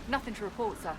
Nothing to report, sir.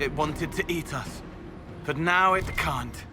It wanted to eat us, but now it can't.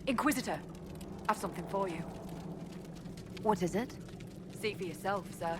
Inquisitor, I've something for you. What is it? See for yourself, sir.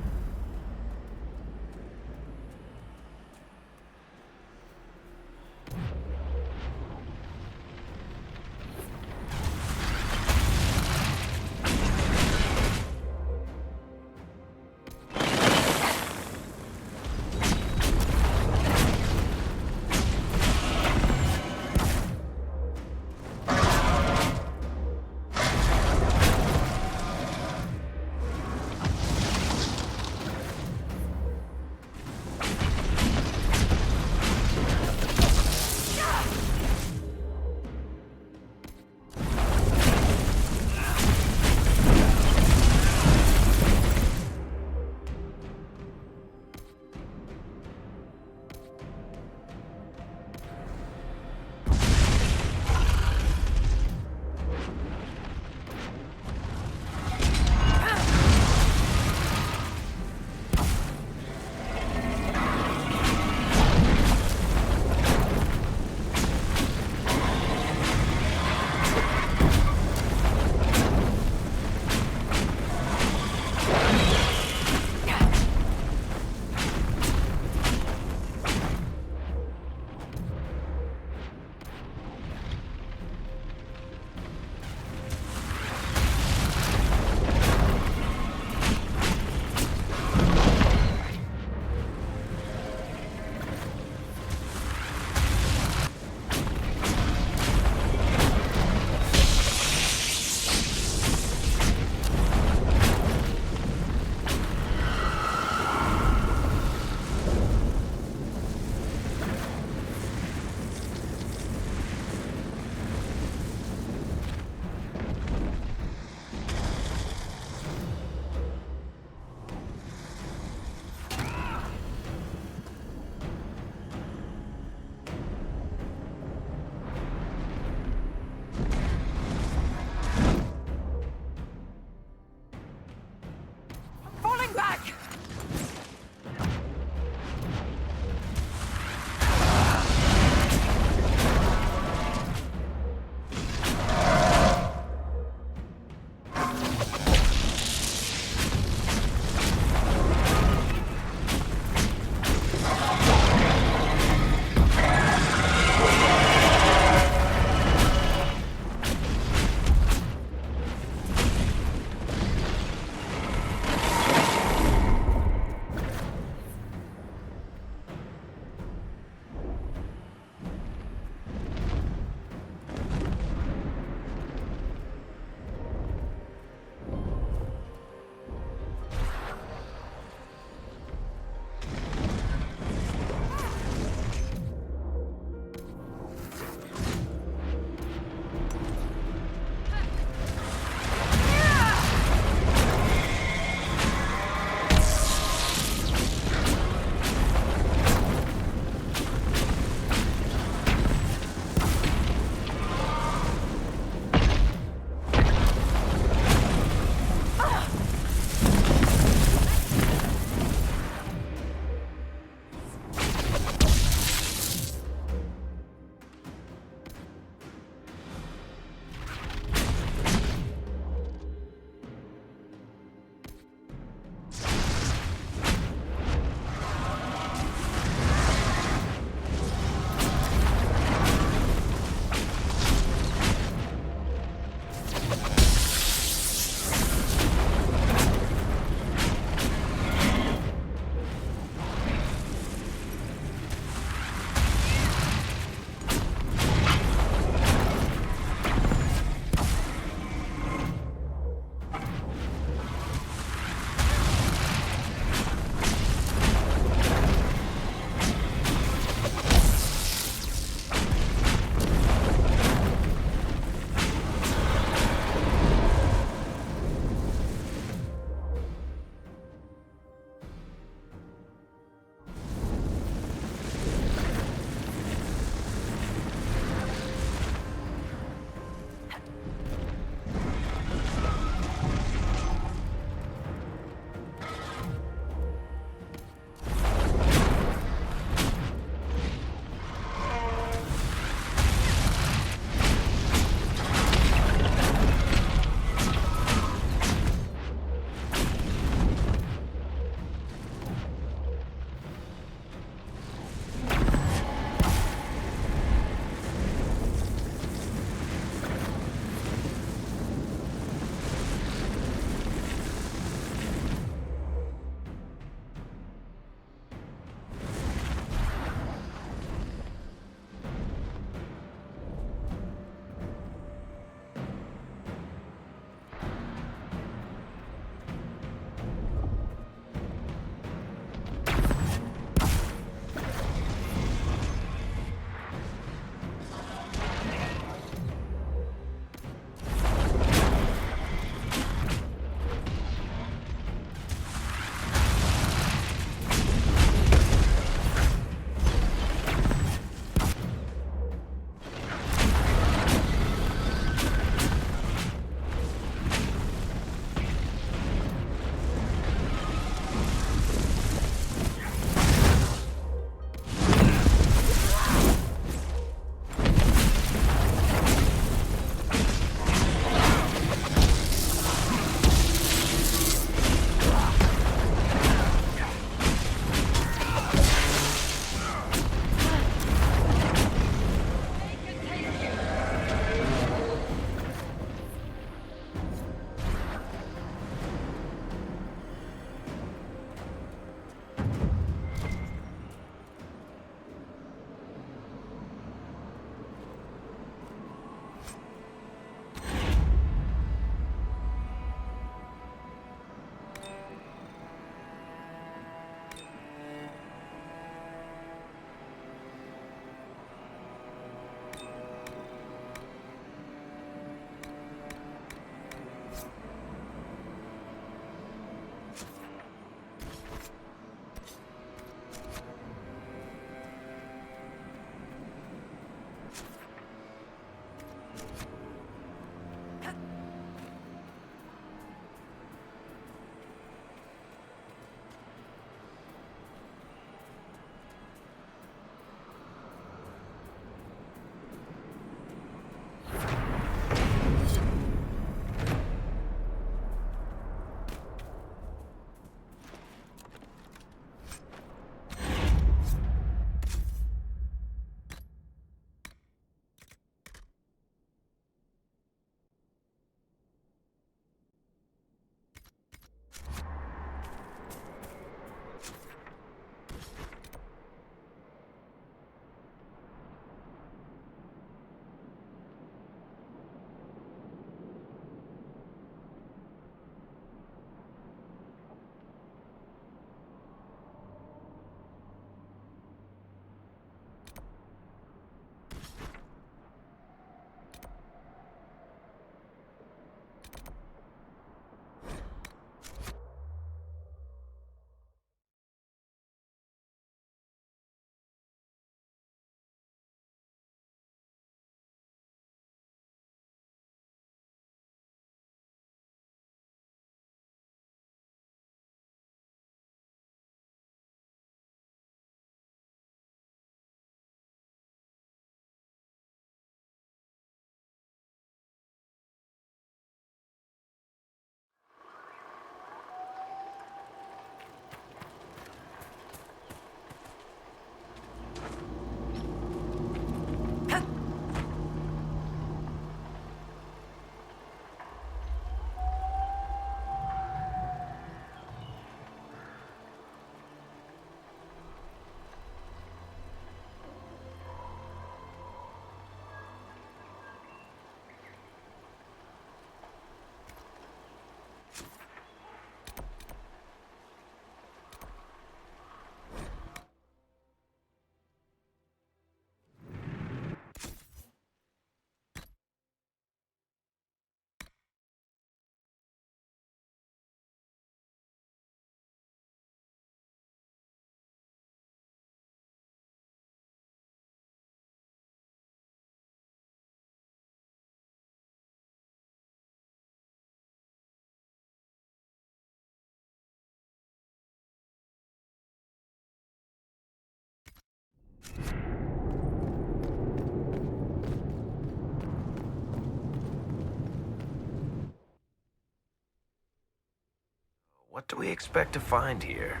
What do we expect to find here?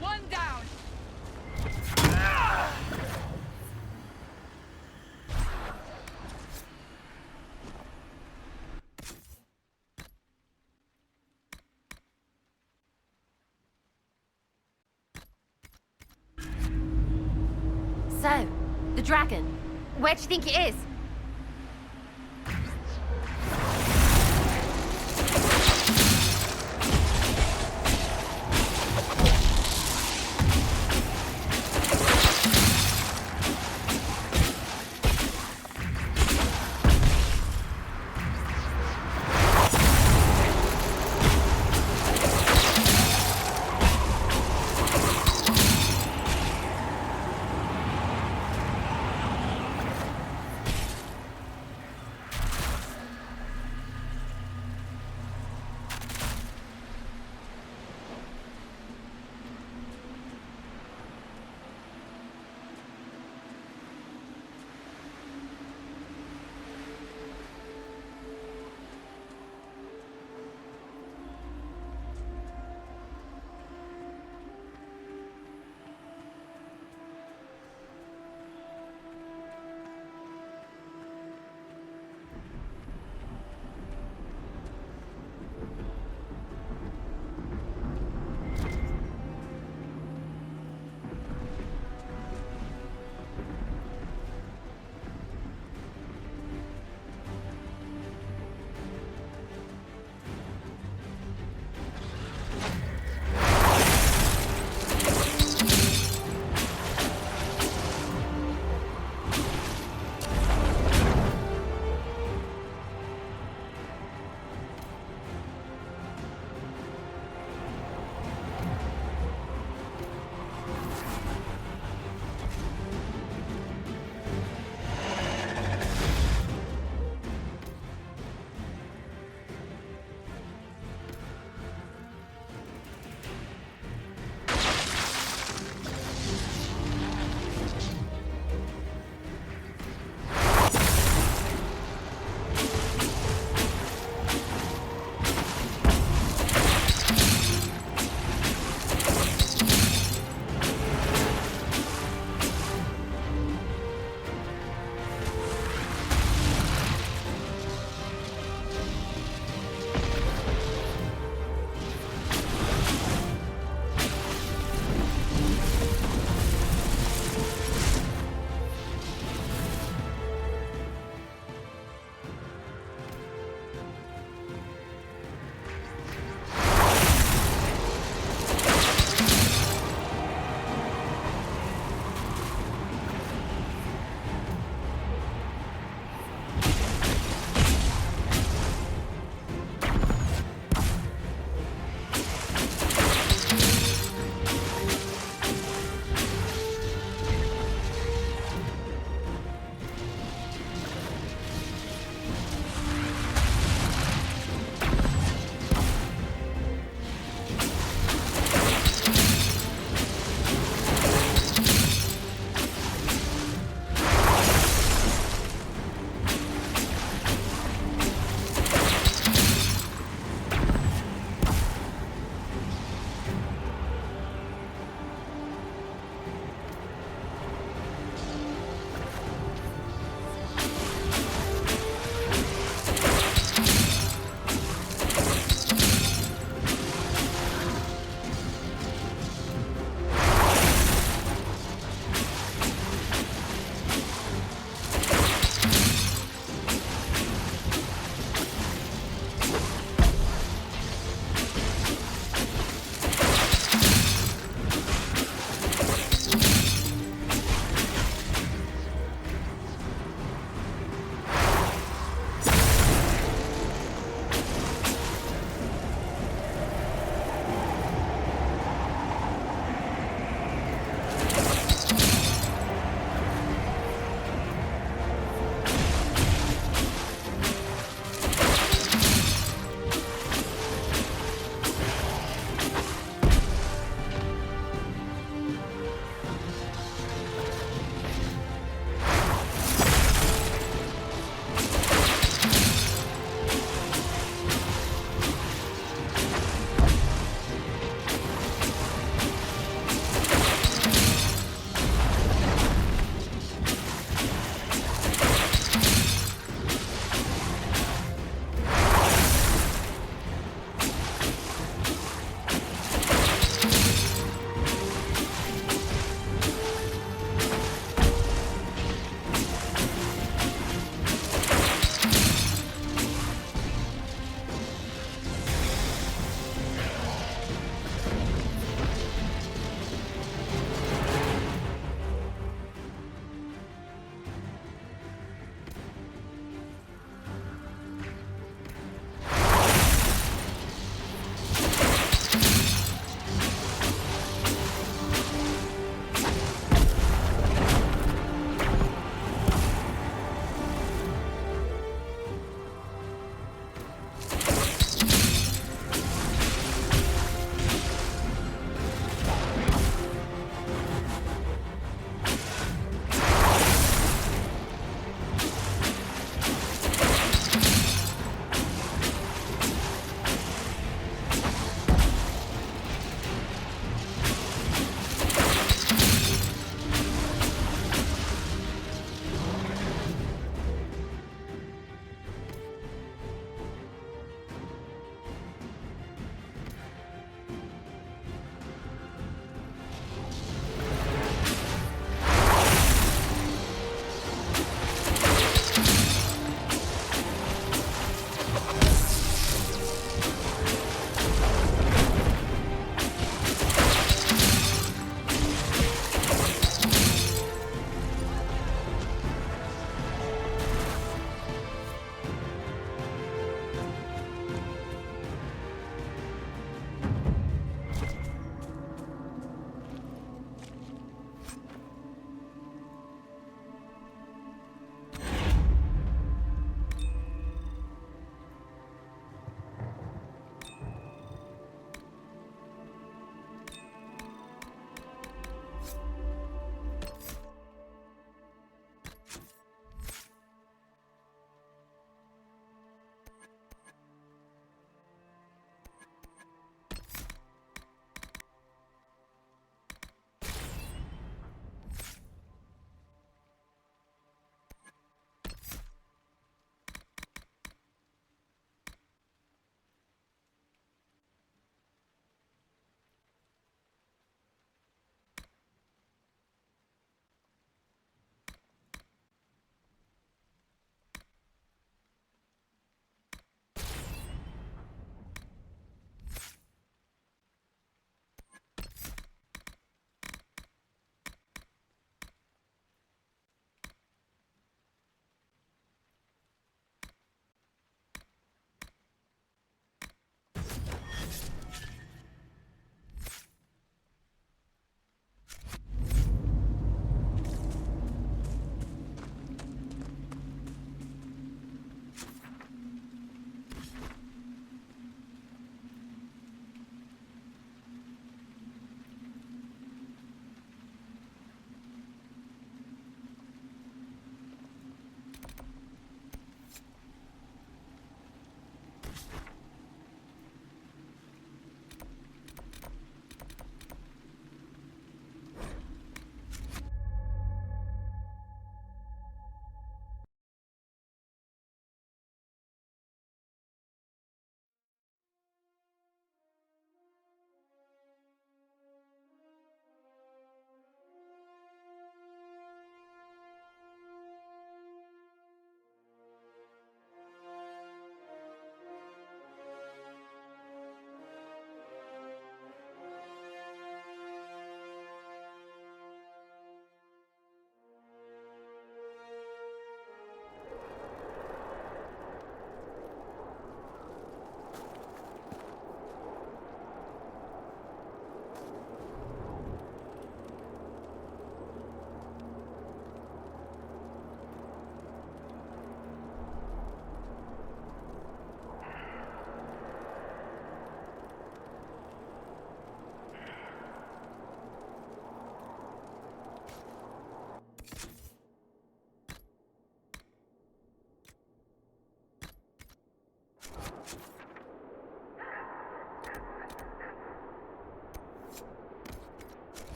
One down. So, the dragon. Where do you think it is?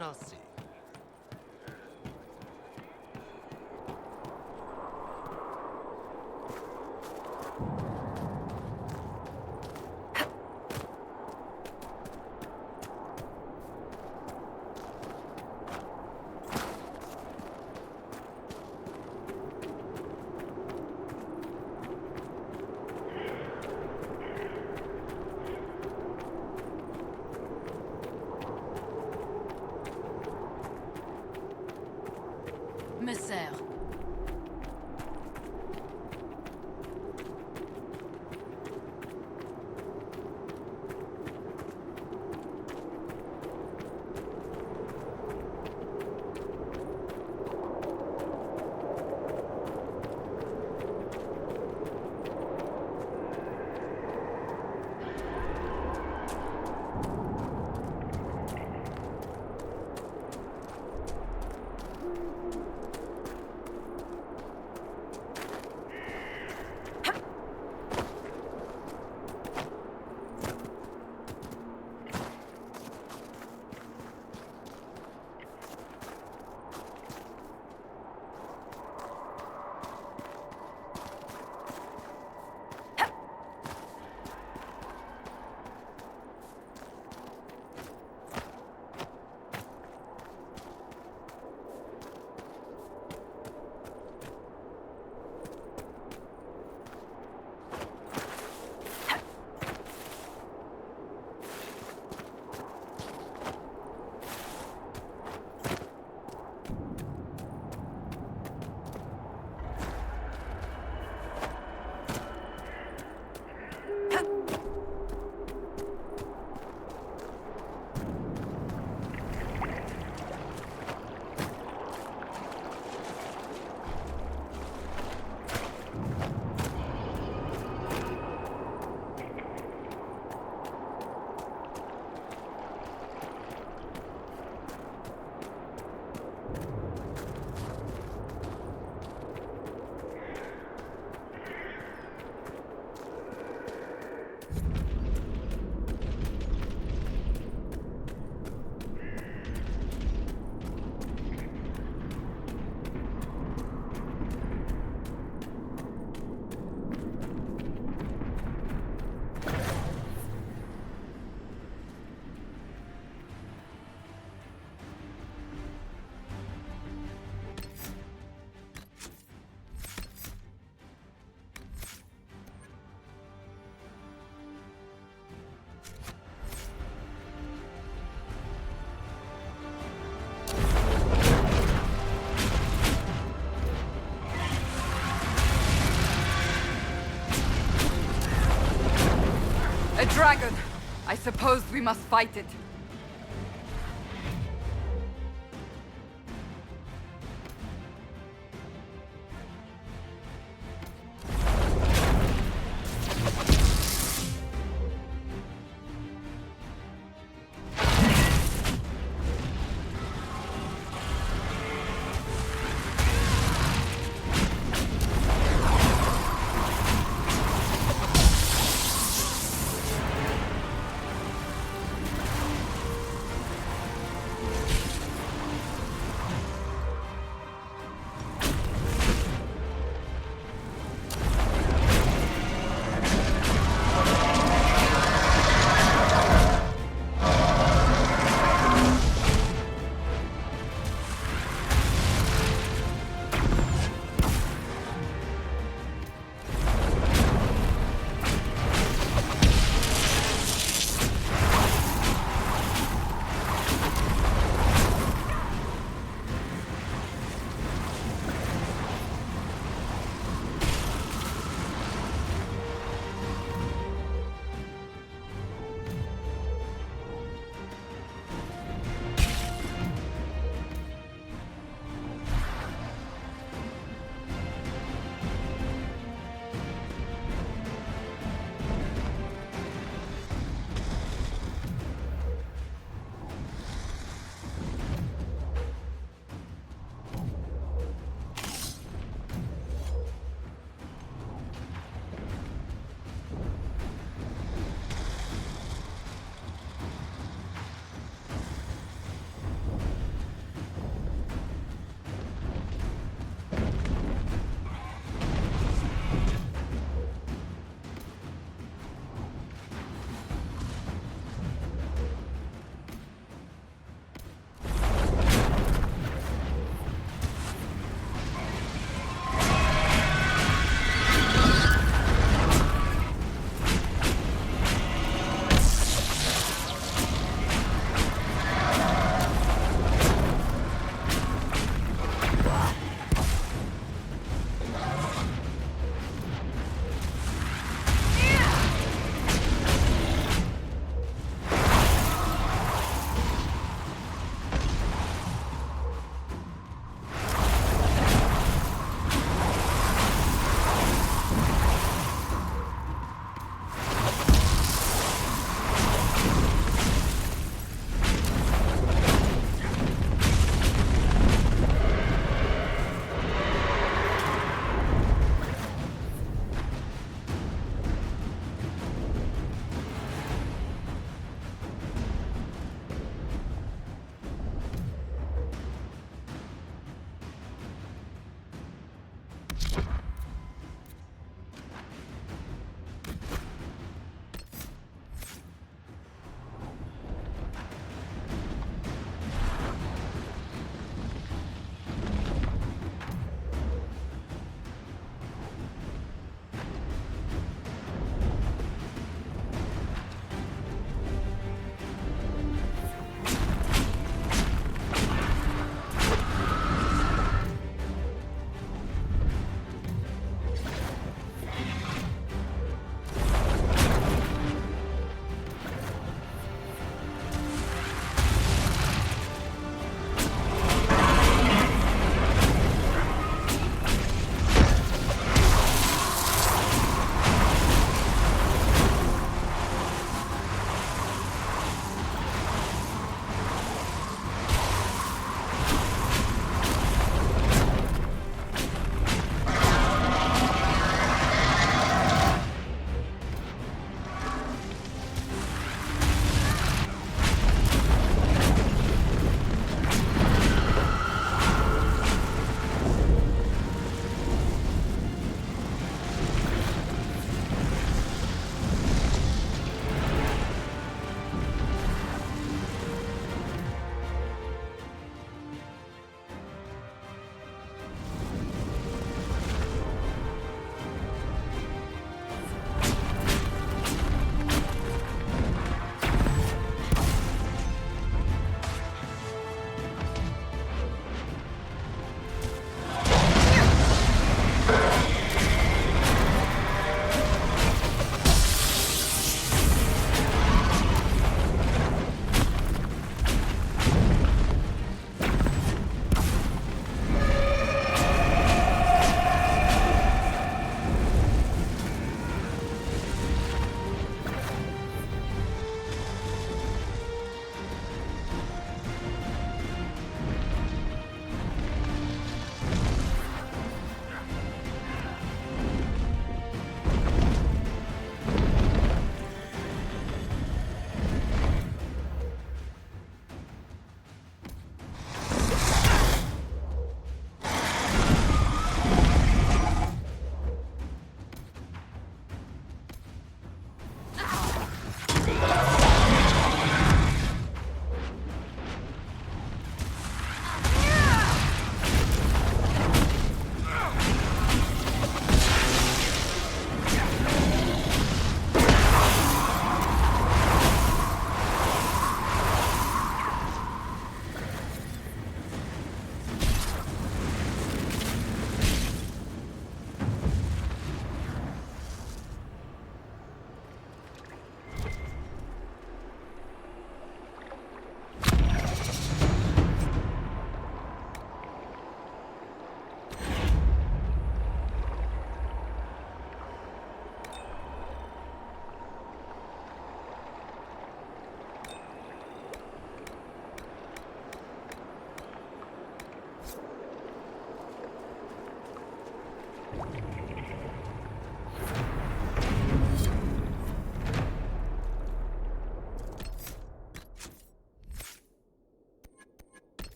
shall see. Messer. A dragon! I suppose we must fight it.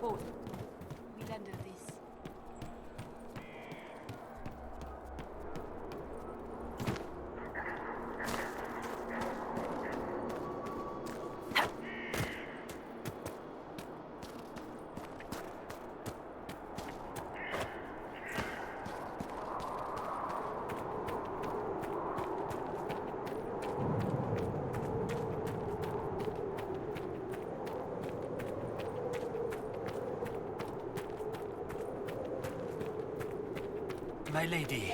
boat. We'll handle this. My lady.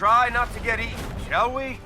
Try not to get eaten, shall we?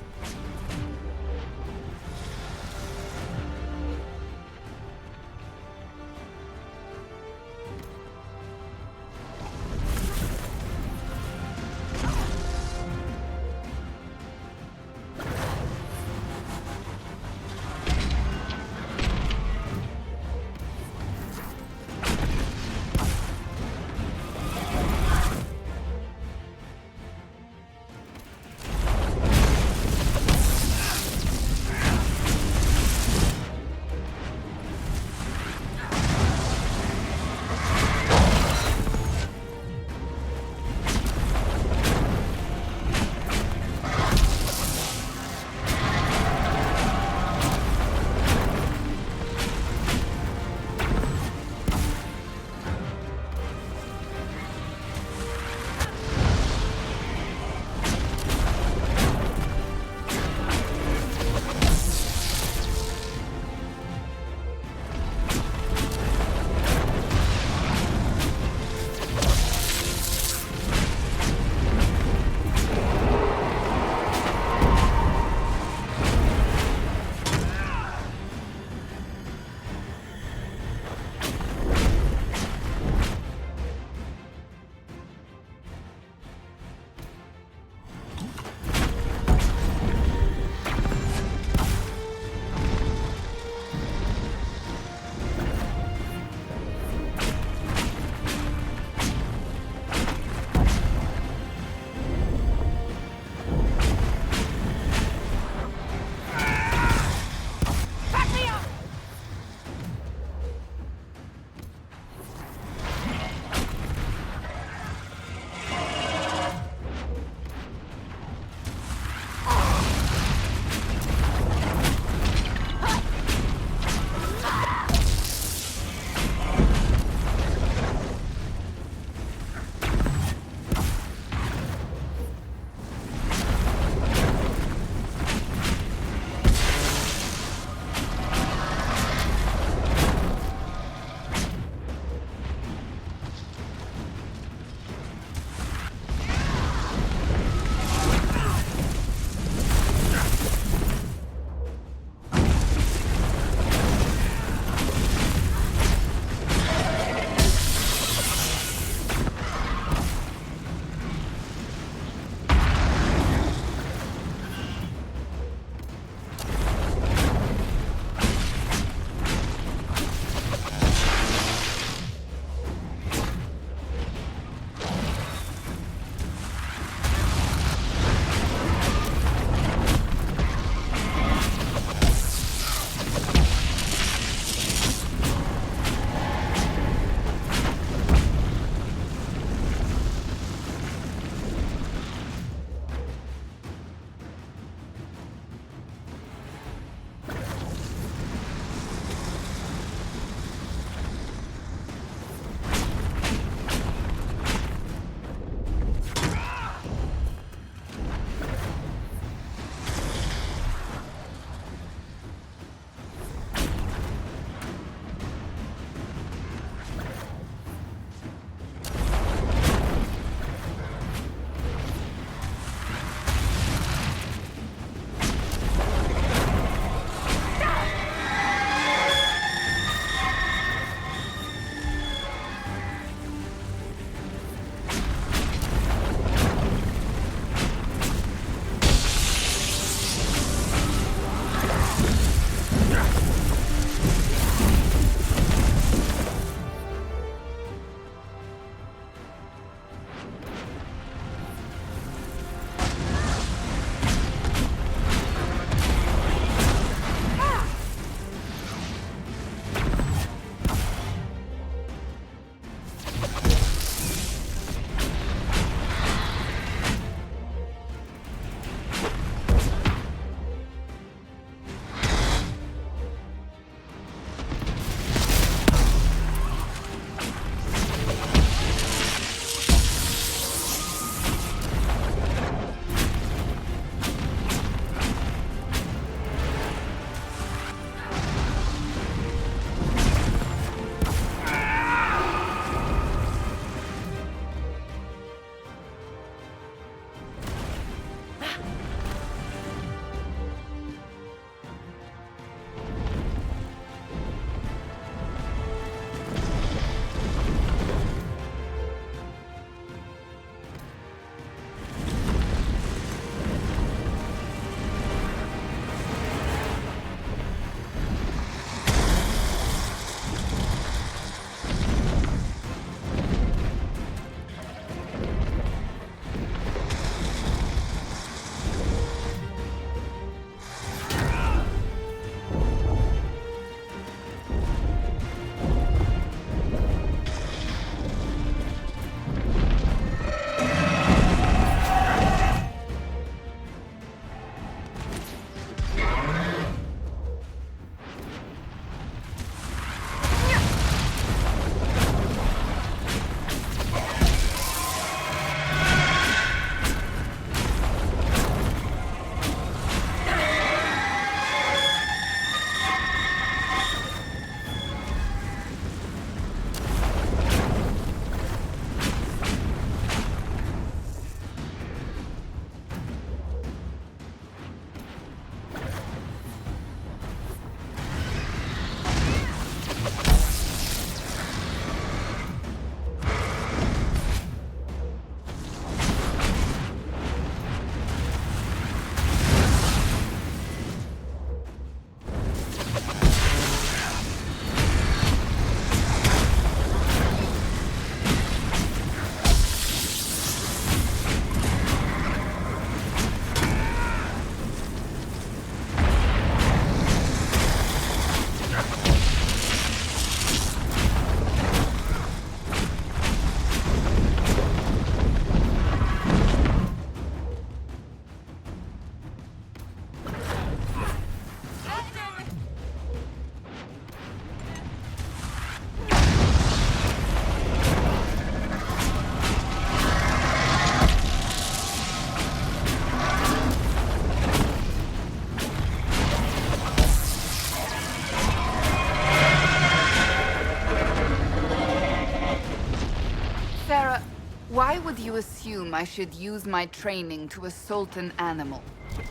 Why would you assume I should use my training to assault an animal?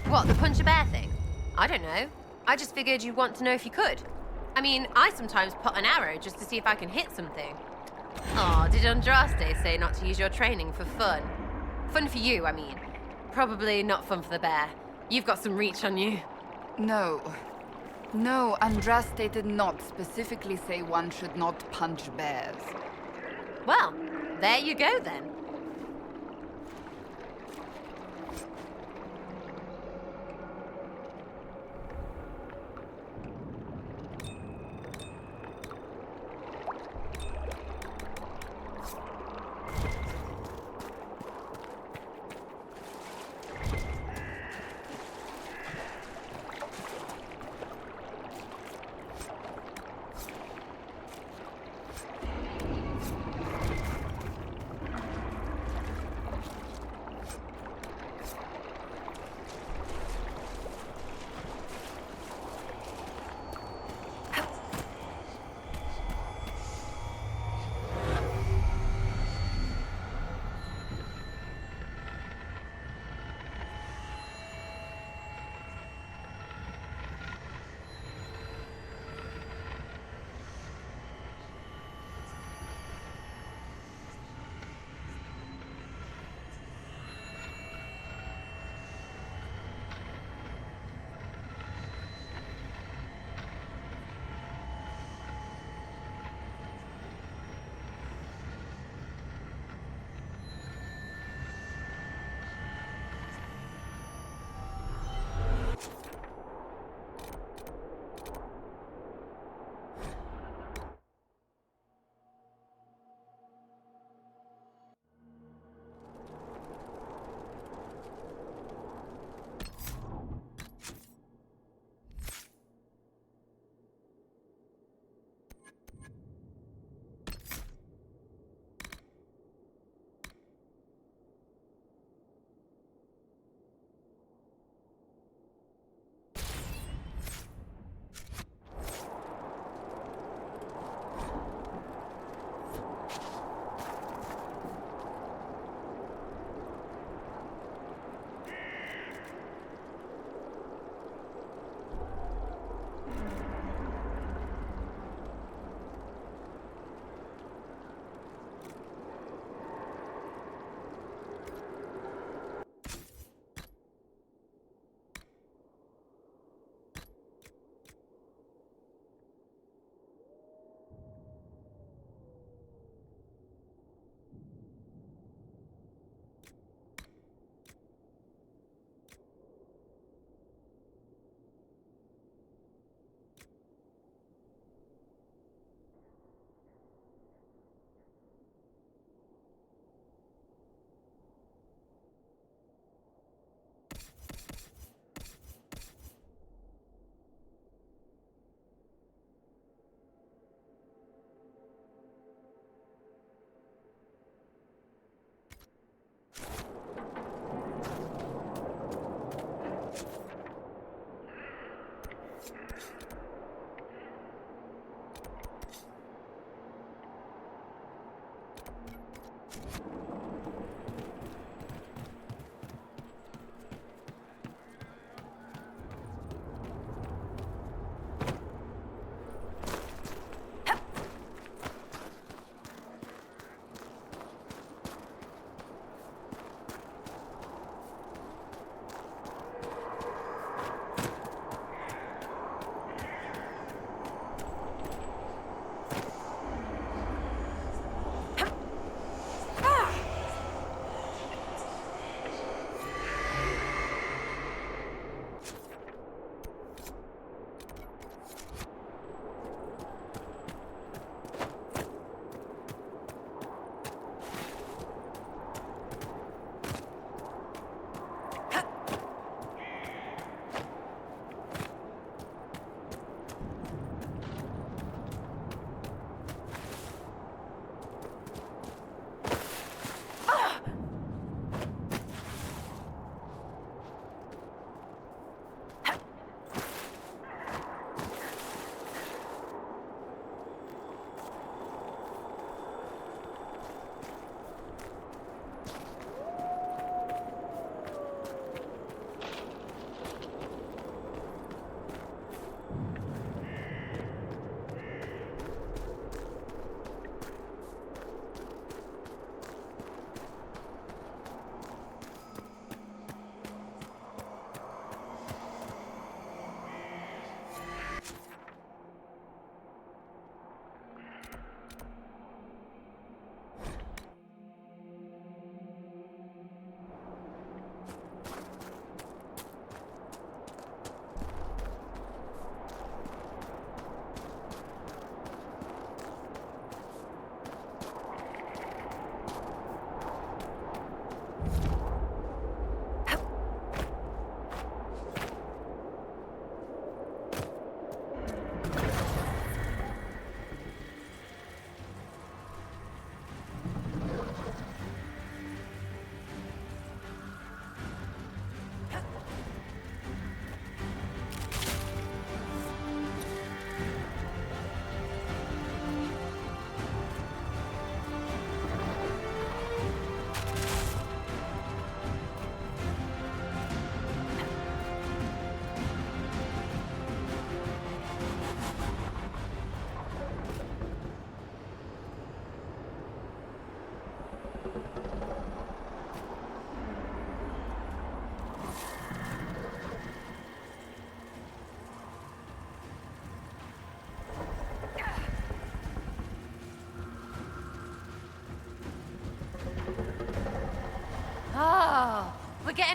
What, the punch a bear thing? I don't know. I just figured you'd want to know if you could. I mean, I sometimes put an arrow just to see if I can hit something. Oh, did Andraste say not to use your training for fun? Fun for you, I mean. Probably not fun for the bear. You've got some reach on you. No. No, Andraste did not specifically say one should not punch bears. Well, there you go then.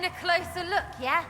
getting a closer look, yeah?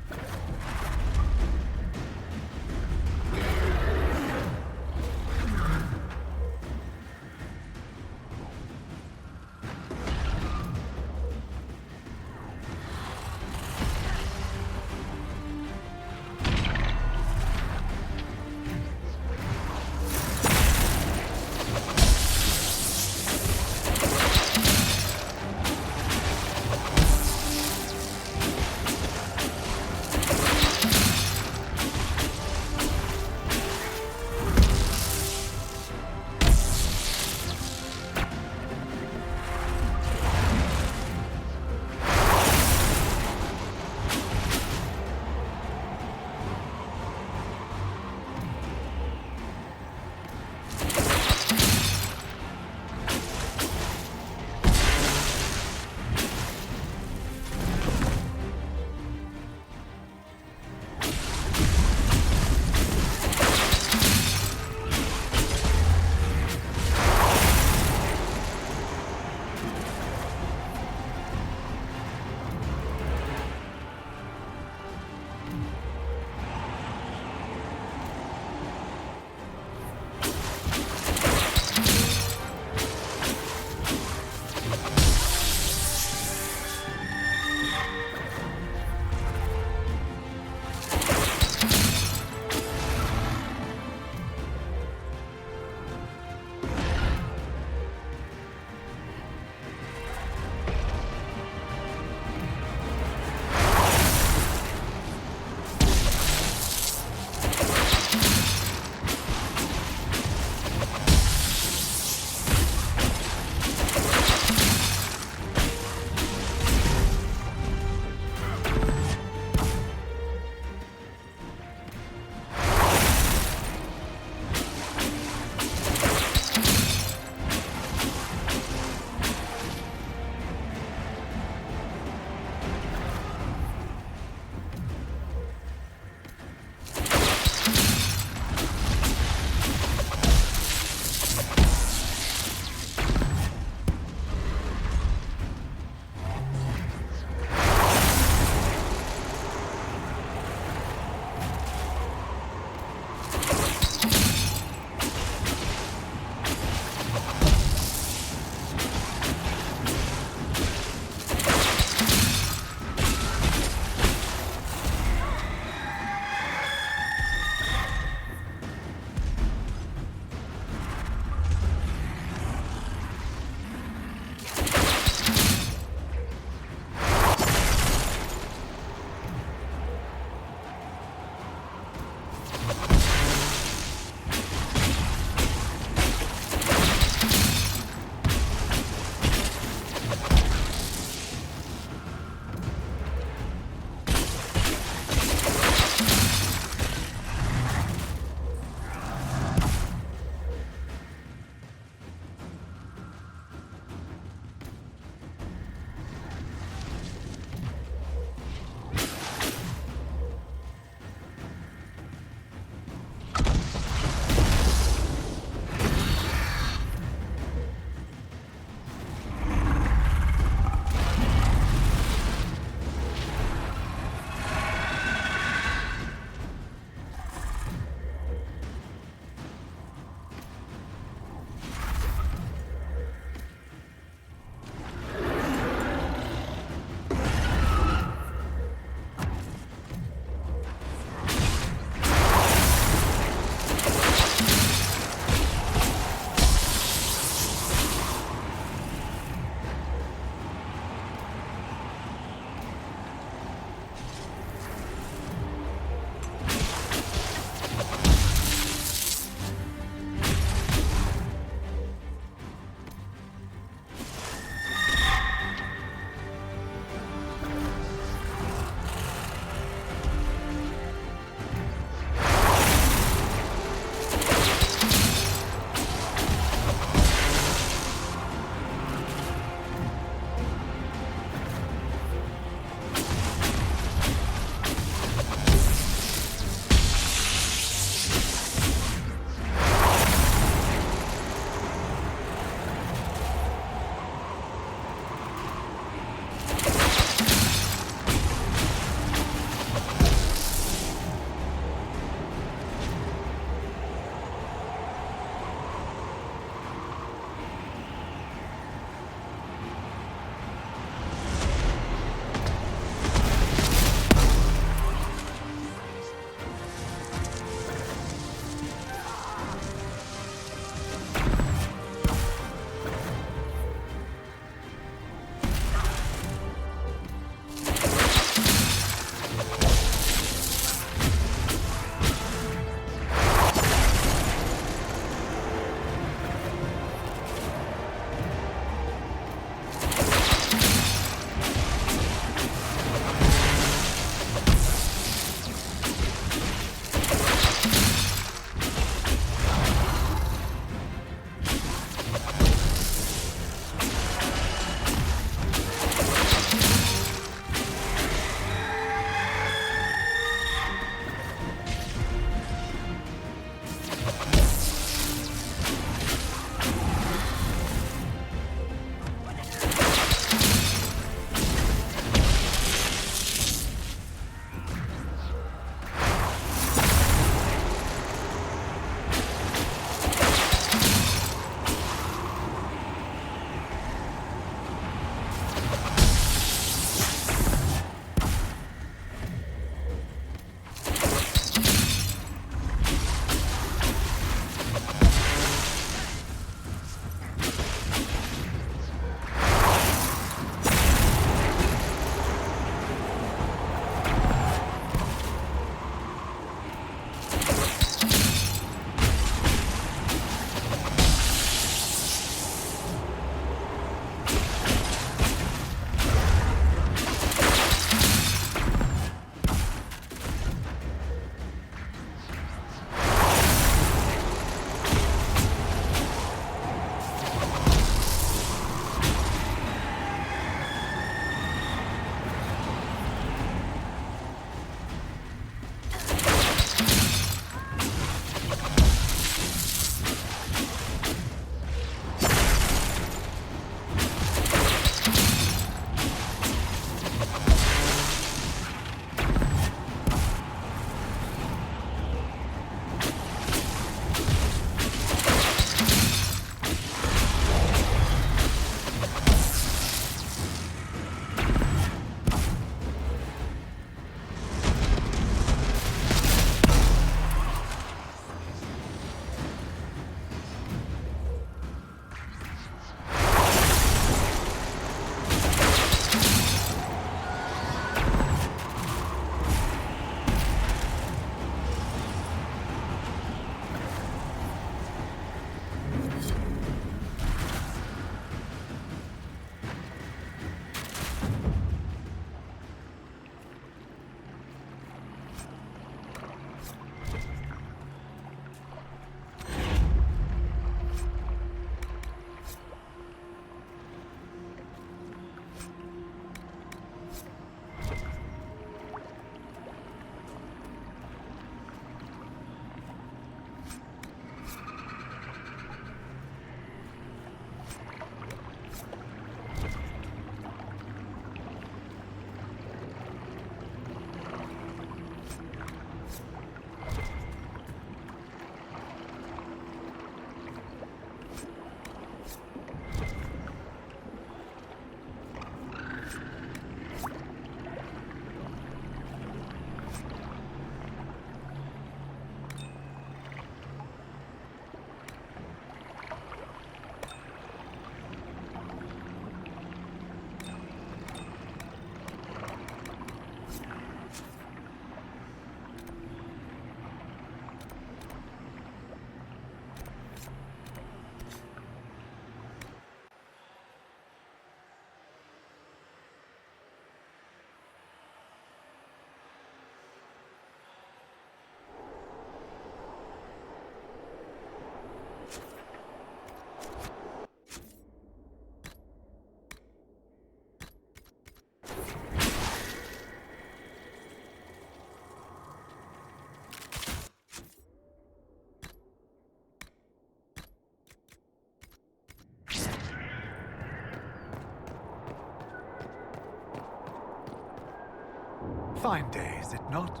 Fine day, is it not?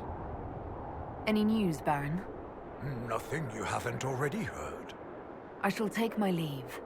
Any news, Baron? Nothing you haven't already heard. I shall take my leave.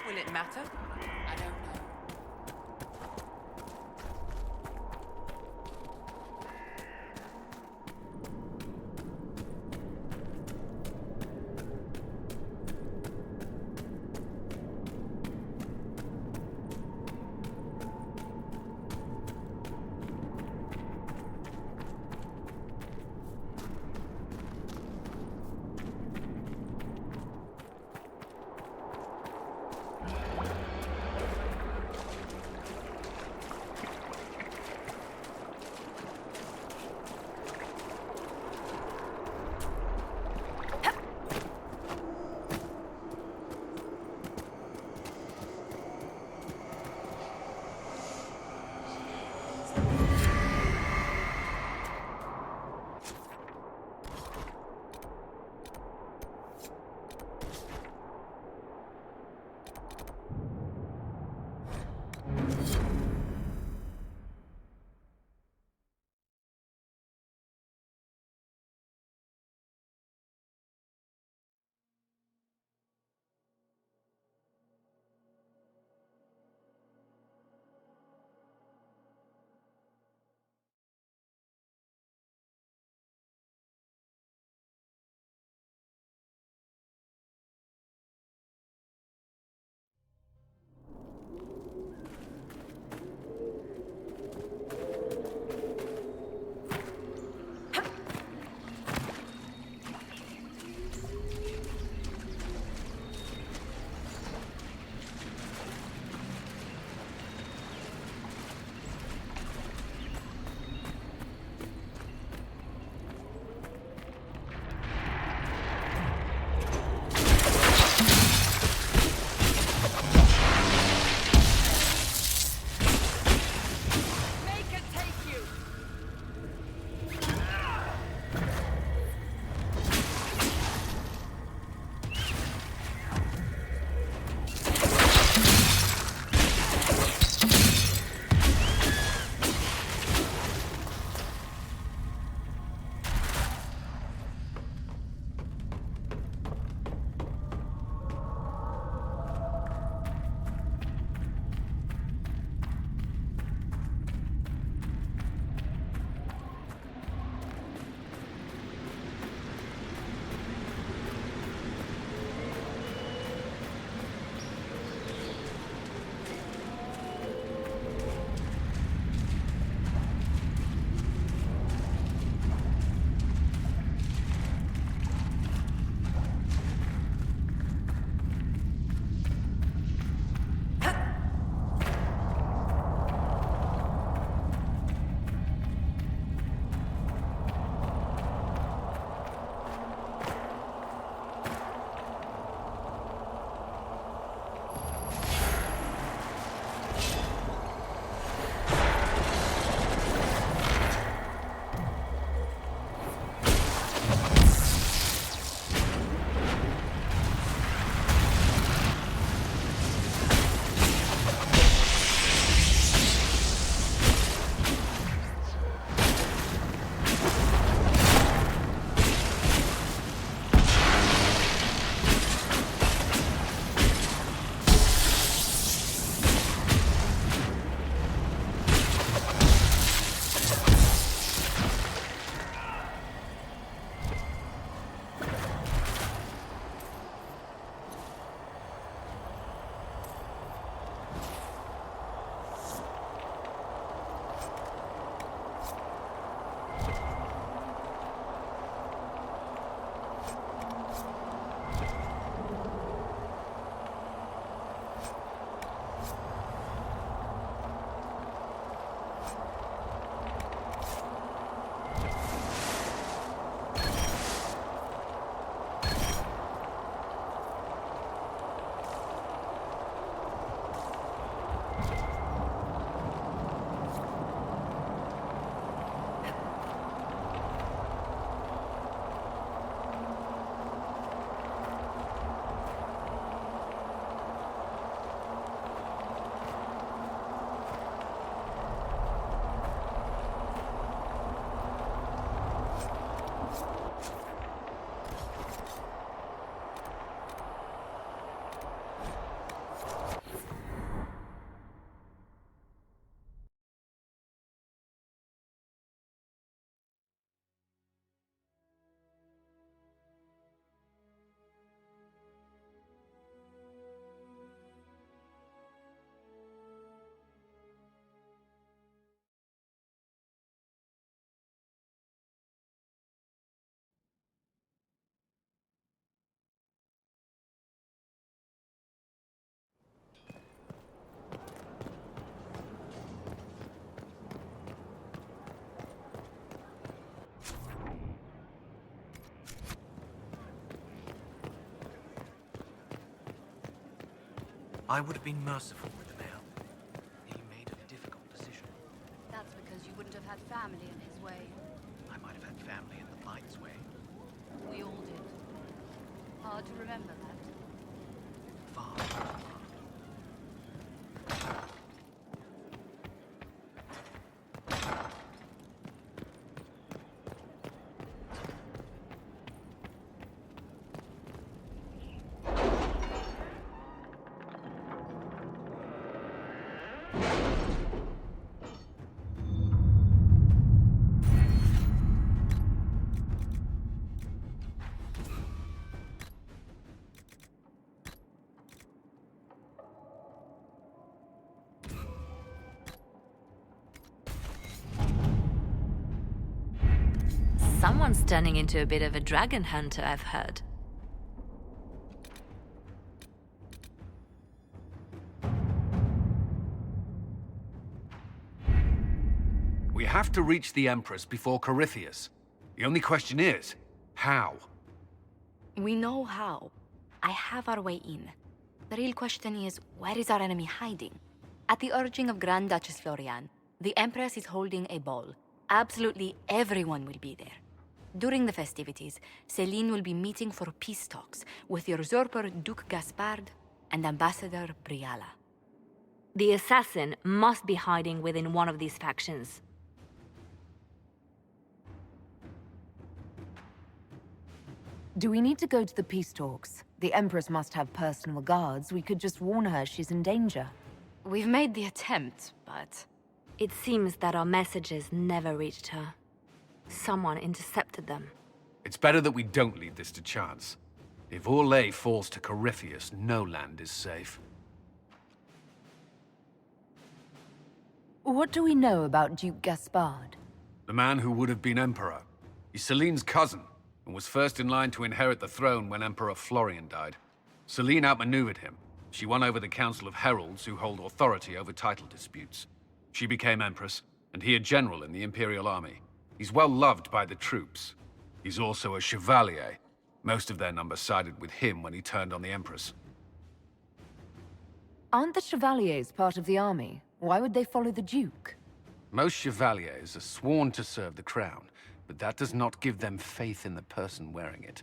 Will it matter? I don't know. I would have been merciful with the mayor. He made a difficult decision. That's because you wouldn't have had family in his way. I might have had family in the Blight's way. We all did. Hard to remember that. Far. Someone's turning into a bit of a dragon hunter, I've heard. We have to reach the Empress before Corypheus. The only question is, how? We know how. I have our way in. The real question is, where is our enemy hiding? At the urging of Grand Duchess Florian, the Empress is holding a ball. Absolutely everyone will be there. During the festivities, Celine will be meeting for peace talks with the usurper Duke Gaspard and Ambassador Briala. The assassin must be hiding within one of these factions. Do we need to go to the peace talks? The Empress must have personal guards. We could just warn her she's in danger. We've made the attempt, but... It seems that our messages never reached her. Someone intercepted them. It's better that we don't leave this to chance. If Orlais falls to Corypheus, no land is safe. What do we know about Duke Gaspard? The man who would have been Emperor. He's Celine's cousin, and was first in line to inherit the throne when Emperor Florian died. Celine outmaneuvered him. She won over the Council of Heralds, who hold authority over title disputes. She became Empress, and he a general in the Imperial Army. He's well loved by the troops. He's also a chevalier. Most of their number sided with him when he turned on the Empress. Aren't the Chevaliers part of the army? Why would they follow the Duke? Most chevaliers are sworn to serve the crown, but that does not give them faith in the person wearing it.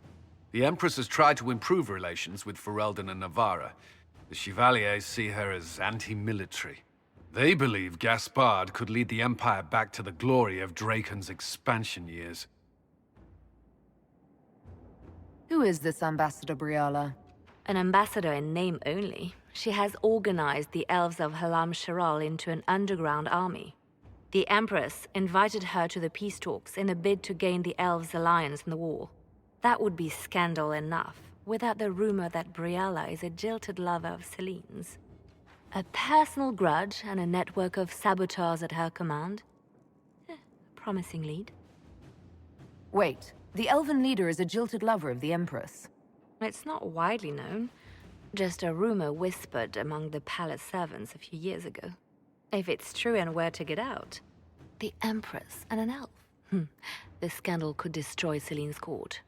The Empress has tried to improve relations with Ferelden and Navarra. The Chevaliers see her as anti-military. They believe Gaspard could lead the Empire back to the glory of Draken's expansion years. Who is this Ambassador Briala? An ambassador in name only. She has organized the elves of Halam Sharal into an underground army. The Empress invited her to the peace talks in a bid to gain the elves' alliance in the war. That would be scandal enough, without the rumor that Briala is a jilted lover of Celine's. A personal grudge and a network of saboteurs at her command. Promising lead. Wait, the elven leader is a jilted lover of the Empress. It's not widely known. Just a rumor whispered among the palace servants a few years ago. If it's true and were to get out, the Empress and an elf. The scandal could destroy Celine's court.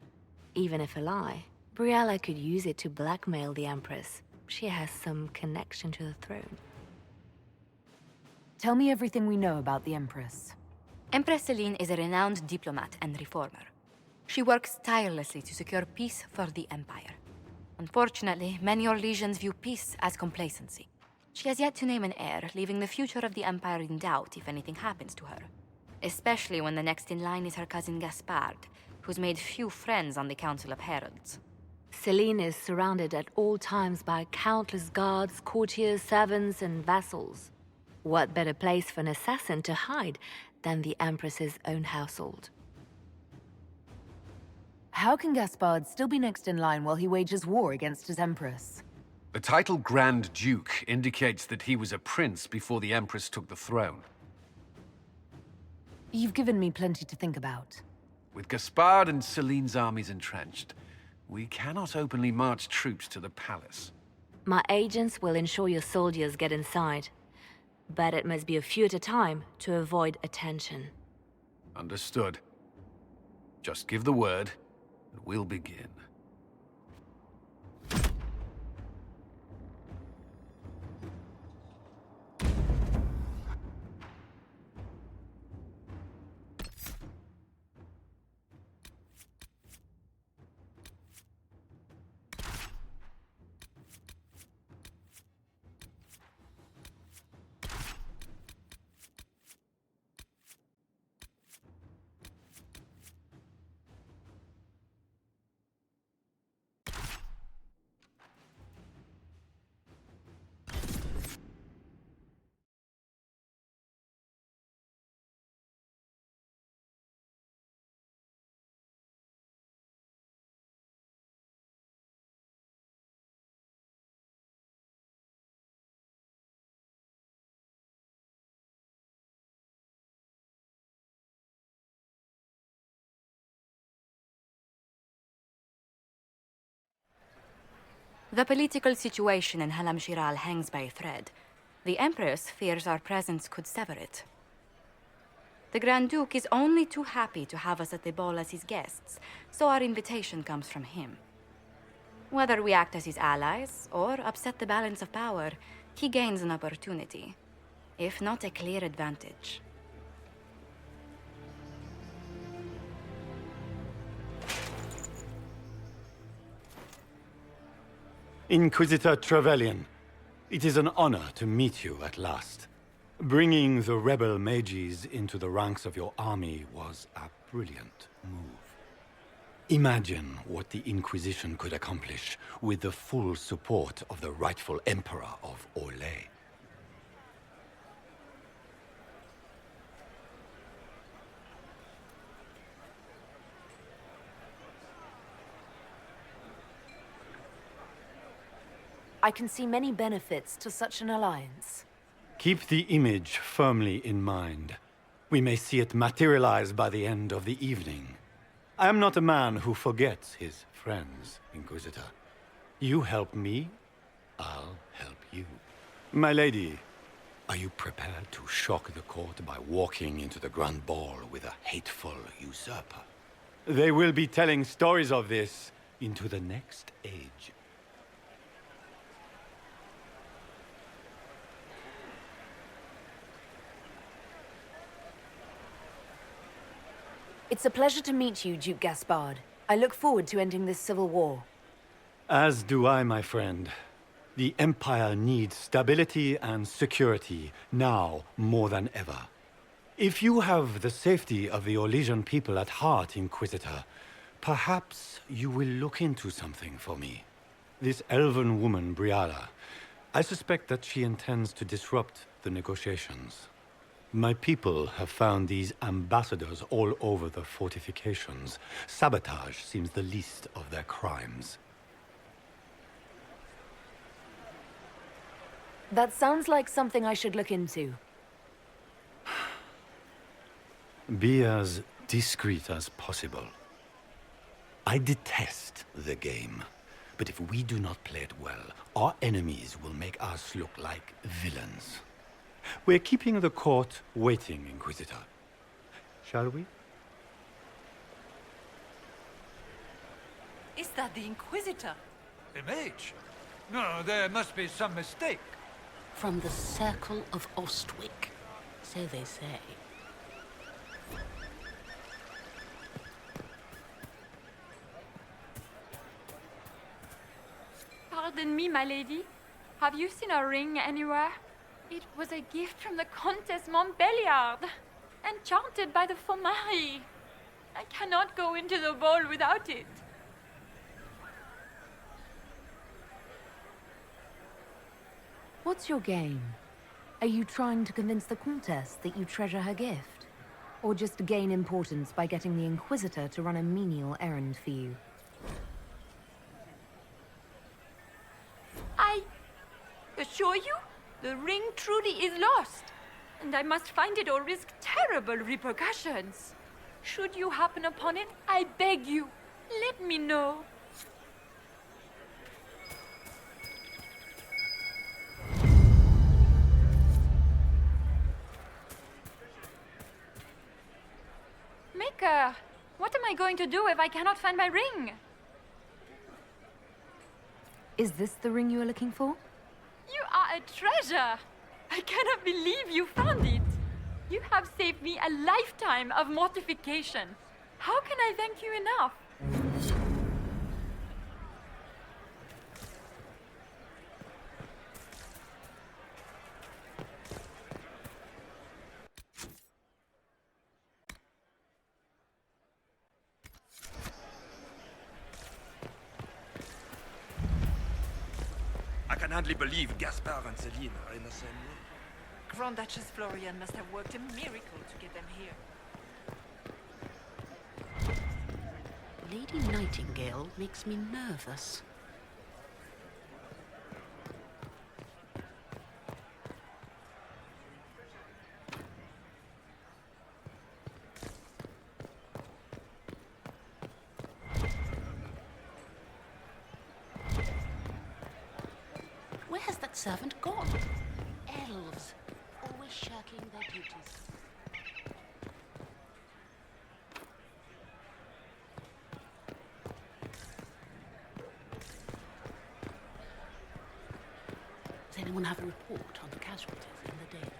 Even if a lie, Briala could use it to blackmail the Empress. She has some connection to the throne. Tell me everything we know about the Empress. Empress Celine is a renowned diplomat and reformer. She works tirelessly to secure peace for the Empire. Unfortunately, many Orlesians view peace as complacency. She has yet to name an heir, leaving the future of the Empire in doubt if anything happens to her. Especially when the next in line is her cousin Gaspard, who's made few friends on the Council of Heralds. Celine is surrounded at all times by countless guards, courtiers, servants, and vassals. What better place for an assassin to hide than the Empress's own household? How can Gaspard still be next in line while he wages war against his Empress? The title Grand Duke indicates that he was a prince before the Empress took the throne. You've given me plenty to think about. With Gaspard and Celine's armies entrenched, we cannot openly march troops to the palace. My agents will ensure your soldiers get inside. But it must be a few at a time to avoid attention. Understood. Just give the word, and we'll begin. The political situation in Halam Shiral hangs by a thread. The Empress fears our presence could sever it. The Grand Duke is only too happy to have us at the ball as his guests, so our invitation comes from him. Whether we act as his allies or upset the balance of power, he gains an opportunity, if not a clear advantage. Inquisitor Trevelyan, it is an honor to meet you at last. Bringing the rebel mages into the ranks of your army was a brilliant move. Imagine what the Inquisition could accomplish with the full support of the rightful Emperor of Orlais. I can see many benefits to such an alliance. Keep the image firmly in mind. We may see it materialize by the end of the evening. I am not a man who forgets his friends, Inquisitor. You help me, I'll help you. My lady, are you prepared to shock the court by walking into the Grand Ball with a hateful usurper? They will be telling stories of this into the next age. It's a pleasure to meet you, Duke Gaspard. I look forward to ending this civil war. As do I, my friend. The Empire needs stability and security, now more than ever. If you have the safety of the Orlesian people at heart, Inquisitor, perhaps you will look into something for me. This elven woman, Briala, I suspect that she intends to disrupt the negotiations. My people have found these ambassadors all over the fortifications. Sabotage seems the least of their crimes. That sounds like something I should look into. Be as discreet as possible. I detest the game, but if we do not play it well, our enemies will make us look like villains. We're keeping the court waiting, Inquisitor. Shall we? Is that the Inquisitor? The mage? No, there must be some mistake. From the Circle of Ostwick, so they say. Pardon me, my lady. Have you seen a ring anywhere? It was a gift from the Countess Montbelliard, enchanted by the Fomari. I cannot go into the ball without it. What's your game? Are you trying to convince the Countess that you treasure her gift? Or just gain importance by getting the Inquisitor to run a menial errand for you? I assure you, the ring truly is lost, and I must find it or risk terrible repercussions. Should you happen upon it, I beg you, let me know. Maker, what am I going to do if I cannot find my ring? Is this the ring you are looking for? You are a treasure! I cannot believe you found it! You have saved me a lifetime of mortification. How can I thank you enough? I can hardly believe Gaspard and Celine are in the same room. Grand Duchess Florian must have worked a miracle to get them here. Lady Nightingale makes me nervous. Where has that servant gone? Elves, always shirking their duties. Does anyone have a report on the casualties in the Dales?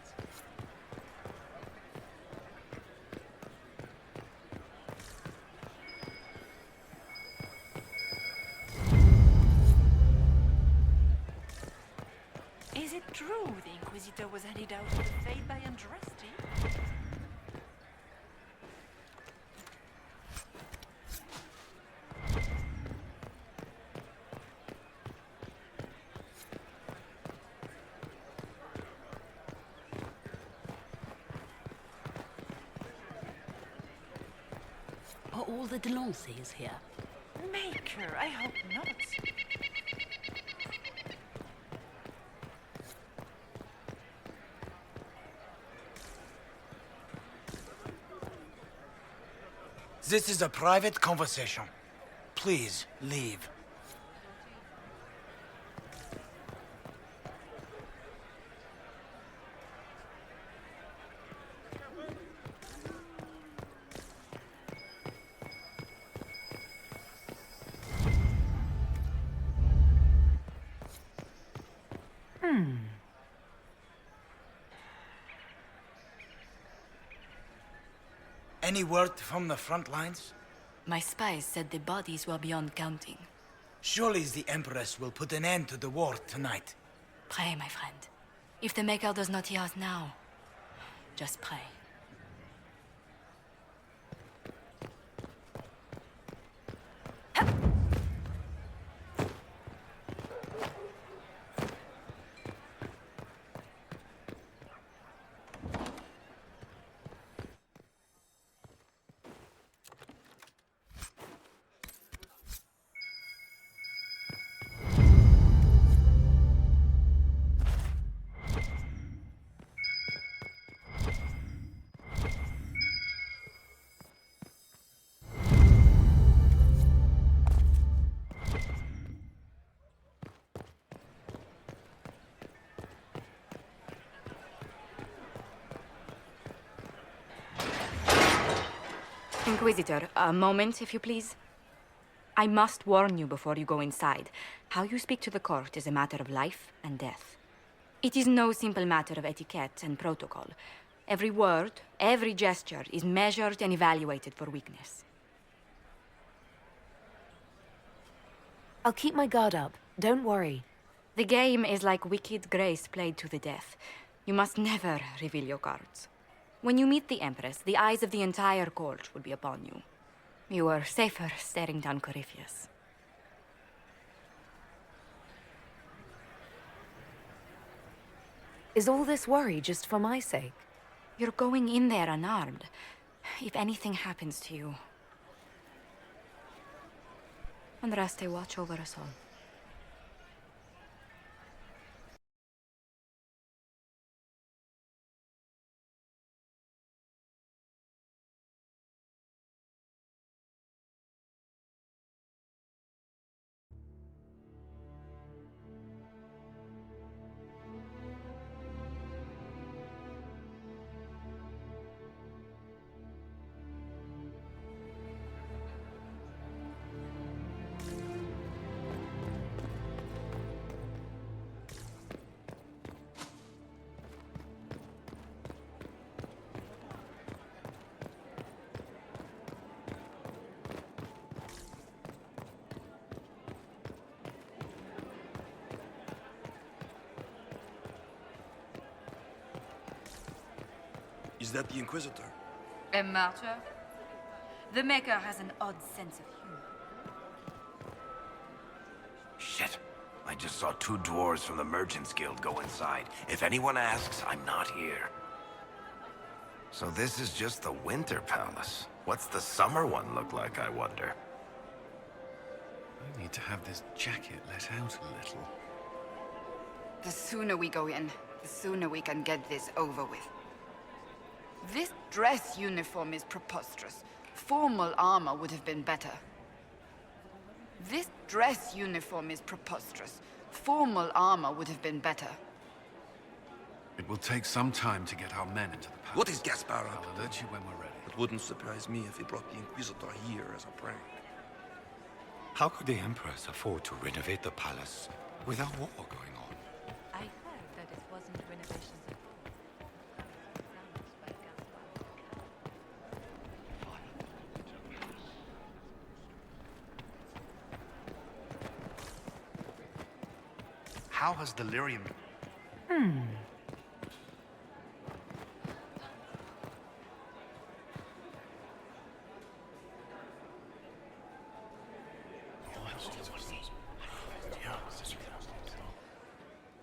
Is it true the Inquisitor was headed out of the Fade by Andraste? Are all the Delancey's here? Maker, I hope not. This is a private conversation. Please, leave. Any word from the front lines? My spies said the bodies were beyond counting. Surely the Empress will put an end to the war tonight. Pray, my friend. If the Maker does not hear us now, just pray. Inquisitor, a moment, if you please. I must warn you before you go inside. How you speak to the court is a matter of life and death. It is no simple matter of etiquette and protocol. Every word, every gesture is measured and evaluated for weakness. I'll keep my guard up. Don't worry. The game is like Wicked Grace played to the death. You must never reveal your cards. When you meet the Empress, the eyes of the entire court will be upon you. You are safer staring down Corypheus. Is all this worry just for my sake? You're going in there unarmed. If anything happens to you... Andraste, watch over us all. Is that the Inquisitor? A martyr? The Maker has an odd sense of humor. Shit. I just saw 2 dwarves from the Merchants Guild go inside. If anyone asks, I'm not here. So this is just the Winter Palace. What's the summer one look like, I wonder? I need to have this jacket let out a little. The sooner we go in, the sooner we can get this over with. This dress uniform is preposterous. Formal armor would have been better. This dress uniform is preposterous. Formal armor would have been better. It will take some time to get our men into the palace. What is Gaspar up I'll to? alert you when we're ready. It wouldn't surprise me if he brought the Inquisitor here as a prank. How could the Empress afford to renovate the palace without war going on? I heard that it wasn't renovations at all. How has delirium...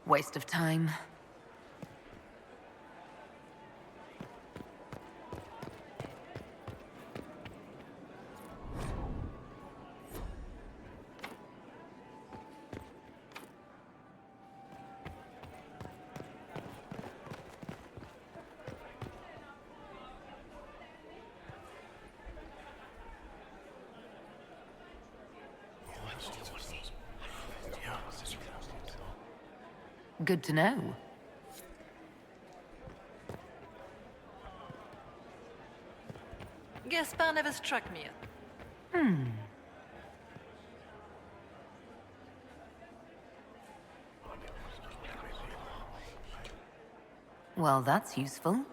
Waste of time. Good to know. Gaspar never struck me yet. Well, that's useful.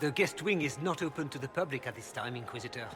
The guest wing is not open to the public at this time, Inquisitor.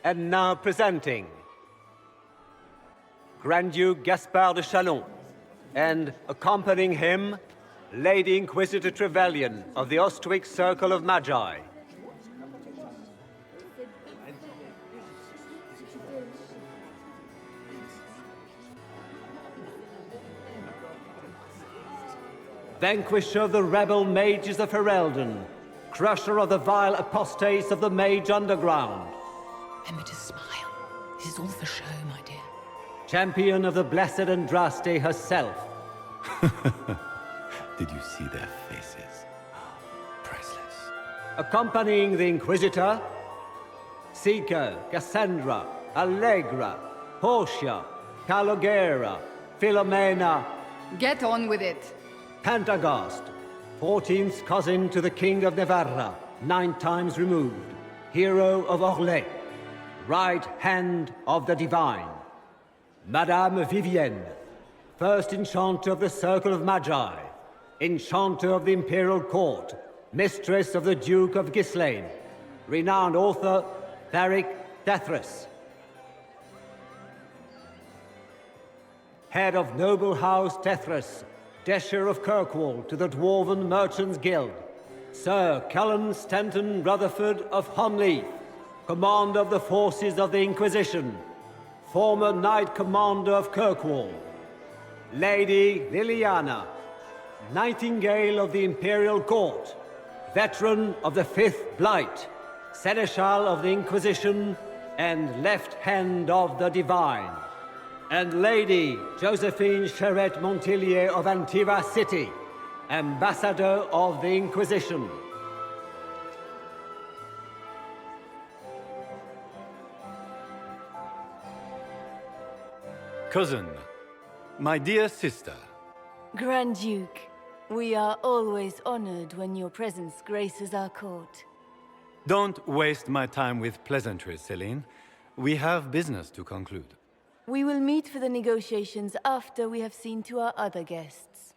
And now presenting Grand Duke Gaspard de Chalon, and accompanying him, Lady Inquisitor Trevelyan of the Ostwick Circle of Magi. Vanquisher of the rebel mages of Ferelden, crusher of the vile apostates of the Mage Underground. Remember to smile. This is all for show, my dear. Champion of the Blessed Andraste herself. Did you see their faces? Priceless. Accompanying the Inquisitor, Seeker, Cassandra, Allegra, Portia, Calogera, Philomena. Get on with it. Pantagast, 14th cousin to the King of Navarra, 9 times removed, hero of Orlais, right hand of the Divine. Madame Vivienne, first enchanter of the Circle of Magi, enchanter of the Imperial Court, mistress of the Duke of Ghislaine, renowned author Tharic Dethras. Head of noble house Dethras, Desher of Kirkwall to the Dwarven Merchants Guild, Sir Cullen Stanton Rutherford of Honleith, commander of the forces of the Inquisition, former Knight Commander of Kirkwall, Lady Liliana, Nightingale of the Imperial Court, veteran of the 5th Blight, Seneschal of the Inquisition, and left hand of the Divine. And Lady Josephine Charette Montillier of Antiva City, Ambassador of the Inquisition. Cousin, my dear sister. Grand Duke, we are always honored when your presence graces our court. Don't waste my time with pleasantries, Celine. We have business to conclude. We will meet for the negotiations after we have seen to our other guests.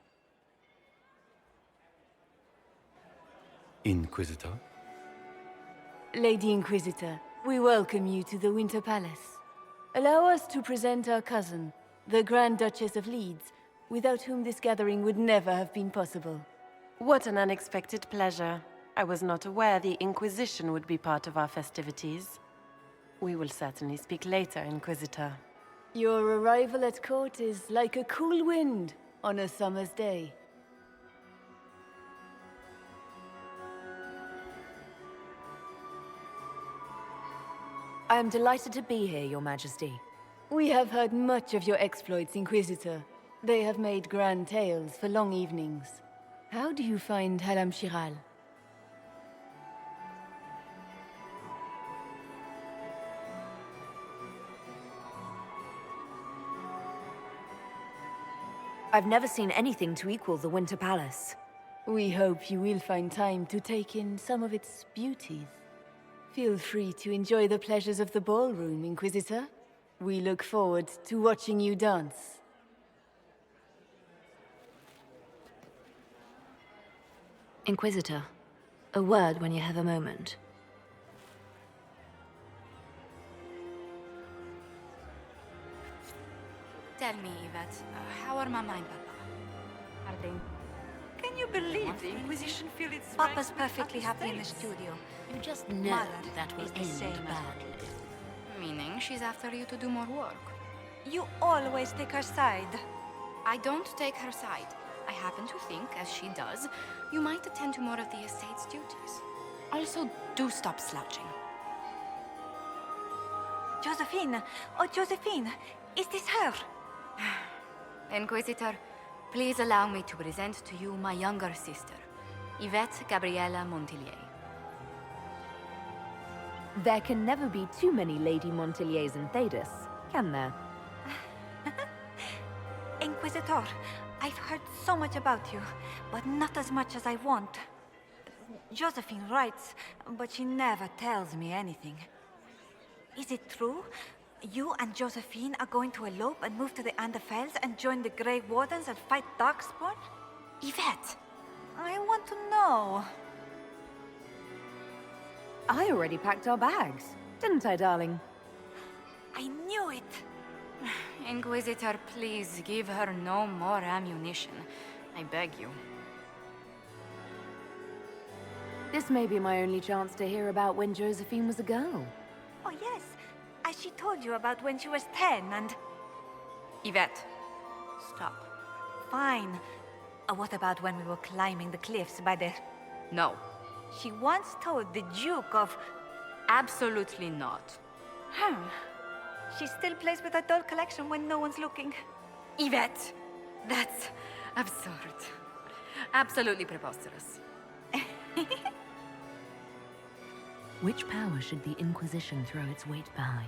Inquisitor? Lady Inquisitor, We welcome you to the Winter Palace. Allow us to present our cousin, the Grand Duchess of Leeds, without whom this gathering would never have been possible. What an unexpected pleasure. I was not aware the Inquisition would be part of our festivities. We will certainly speak later, Inquisitor. Your arrival at court is like a cool wind on a summer's day. I am delighted to be here, Your Majesty. We have heard much of your exploits, Inquisitor. They have made grand tales for long evenings. How do you find Halam Shiral? I've never seen anything to equal the Winter Palace. We hope you will find time to take in some of its beauties. Feel free to enjoy the pleasures of the ballroom, Inquisitor. We look forward to watching you dance. Inquisitor, a word when you have a moment. Tell me, Yvette, how are Mama and Papa? Are they... Can you believe the Inquisition feel its Papa's perfectly happy in the studio. You just know Mother that will is the end same as badly. Meaning she's after you to do more work. You always take her side. I don't take her side. I happen to think, as she does, you might attend to more of the estate's duties. Also, do stop slouching. Josephine! Oh, Josephine! Is this her? Inquisitor, please allow me to present to you my younger sister, Yvette Gabriella Montillier. There can never be too many Lady Montilliers in Thedas, can there? Inquisitor, I've heard so much about you, but not as much as I want. Josephine writes, but she never tells me anything. Is it true? You and Josephine are going to elope and move to the Anderfells and join the Grey Wardens and fight Darkspawn? Yvette! I want to know. I already packed our bags, didn't I, darling? I knew it! Inquisitor, please give her no more ammunition. I beg you. This may be my only chance to hear about when Josephine was a girl. Oh, yes. As she told you about when she was 10 and... Yvette, stop. Fine. What about when we were climbing the cliffs by the... No. She once told the Duke of... Absolutely not. She still plays with her doll collection when no one's looking. Yvette! That's absurd. Absolutely preposterous. Which power should the Inquisition throw its weight behind?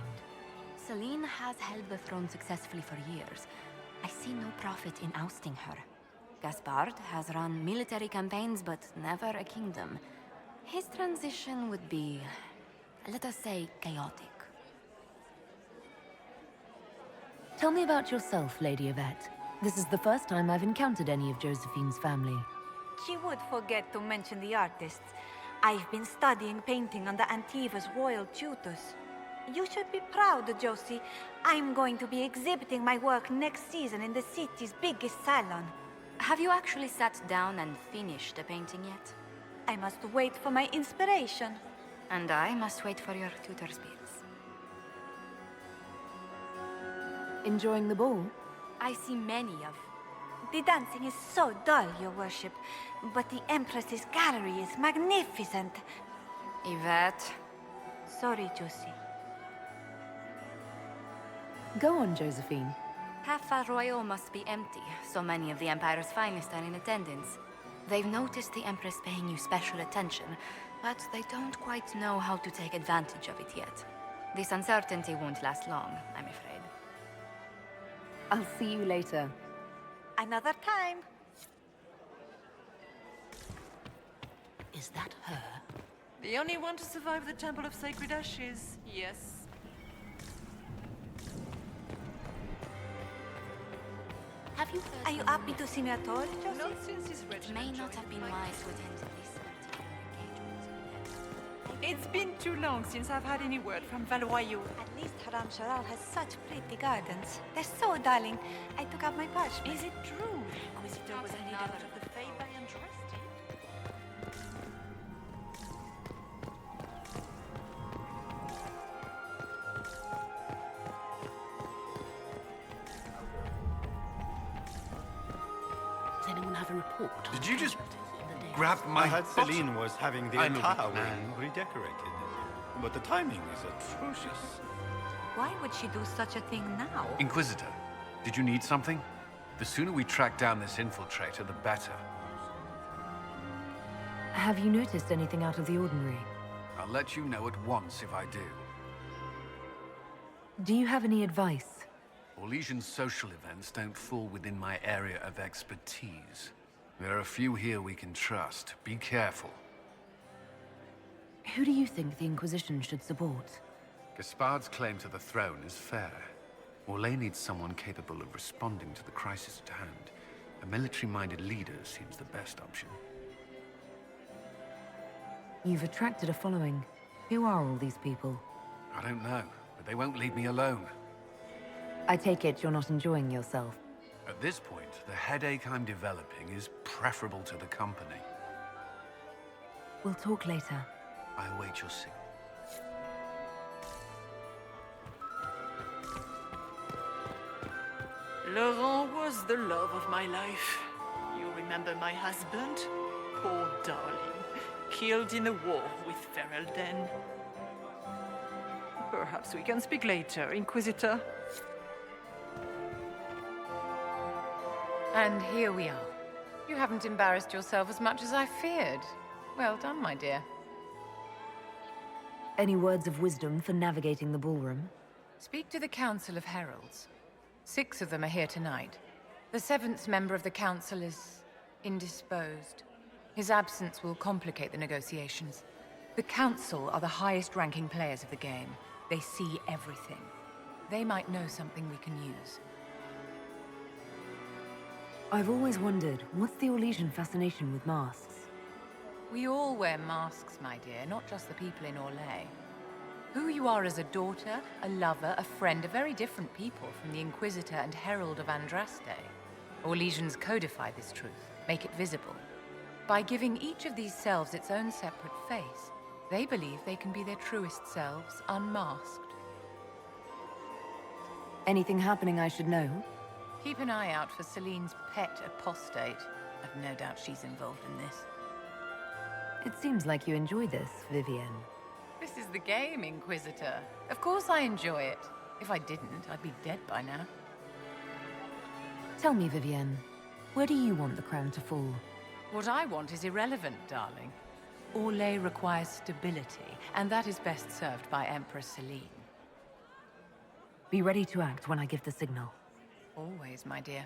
Celine has held the throne successfully for years. I see no profit in ousting her. Gaspard has run military campaigns, but never a kingdom. His transition would be, let us say, chaotic. Tell me about yourself, Lady Yvette. This is the first time I've encountered any of Josephine's family. She would forget to mention the artists. I've been studying painting under Antiva's royal tutors. You should be proud, Josie. I'm going to be exhibiting my work next season in the city's biggest salon. Have you actually sat down and finished the painting yet? I must wait for my inspiration. And I must wait for your tutor's bills. Enjoying the ball? I see many of... The dancing is so dull, Your Worship, but the Empress's gallery is magnificent. Yvette. Sorry, Josie. Go on, Josephine. Half Royal must be empty. So many of the Empire's finest are in attendance. They've noticed the Empress paying you special attention, but they don't quite know how to take advantage of it yet. This uncertainty won't last long, I'm afraid. I'll see you later. Another time. Is that her? The only one to survive the Temple of Sacred Ashes, yes. Have you heard... Are you happy to see me at all, Josie? Not since his regiment. It may not have been wise to attend this particular engagement. It's been too long since I've had any word from Valoyo. At least Haram Sharal has such pretty gardens. They're so darling. I took out my parchment. Is it true? Inquisitor was a leader of the Fae by Andraste? Does anyone have a report? Did you just grab my I heard bottom? Celine was having the I'm a entire big man. wing redecorated. But the timing is atrocious. Why would she do such a thing now? Inquisitor, did you need something? The sooner we track down this infiltrator, the better. Have you noticed anything out of the ordinary? I'll let you know at once if I do. Do you have any advice? Orlesian social events don't fall within my area of expertise. There are a few here we can trust. Be careful. Who do you think the Inquisition should support? Gaspard's claim to the throne is fair. Orlais needs someone capable of responding to the crisis at hand. A military-minded leader seems the best option. You've attracted a following. Who are all these people? I don't know, but they won't leave me alone. I take it you're not enjoying yourself. At this point, the headache I'm developing is preferable to the company. We'll talk later. I await your signal. Laurent was the love of my life. You remember my husband? Poor darling. Killed in a war with Ferelden. Perhaps we can speak later, Inquisitor. And here we are. You haven't embarrassed yourself as much as I feared. Well done, my dear. Any words of wisdom for navigating the ballroom? Speak to the Council of Heralds. 6 of them are here tonight. The 7th member of the Council is indisposed. His absence will complicate the negotiations. The Council are the highest-ranking players of the game. They see everything. They might know something we can use. I've always wondered, what's the Orlesian fascination with masks? We all wear masks, my dear, not just the people in Orlais. Who you are as a daughter, a lover, a friend are very different people from the Inquisitor and Herald of Andraste. Orlesians codify this truth, make it visible. By giving each of these selves its own separate face, they believe they can be their truest selves, unmasked. Anything happening I should know? Keep an eye out for Celine's pet apostate. I've no doubt she's involved in this. It seems like you enjoy this, Vivienne. This is the game, Inquisitor. Of course I enjoy it. If I didn't, I'd be dead by now. Tell me, Vivienne, where do you want the crown to fall? What I want is irrelevant, darling. Orlais requires stability, and that is best served by Empress Celine. Be ready to act when I give the signal. Always, my dear.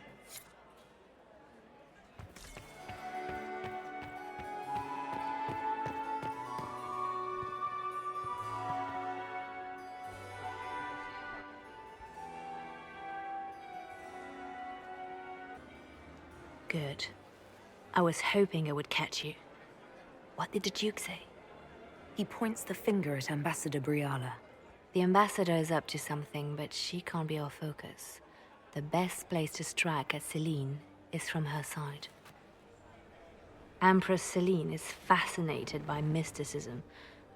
Good. I was hoping I would catch you. What did the Duke say? He points the finger at Ambassador Briala. The ambassador is up to something, but she can't be our focus. The best place to strike at Celine is from her side. Empress Celine is fascinated by mysticism,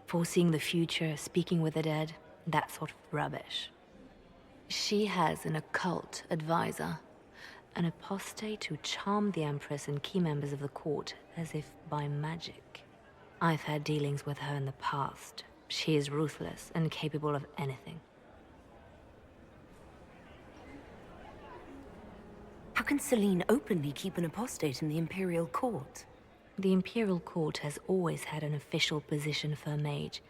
foreseeing the future, speaking with the dead, that sort of rubbish. She has an occult advisor, an apostate who charmed the Empress and key members of the court as if by magic. I've had dealings with her in the past. She is ruthless and capable of anything. How can Celine openly keep an apostate in the Imperial Court? The Imperial Court has always had an official position for a mage.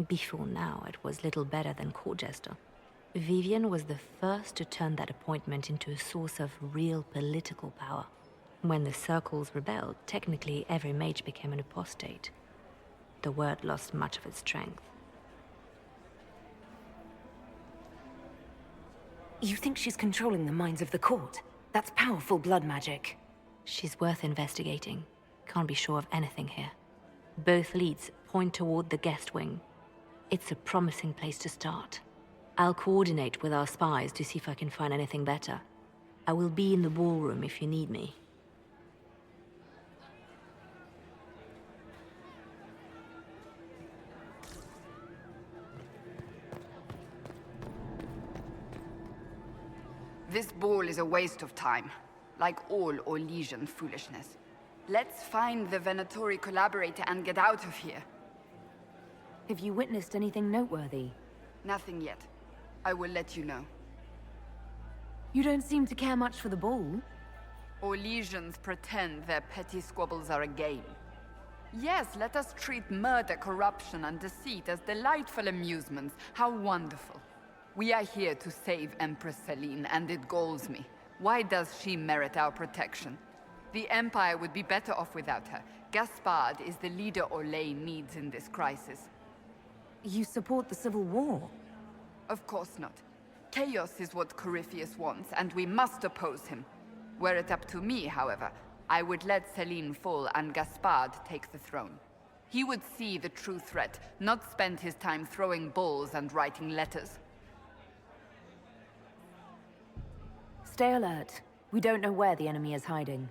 Before now, it was little better than court jester. Vivienne was the first to turn that appointment into a source of real political power. When the circles rebelled, technically every mage became an apostate. The word lost much of its strength. You think she's controlling the minds of the court? That's powerful blood magic. She's worth investigating. Can't be sure of anything here. Both leads point toward the guest wing. It's a promising place to start. I'll coordinate with our spies to see if I can find anything better. I will be in the ballroom if you need me. This ball is a waste of time, like all Orlesian foolishness. Let's find the Venatori collaborator and get out of here. Have you witnessed anything noteworthy? Nothing yet. I will let you know. You don't seem to care much for the ball. Orlesians pretend their petty squabbles are a game. Yes, let us treat murder, corruption, and deceit as delightful amusements. How wonderful. We are here to save Empress Celine, and it galls me. Why does she merit our protection? The Empire would be better off without her. Gaspard is the leader Orlais needs in this crisis. You support the Civil War? Of course not. Chaos is what Corypheus wants, and we must oppose him. Were it up to me, however, I would let Celine fall and Gaspard take the throne. He would see the true threat, not spend his time throwing balls and writing letters. Stay alert. We don't know where the enemy is hiding.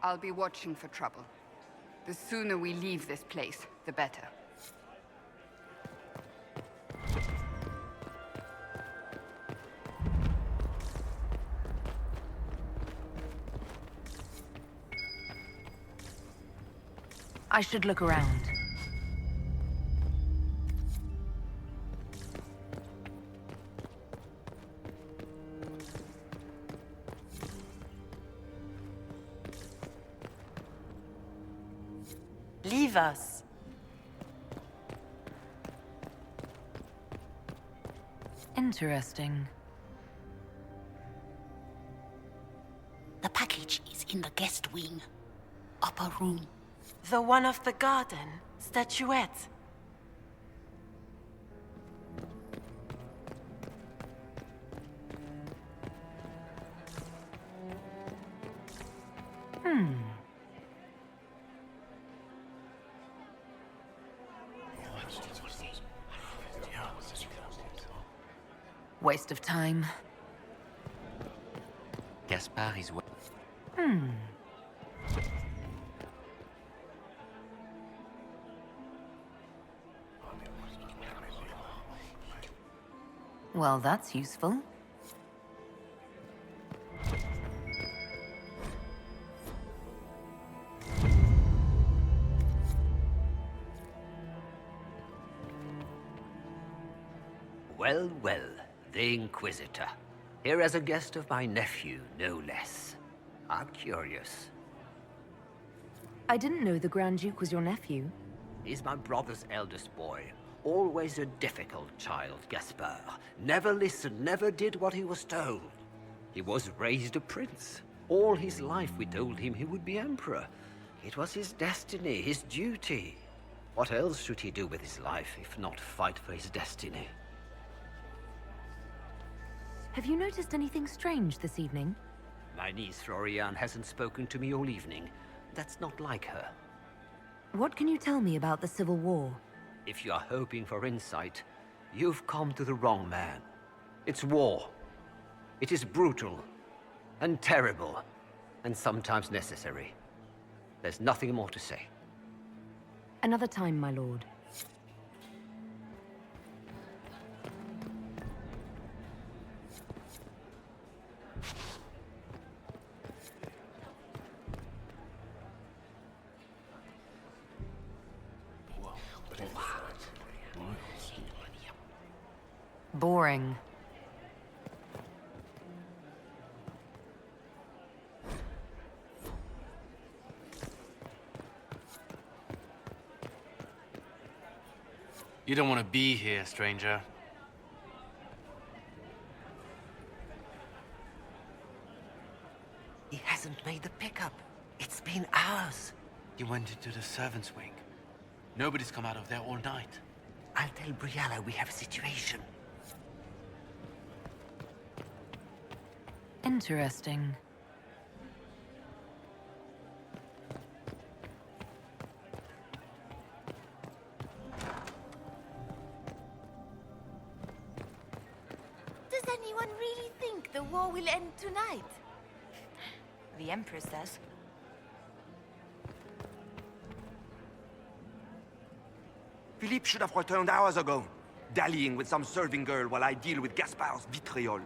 I'll be watching for trouble. The sooner we leave this place, the better. I should look around. Leave us. Interesting. The package is in the guest wing. Upper room. The one of the garden. Statuette. Waste of time. Gaspard is what? Well, that's useful. Well, well, the Inquisitor. Here as a guest of my nephew, no less. I'm curious. I didn't know the Grand Duke was your nephew. He's my brother's eldest boy. Always a difficult child, Gaspard. Never listened, never did what he was told. He was raised a prince. All his life we told him he would be emperor. It was his destiny, his duty. What else should he do with his life if not fight for his destiny? Have you noticed anything strange this evening? My niece Florian hasn't spoken to me all evening. That's not like her. What can you tell me about the Civil War? If you are hoping for insight, you've come to the wrong man. It's war. It is brutal, and terrible, and sometimes necessary. There's nothing more to say. Another time, my lord. Boring. You don't want to be here, stranger. He hasn't made the pickup. It's been hours. You went into the servants' wing. Nobody's come out of there all night. I'll tell Briala we have a situation. Interesting. war will end tonight. The Empress says. Philippe should have returned hours ago, dallying with some serving girl while I deal with Gaspard's vitriol.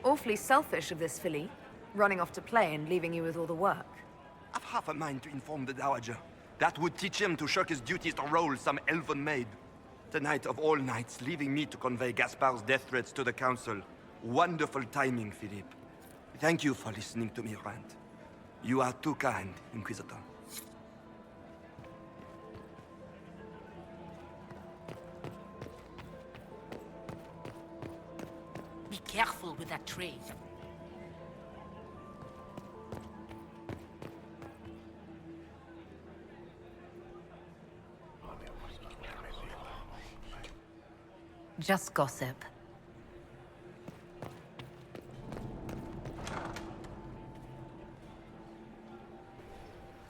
Awfully selfish of this filly, running off to play and leaving you with all the work. I've half a mind to inform the Dowager. That would teach him to shirk his duties to roll some elven maid. Tonight of all nights, leaving me to convey Gaspard's death threats to the Council. Wonderful timing, Philippe. Thank you for listening to me rant. You are too kind, Inquisitor. Be careful with that tree. Just gossip.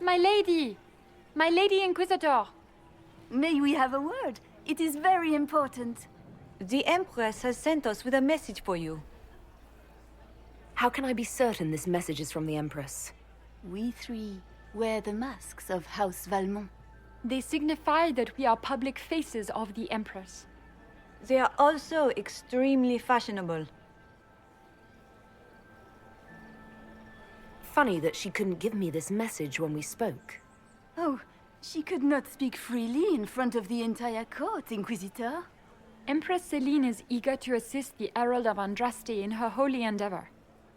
My lady! My lady Inquisitor! May we have a word? It is very important. The Empress has sent us with a message for you. How can I be certain this message is from the Empress? We three wear the masks of House Valmont. They signify that we are public faces of the Empress. They are also extremely fashionable. Funny that she couldn't give me this message when we spoke. Oh, she could not speak freely in front of the entire court, Inquisitor. Empress Celine is eager to assist the Herald of Andraste in her holy endeavor.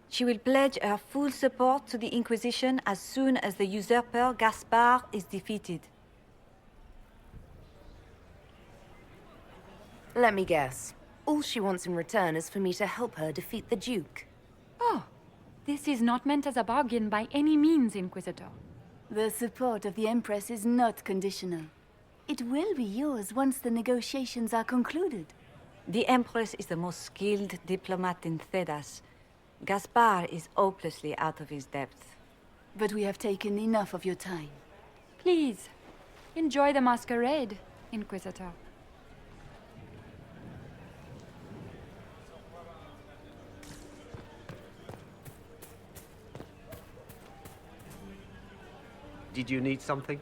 She will pledge her full support to the Inquisition as soon as the usurper Gaspard is defeated. Let me guess. All she wants in return is for me to help her defeat the Duke. Oh, this is not meant as a bargain by any means, Inquisitor. The support of the Empress is not conditional. It will be yours once the negotiations are concluded. The Empress is the most skilled diplomat in Thedas. Gaspard is hopelessly out of his depth. But we have taken enough of your time. Please, enjoy the masquerade, Inquisitor. Did you need something?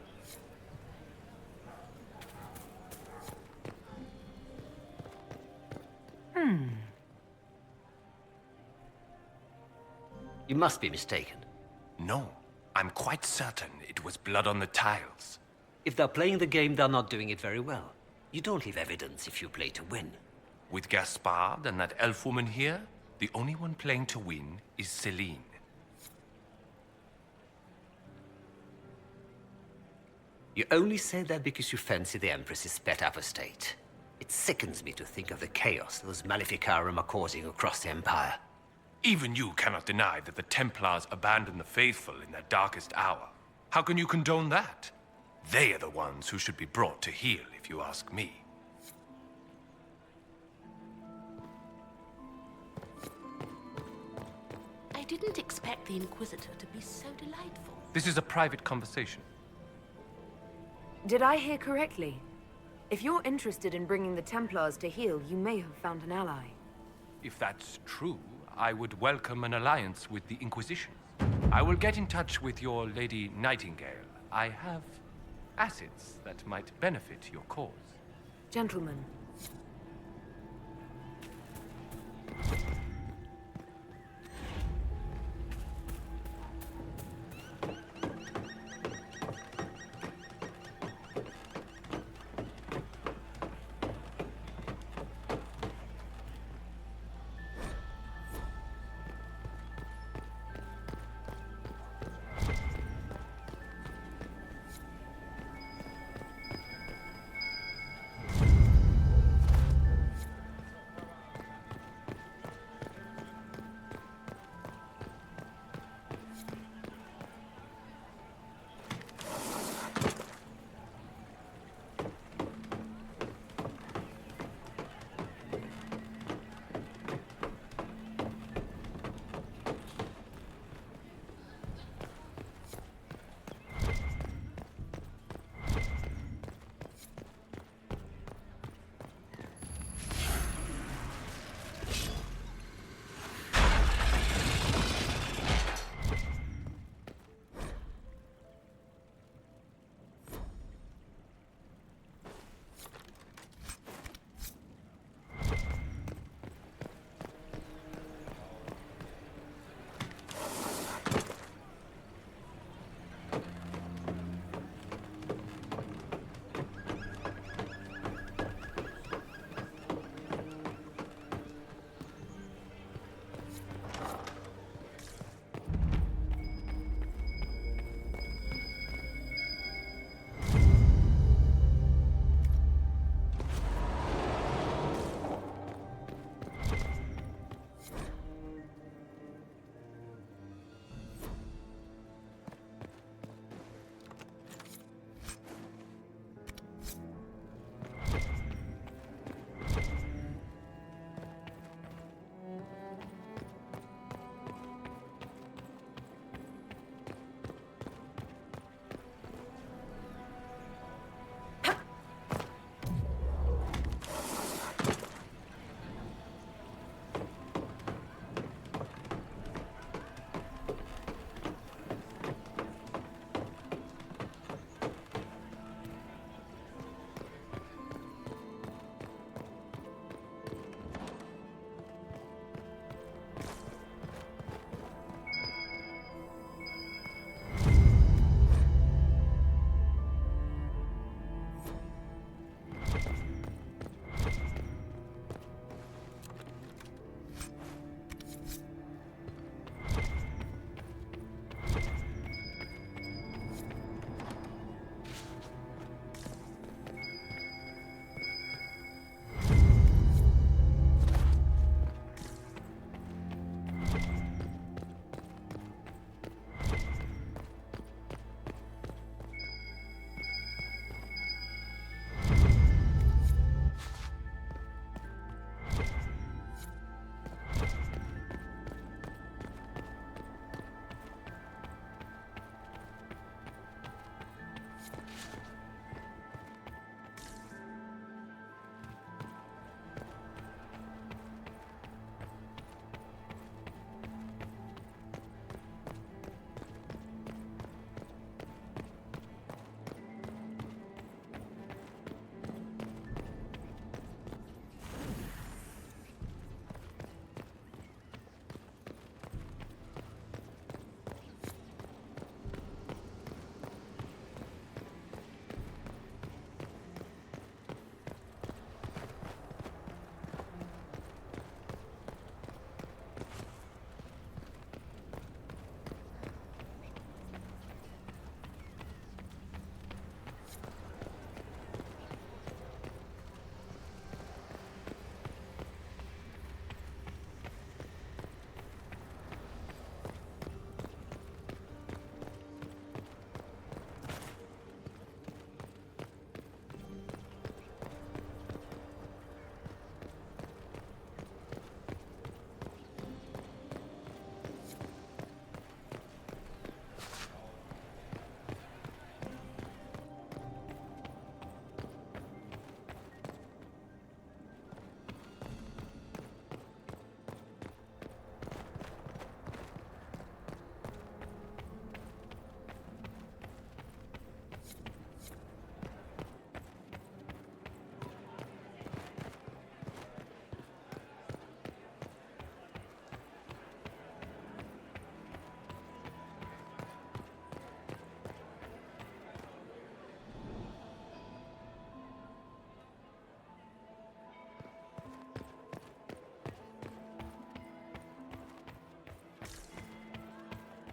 You must be mistaken. No, I'm quite certain it was blood on the tiles. If they're playing the game, they're not doing it very well. You don't leave evidence if you play to win. With Gaspard and that elf woman here, the only one playing to win is Celine. You only say that because you fancy the Empress's pet apostate. It sickens me to think of the chaos those Maleficarum are causing across the Empire. Even you cannot deny that the Templars abandoned the faithful in their darkest hour. How can you condone that? They are the ones who should be brought to heel, if you ask me. I didn't expect the Inquisitor to be so delightful. This is a private conversation. Did I hear correctly? If you're interested in bringing the Templars to heel, you may have found an ally. If that's true, I would welcome an alliance with the Inquisition. I will get in touch with your Lady Nightingale. I have assets that might benefit your cause. Gentlemen.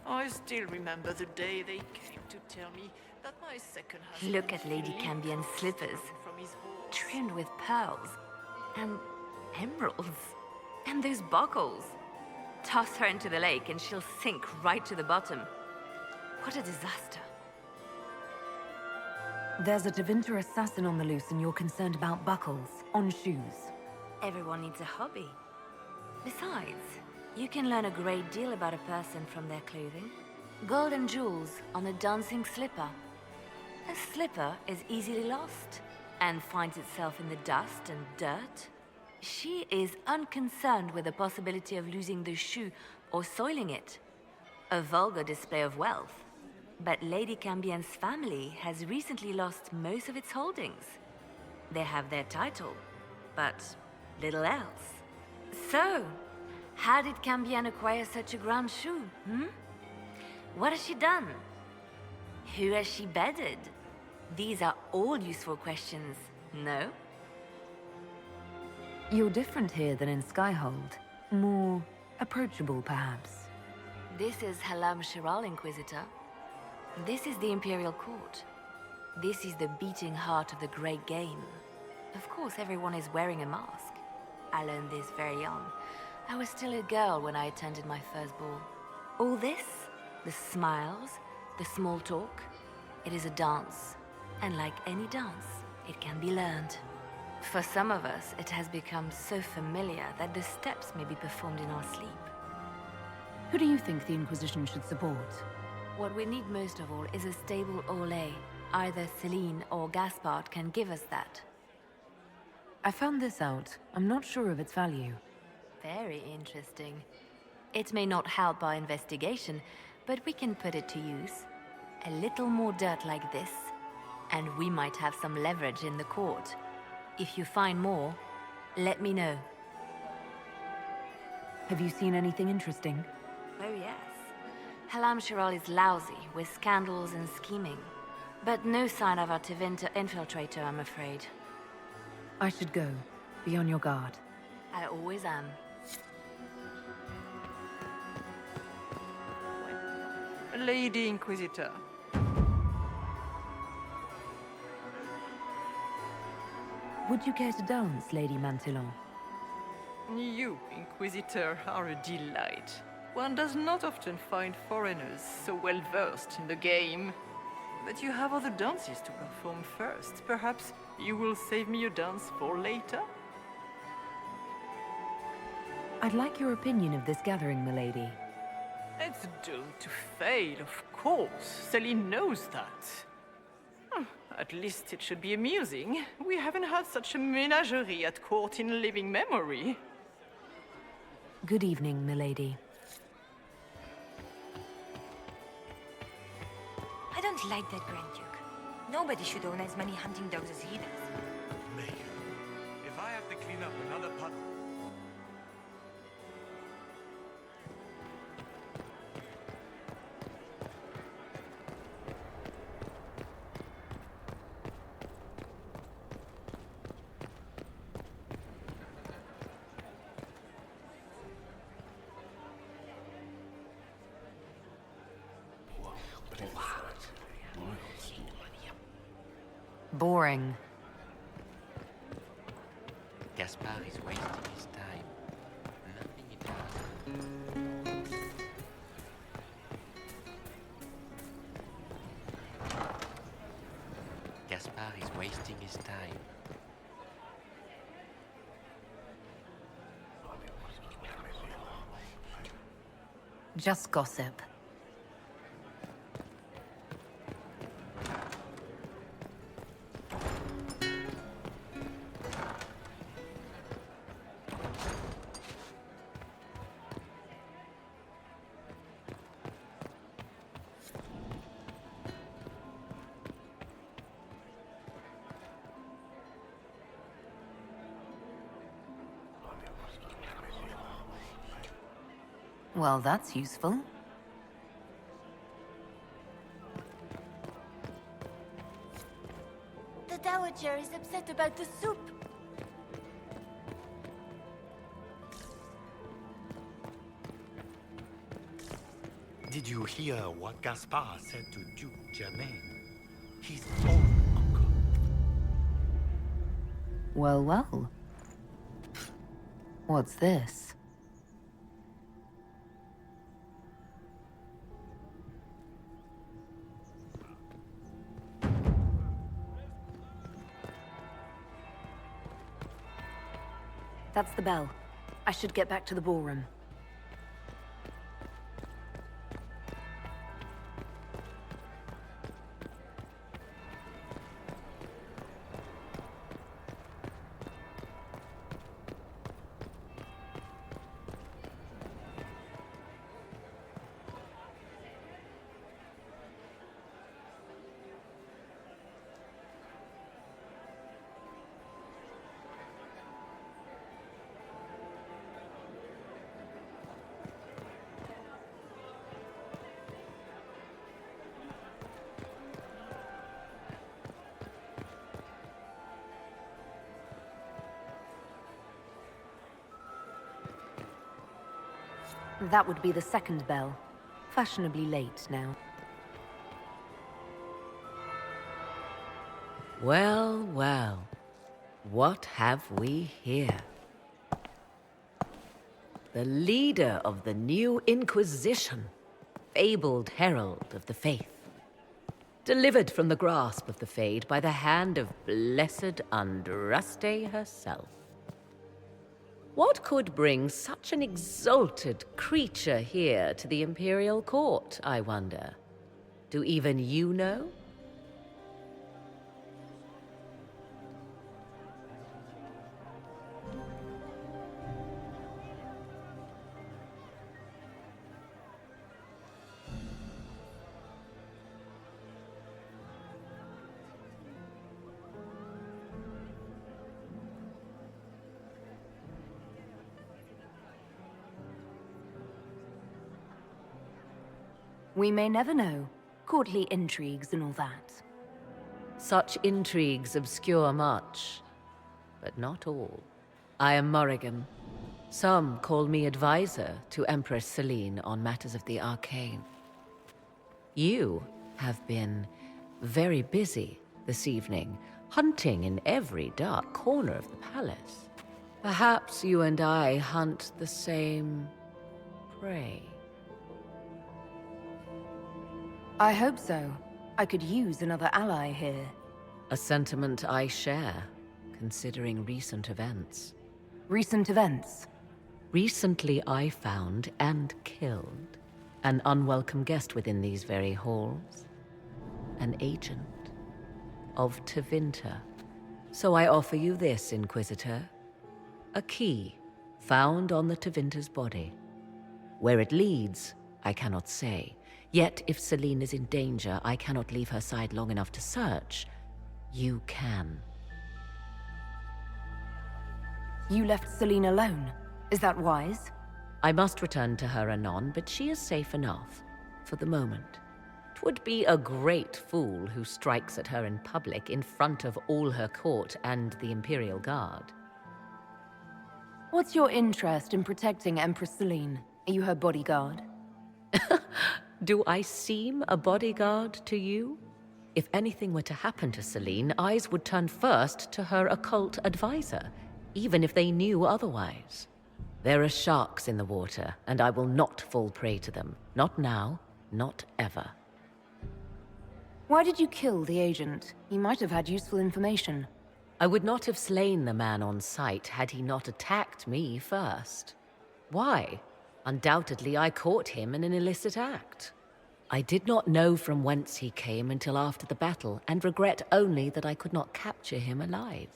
I still remember the day they came to tell me that my second husband... Look at Lady Cambian's slippers, trimmed with pearls, and emeralds, and those buckles. Toss her into the lake and she'll sink right to the bottom. What a disaster. There's a Tevinter assassin on the loose and you're concerned about buckles on shoes. Everyone needs a hobby. Besides, you can learn a great deal about a person from their clothing. Gold and jewels on a dancing slipper. A slipper is easily lost and finds itself in the dust and dirt. She is unconcerned with the possibility of losing the shoe or soiling it. A vulgar display of wealth. But Lady Cambian's family has recently lost most of its holdings. They have their title, but little else. So, how did Cambian acquire such a grand shoe, What has she done? Who has she bedded? These are all useful questions, no? You're different here than in Skyhold. More approachable, perhaps. This is Halam Shiral, Inquisitor. This is the Imperial Court. This is the beating heart of the Great Game. Of course, everyone is wearing a mask. I learned this very young. I was still a girl when I attended my first ball. All this, the smiles, the small talk, it is a dance. And like any dance, it can be learned. For some of us, it has become so familiar that the steps may be performed in our sleep. Who do you think the Inquisition should support? What we need most of all is a stable Orlais. Either Celine or Gaspard can give us that. I found this out. I'm not sure of its value. Very interesting. It may not help our investigation, but we can put it to use. A little more dirt like this, and we might have some leverage in the court. If you find more, let me know. Have you seen anything interesting? Oh yes. Halam Shiral is lousy with scandals and scheming. But no sign of a Tevinter infiltrator, I'm afraid. I should go. Be on your guard. I always am. Lady Inquisitor. Would you care to dance, Lady Mantillon? You, Inquisitor, are a delight. One does not often find foreigners so well versed in the game. But you have other dances to perform first. Perhaps you will save me a dance for later? I'd like your opinion of this gathering, milady. It's doomed to fail, of course. Celine knows that. At least it should be amusing. We haven't had such a menagerie at court in living memory. Good evening, milady. I don't like that Grand Duke. Nobody should own as many hunting dogs as he does. Make. If I have to clean up another puddle... Boring. Gaspard is wasting his time. Nothing he does. Gaspard is wasting his time. Just gossip. Well, that's useful. The Dowager is upset about the soup. Did you hear what Gaspard said to Duke Germain? His own uncle. Well, well. What's this? That's the bell. I should get back to the ballroom. That would be the second bell. Fashionably late now. Well, well. What have we here? The leader of the new Inquisition, fabled herald of the faith. Delivered from the grasp of the Fade by the hand of blessed Andraste herself. What could bring such an exalted creature here to the Imperial Court, I wonder? Do even you know? We may never know. Courtly intrigues and all that. Such intrigues obscure much, but not all. I am Morrigan. Some call me advisor to Empress Celine on matters of the arcane. You have been very busy this evening, hunting in every dark corner of the palace. Perhaps you and I hunt the same prey. I hope so. I could use another ally here. A sentiment I share, considering recent events. Recent events? Recently I found and killed an unwelcome guest within these very halls. An agent of Tevinter. So I offer you this, Inquisitor. A key found on the Tevinter's body. Where it leads, I cannot say. Yet, if Celine is in danger, I cannot leave her side long enough to search. You can. You left Celine alone. Is that wise? I must return to her anon, but she is safe enough, for the moment. 'Twould be a great fool who strikes at her in public in front of all her court and the Imperial Guard. What's your interest in protecting Empress Celine? Are you her bodyguard? Do I seem a bodyguard to you? If anything were to happen to Celine, eyes would turn first to her occult advisor, even if they knew otherwise. There are sharks in the water, and I will not fall prey to them. Not now, not ever. Why did you kill the agent? He might have had useful information. I would not have slain the man on sight had he not attacked me first. Why? Undoubtedly, I caught him in an illicit act. I did not know from whence he came until after the battle, and regret only that I could not capture him alive.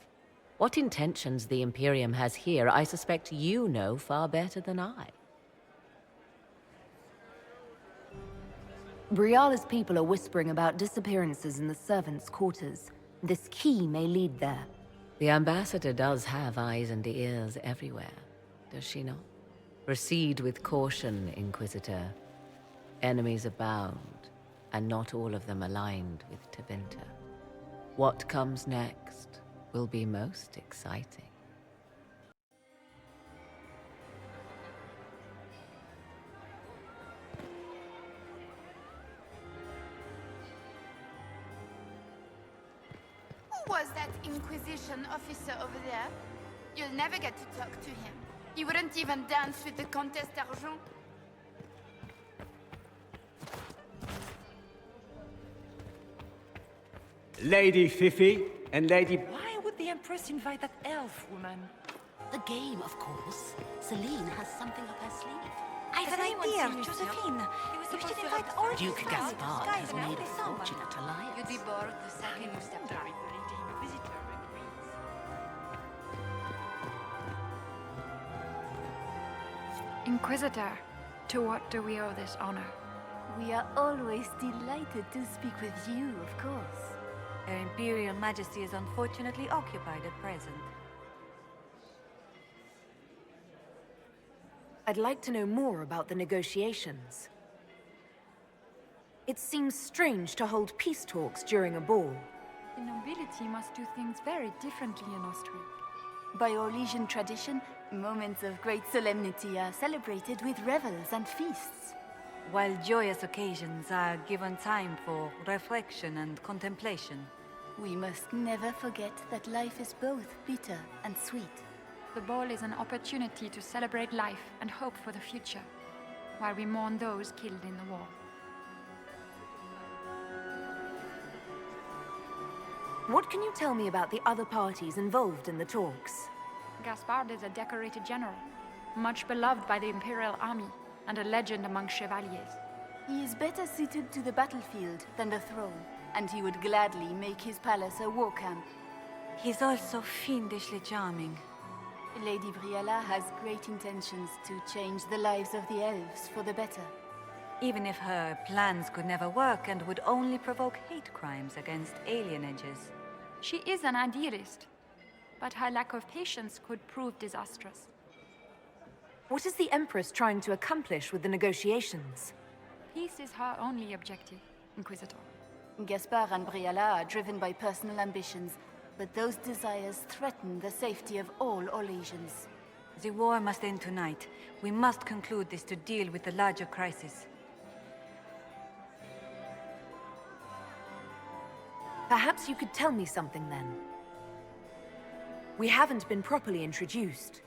What intentions the Imperium has here, I suspect you know far better than I. Briala's people are whispering about disappearances in the servants' quarters. This key may lead there. The ambassador does have eyes and ears everywhere, does she not? Proceed with caution, Inquisitor. Enemies abound, and not all of them aligned with Tevinter. What comes next will be most exciting. was that Inquisition officer over there? You'll never get to talk to him. He wouldn't even dance with the Comtesse d'Argent. Lady Fifi and Lady... Why would the Empress invite that elf woman? The game, of course. Celine has something up her sleeve. I have an idea, Josephine. You should invite all Duke these Gaspard guys has made a someone. fortunate alliance. You'd be bored the second you stepped out. Inquisitor, to what do we owe this honor? We are always delighted to speak with you, of course. Her Imperial Majesty is unfortunately occupied at present. I'd like to know more about the negotiations. It seems strange to hold peace talks during a ball. The nobility must do things very differently in Ostwick. By Orlesian tradition, moments of great solemnity are celebrated with revels and feasts. While joyous occasions are given time for reflection and contemplation. We must never forget that life is both bitter and sweet. The ball is an opportunity to celebrate life and hope for the future, while we mourn those killed in the war. What can you tell me about the other parties involved in the talks? Gaspard is a decorated general, much beloved by the Imperial Army, and a legend among chevaliers. He is better suited to the battlefield than the throne, and he would gladly make his palace a war camp. He's also fiendishly charming. Lady Briella has great intentions to change the lives of the elves for the better. Even if her plans could never work and would only provoke hate crimes against alienages. She is an idealist, but her lack of patience could prove disastrous. What is the Empress trying to accomplish with the negotiations? Peace is her only objective, Inquisitor. Gaspard and Briella are driven by personal ambitions, but those desires threaten the safety of all Orlesians. The war must end tonight. We must conclude this to deal with the larger crisis. Perhaps you could tell me something then. We haven't been properly introduced.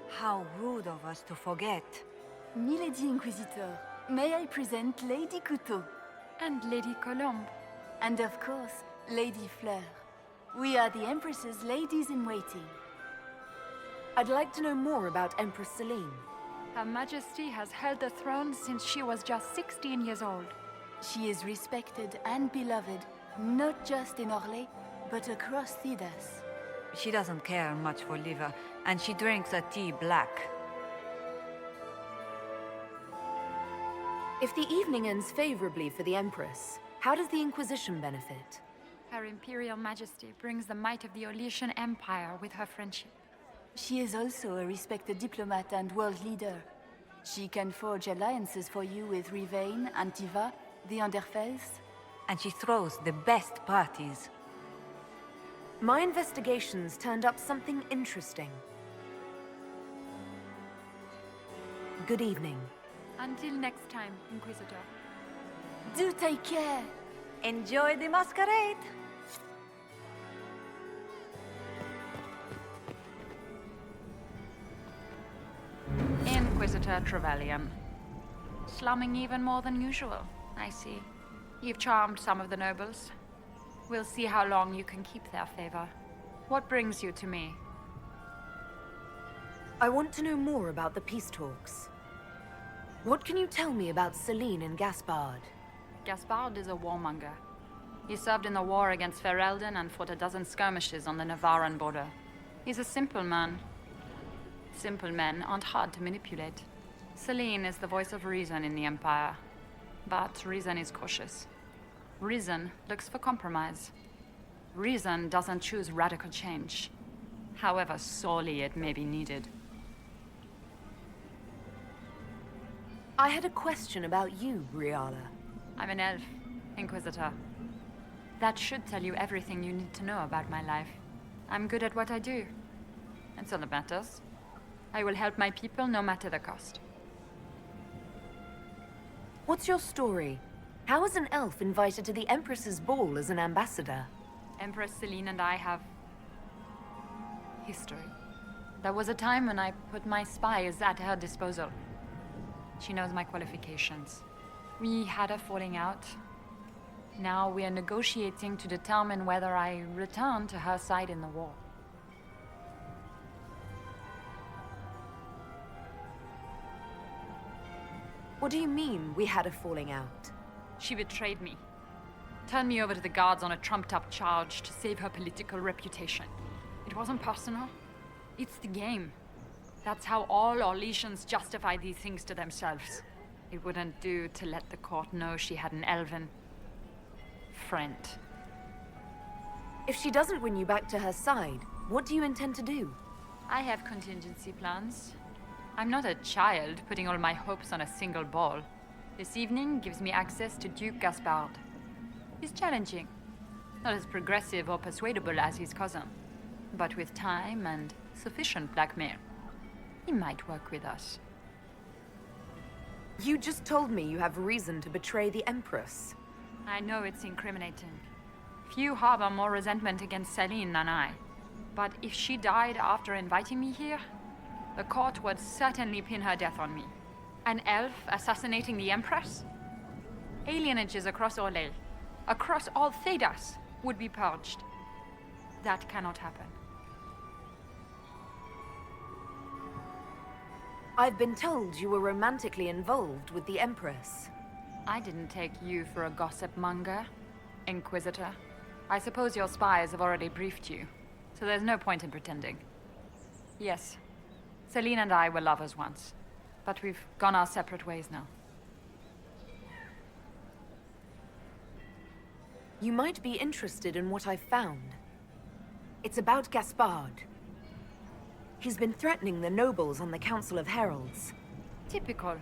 How rude of us to forget. Milady Inquisitor, may I present Lady Couteau? And Lady Colombe. And of course, Lady Fleur. We are the Empress's ladies-in-waiting. I'd like to know more about Empress Celine. Her Majesty has held the throne since she was just 16 years old. She is respected and beloved, not just in Orlais, but across Thedas. She doesn't care much for liver, and she drinks her tea black. If the evening ends favorably for the Empress, how does the Inquisition benefit? Her Imperial Majesty brings the might of the Orlesian Empire with her friendship. She is also a respected diplomat and world leader. She can forge alliances for you with Rivain, Antiva, the Underfells. And she throws the best parties. My investigations turned up something interesting. Good evening. Until next time, Inquisitor. Do take care. Enjoy the masquerade. Inquisitor Trevelyan. Slumming even more than usual, I see. You've charmed some of the nobles. We'll see how long you can keep their favor. What brings you to me? I want to know more about the peace talks. What can you tell me about Celine and Gaspard? Gaspard is a warmonger. He served in the war against Ferelden and fought a dozen skirmishes on the Navarran border. He's a simple man. Simple men aren't hard to manipulate. Celine is the voice of reason in the Empire. But reason is cautious. Reason looks for compromise. Reason doesn't choose radical change, however sorely it may be needed. I had a question about you, Briella. I'm an elf, Inquisitor. That should tell you everything you need to know about my life. I'm good at what I do. That's all that matters. I will help my people no matter the cost. What's your story? How is an elf invited to the Empress's ball as an ambassador? Empress Celine and I have history. There was a time when I put my spies at her disposal. She knows my qualifications. We had a falling out. Now we are negotiating to determine whether I return to her side in the war. What do you mean, we had a falling out? She betrayed me. Turned me over to the guards on a trumped-up charge to save her political reputation. It wasn't personal. It's the game. That's how all Orlesians justify these things to themselves. It wouldn't do to let the court know she had an elven friend. If she doesn't win you back to her side, what do you intend to do? I have contingency plans. I'm not a child putting all my hopes on a single ball. This evening gives me access to Duke Gaspard. He's challenging. Not as progressive or persuadable as his cousin. But with time and sufficient blackmail, he might work with us. You just told me you have reason to betray the Empress. I know it's incriminating. Few harbor more resentment against Celine than I. But if she died after inviting me here, the court would certainly pin her death on me. An elf assassinating the Empress? Alienages across Orlais, across all Thedas, would be purged. That cannot happen. I've been told you were romantically involved with the Empress. I didn't take you for a gossip monger, Inquisitor. I suppose your spies have already briefed you, so there's no point in pretending. Yes, Celine and I were lovers once, but we've gone our separate ways now. You might be interested in what I've found. It's about Gaspard. He's been threatening the nobles on the Council of Heralds. Typical.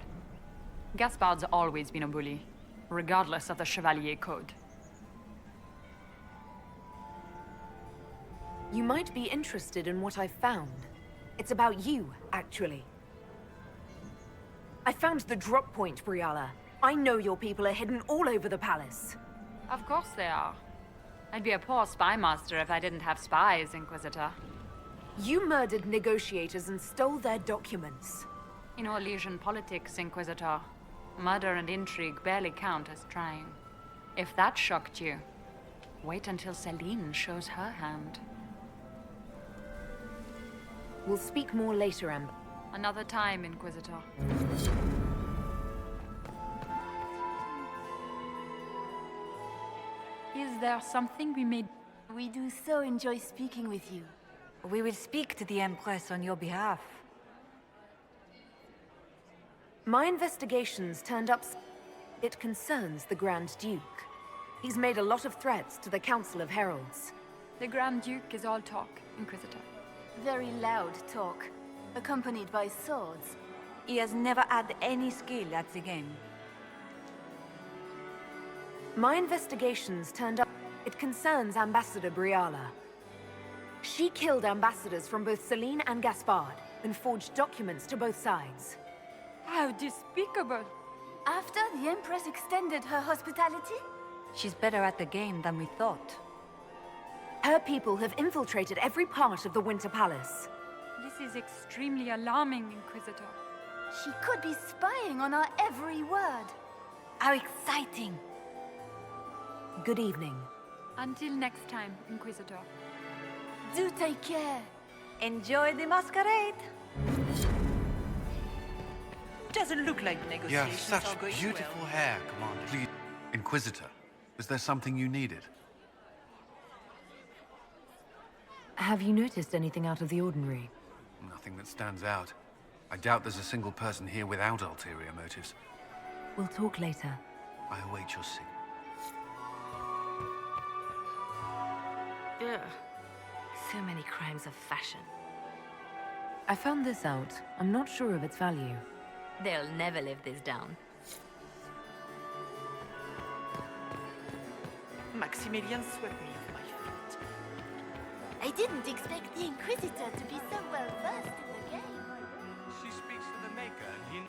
Gaspard's always been a bully, regardless of the Chevalier Code. You might be interested in what I've found. It's about you, actually. I found the drop point, Briala. I know your people are hidden all over the palace. Of course they are. I'd be a poor spy master if I didn't have spies, Inquisitor. You murdered negotiators and stole their documents. In Orlesian politics, Inquisitor, murder and intrigue barely count as trying. If that shocked you, wait until Celine shows her hand. We'll speak more later, Amber. Another time, Inquisitor. Is there something we may... We do so enjoy speaking with you. We will speak to the Empress on your behalf. My investigations turned up... It concerns the Grand Duke. He's made a lot of threats to the Council of Heralds. The Grand Duke is all talk, Inquisitor. Very loud talk, accompanied by swords. He has never had any skill at the game. My investigations turned up... It concerns Ambassador Briala. She killed ambassadors from both Celine and Gaspard, and forged documents to both sides. How despicable! After the Empress extended her hospitality? She's better at the game than we thought. Her people have infiltrated every part of the Winter Palace. This is extremely alarming, Inquisitor. She could be spying on our every word. How exciting! Good evening. Until next time, Inquisitor. Do take care. Enjoy the masquerade. Doesn't look like You negotiations have are such going beautiful well. hair, Commander. Please, Inquisitor, was there something you needed? Have you noticed anything out of the ordinary? Nothing that stands out. I doubt there's a single person here without ulterior motives. We'll talk later. I await your signal. Ugh. So many crimes of fashion. I found this out. I'm not sure of its value. They'll never live this down. Maximilian swept me off my feet. I didn't expect the Inquisitor to be so well versed in the game. She speaks to the Maker, and he...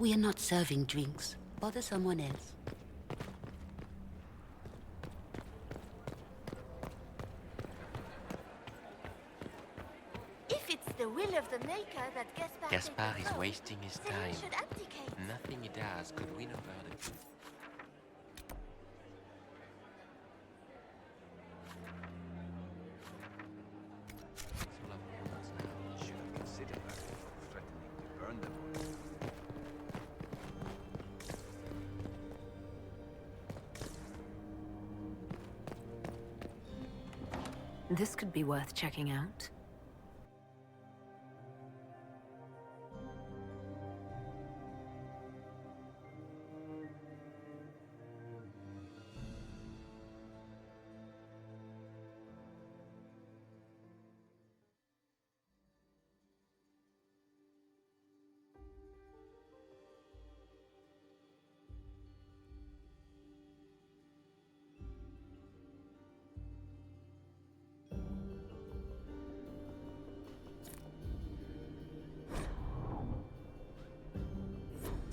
We are not serving drinks. Bother someone else. If it's the will of the Maker that Gaspard Gaspard take is the wasting his throne, then he time. should abdicate. Nothing he does could win over the... This could be worth checking out.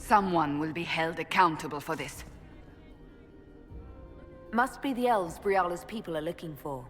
Someone will be held accountable for this. Must be the elves Briala's people are looking for.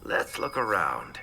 Let's look around.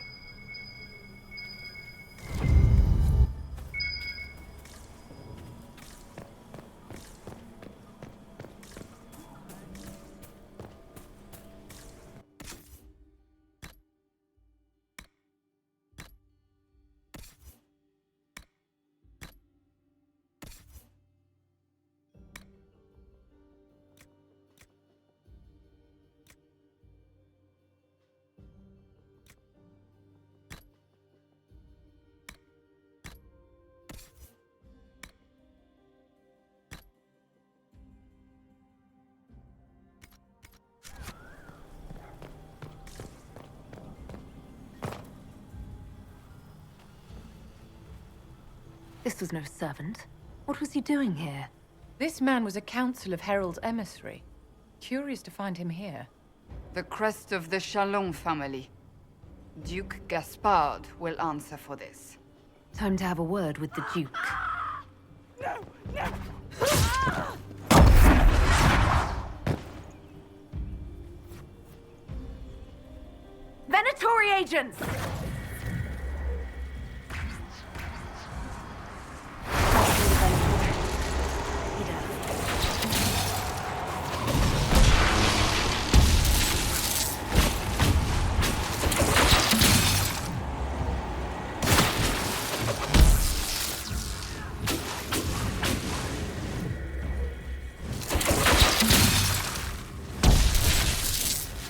This was no servant. What was he doing here? This man was a Council of Herald's emissary. Curious to find him here. The crest of the Chalon family. Duke Gaspard will answer for this. Time to have a word with the Duke. No! No! Venatori agents!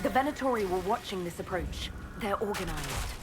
The Venatori were watching this approach. They're organized.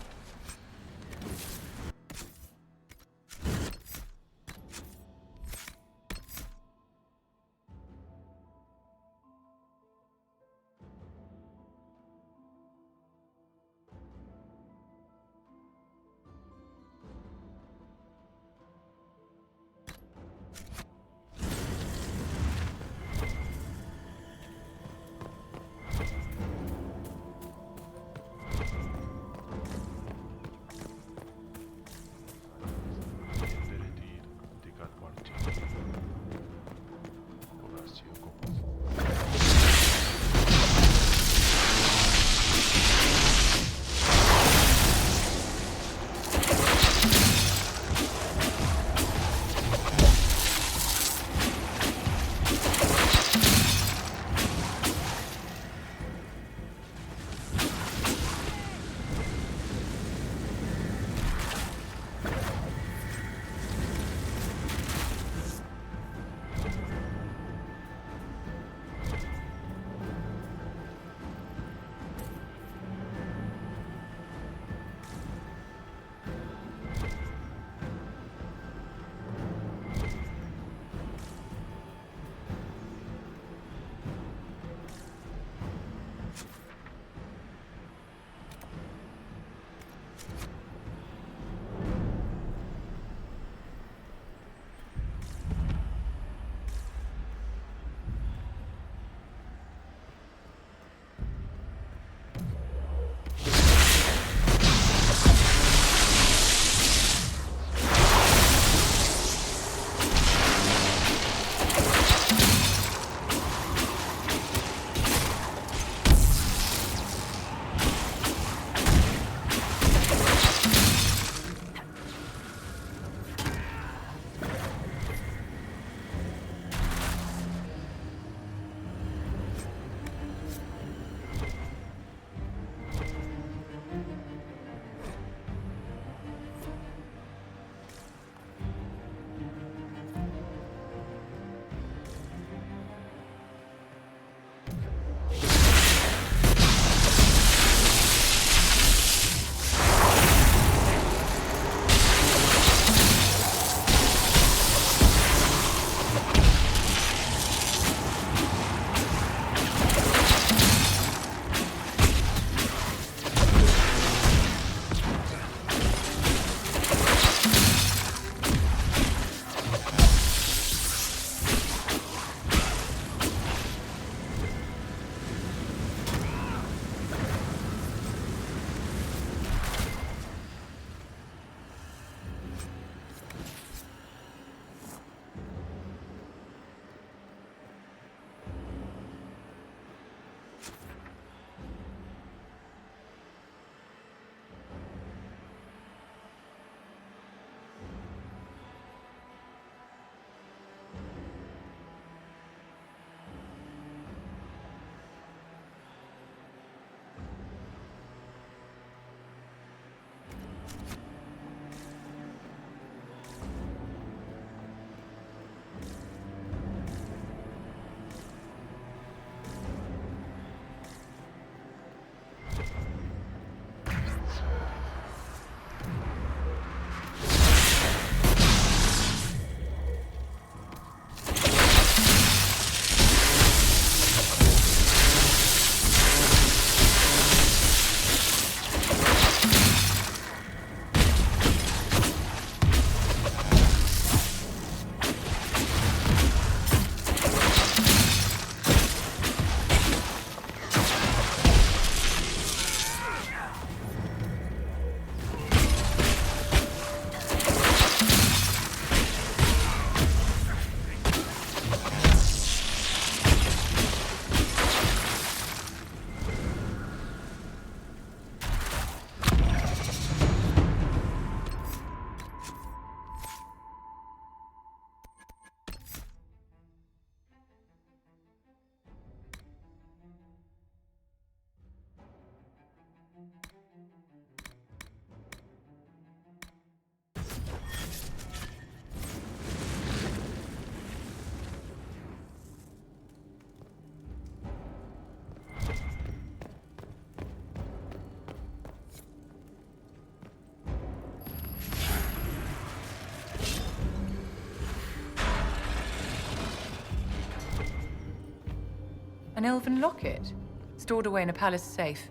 An elven locket? Stored away in a palace safe.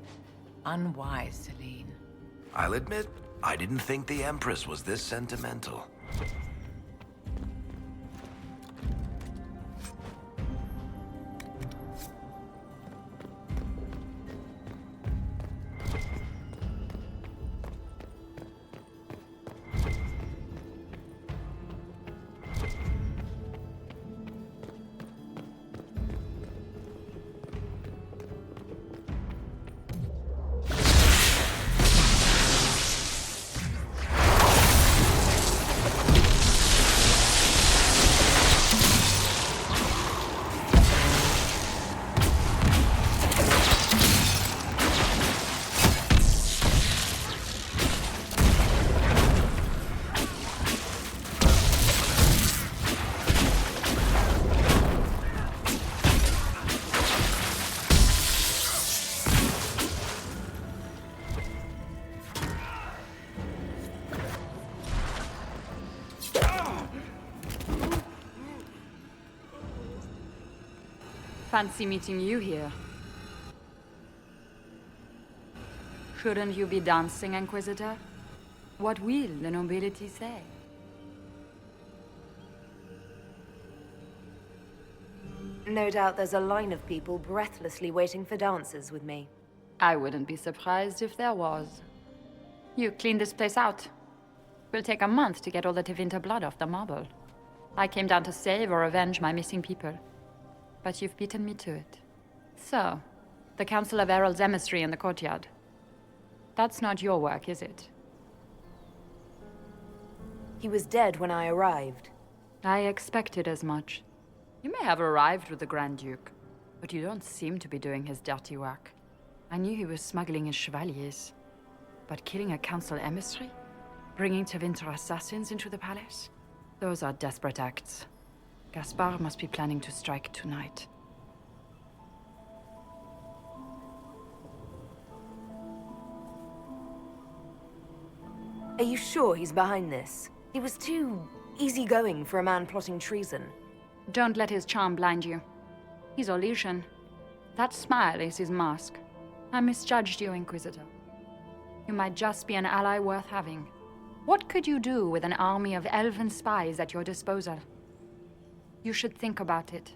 Unwise, Celine. I'll admit, I didn't think the Empress was this sentimental. Fancy meeting you here. Shouldn't you be dancing, Inquisitor? What will the nobility say? No doubt there's a line of people breathlessly waiting for dances with me. I wouldn't be surprised if there was. You cleaned this place out. Will take a month to get all the Tevinter blood off the marble. I came down to save or avenge my missing people. But you've beaten me to it. So, the Council of Herald's emissary in the courtyard. That's not your work, is it? He was dead when I arrived. I expected as much. You may have arrived with the Grand Duke, but you don't seem to be doing his dirty work. I knew he was smuggling his chevaliers. But killing a Council emissary? Bringing Tevinter assassins into the palace? Those are desperate acts. Gaspard must be planning to strike tonight. Are you sure he's behind this? He was too easygoing for a man plotting treason. Don't let his charm blind you. He's Orlesian. That smile is his mask. I misjudged you, Inquisitor. You might just be an ally worth having. What could you do with an army of elven spies at your disposal? You should think about it.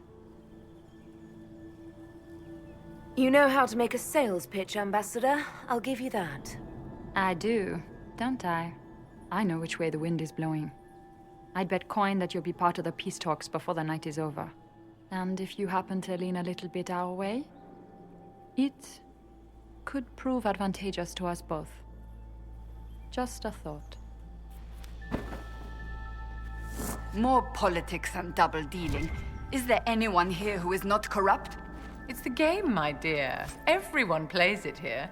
You know how to make a sales pitch, Ambassador. I'll give you that. I do, don't I? I know which way the wind is blowing. I'd bet coin that you'll be part of the peace talks before the night is over. And if you happen to lean a little bit our way, it could prove advantageous to us both. Just a thought. More politics and double-dealing. Is there anyone here who is not corrupt? It's the game, my dear. Everyone plays it here.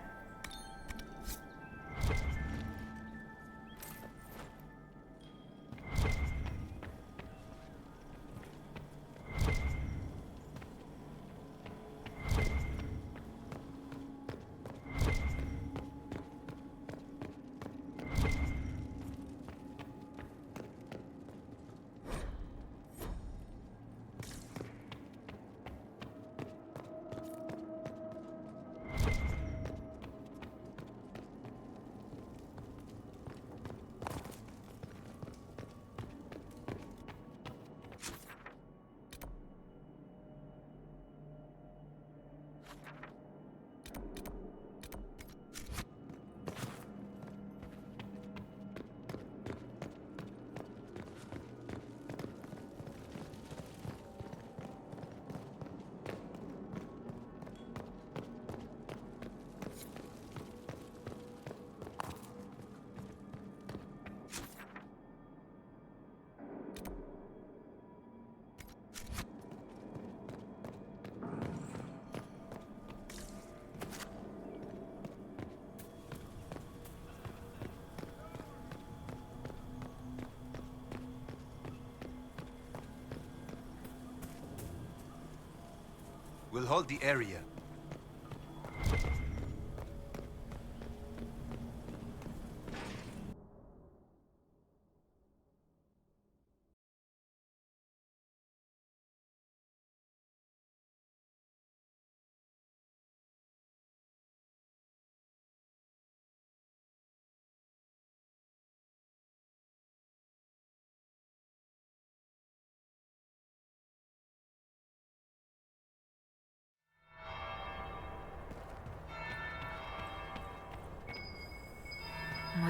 We'll hold the area.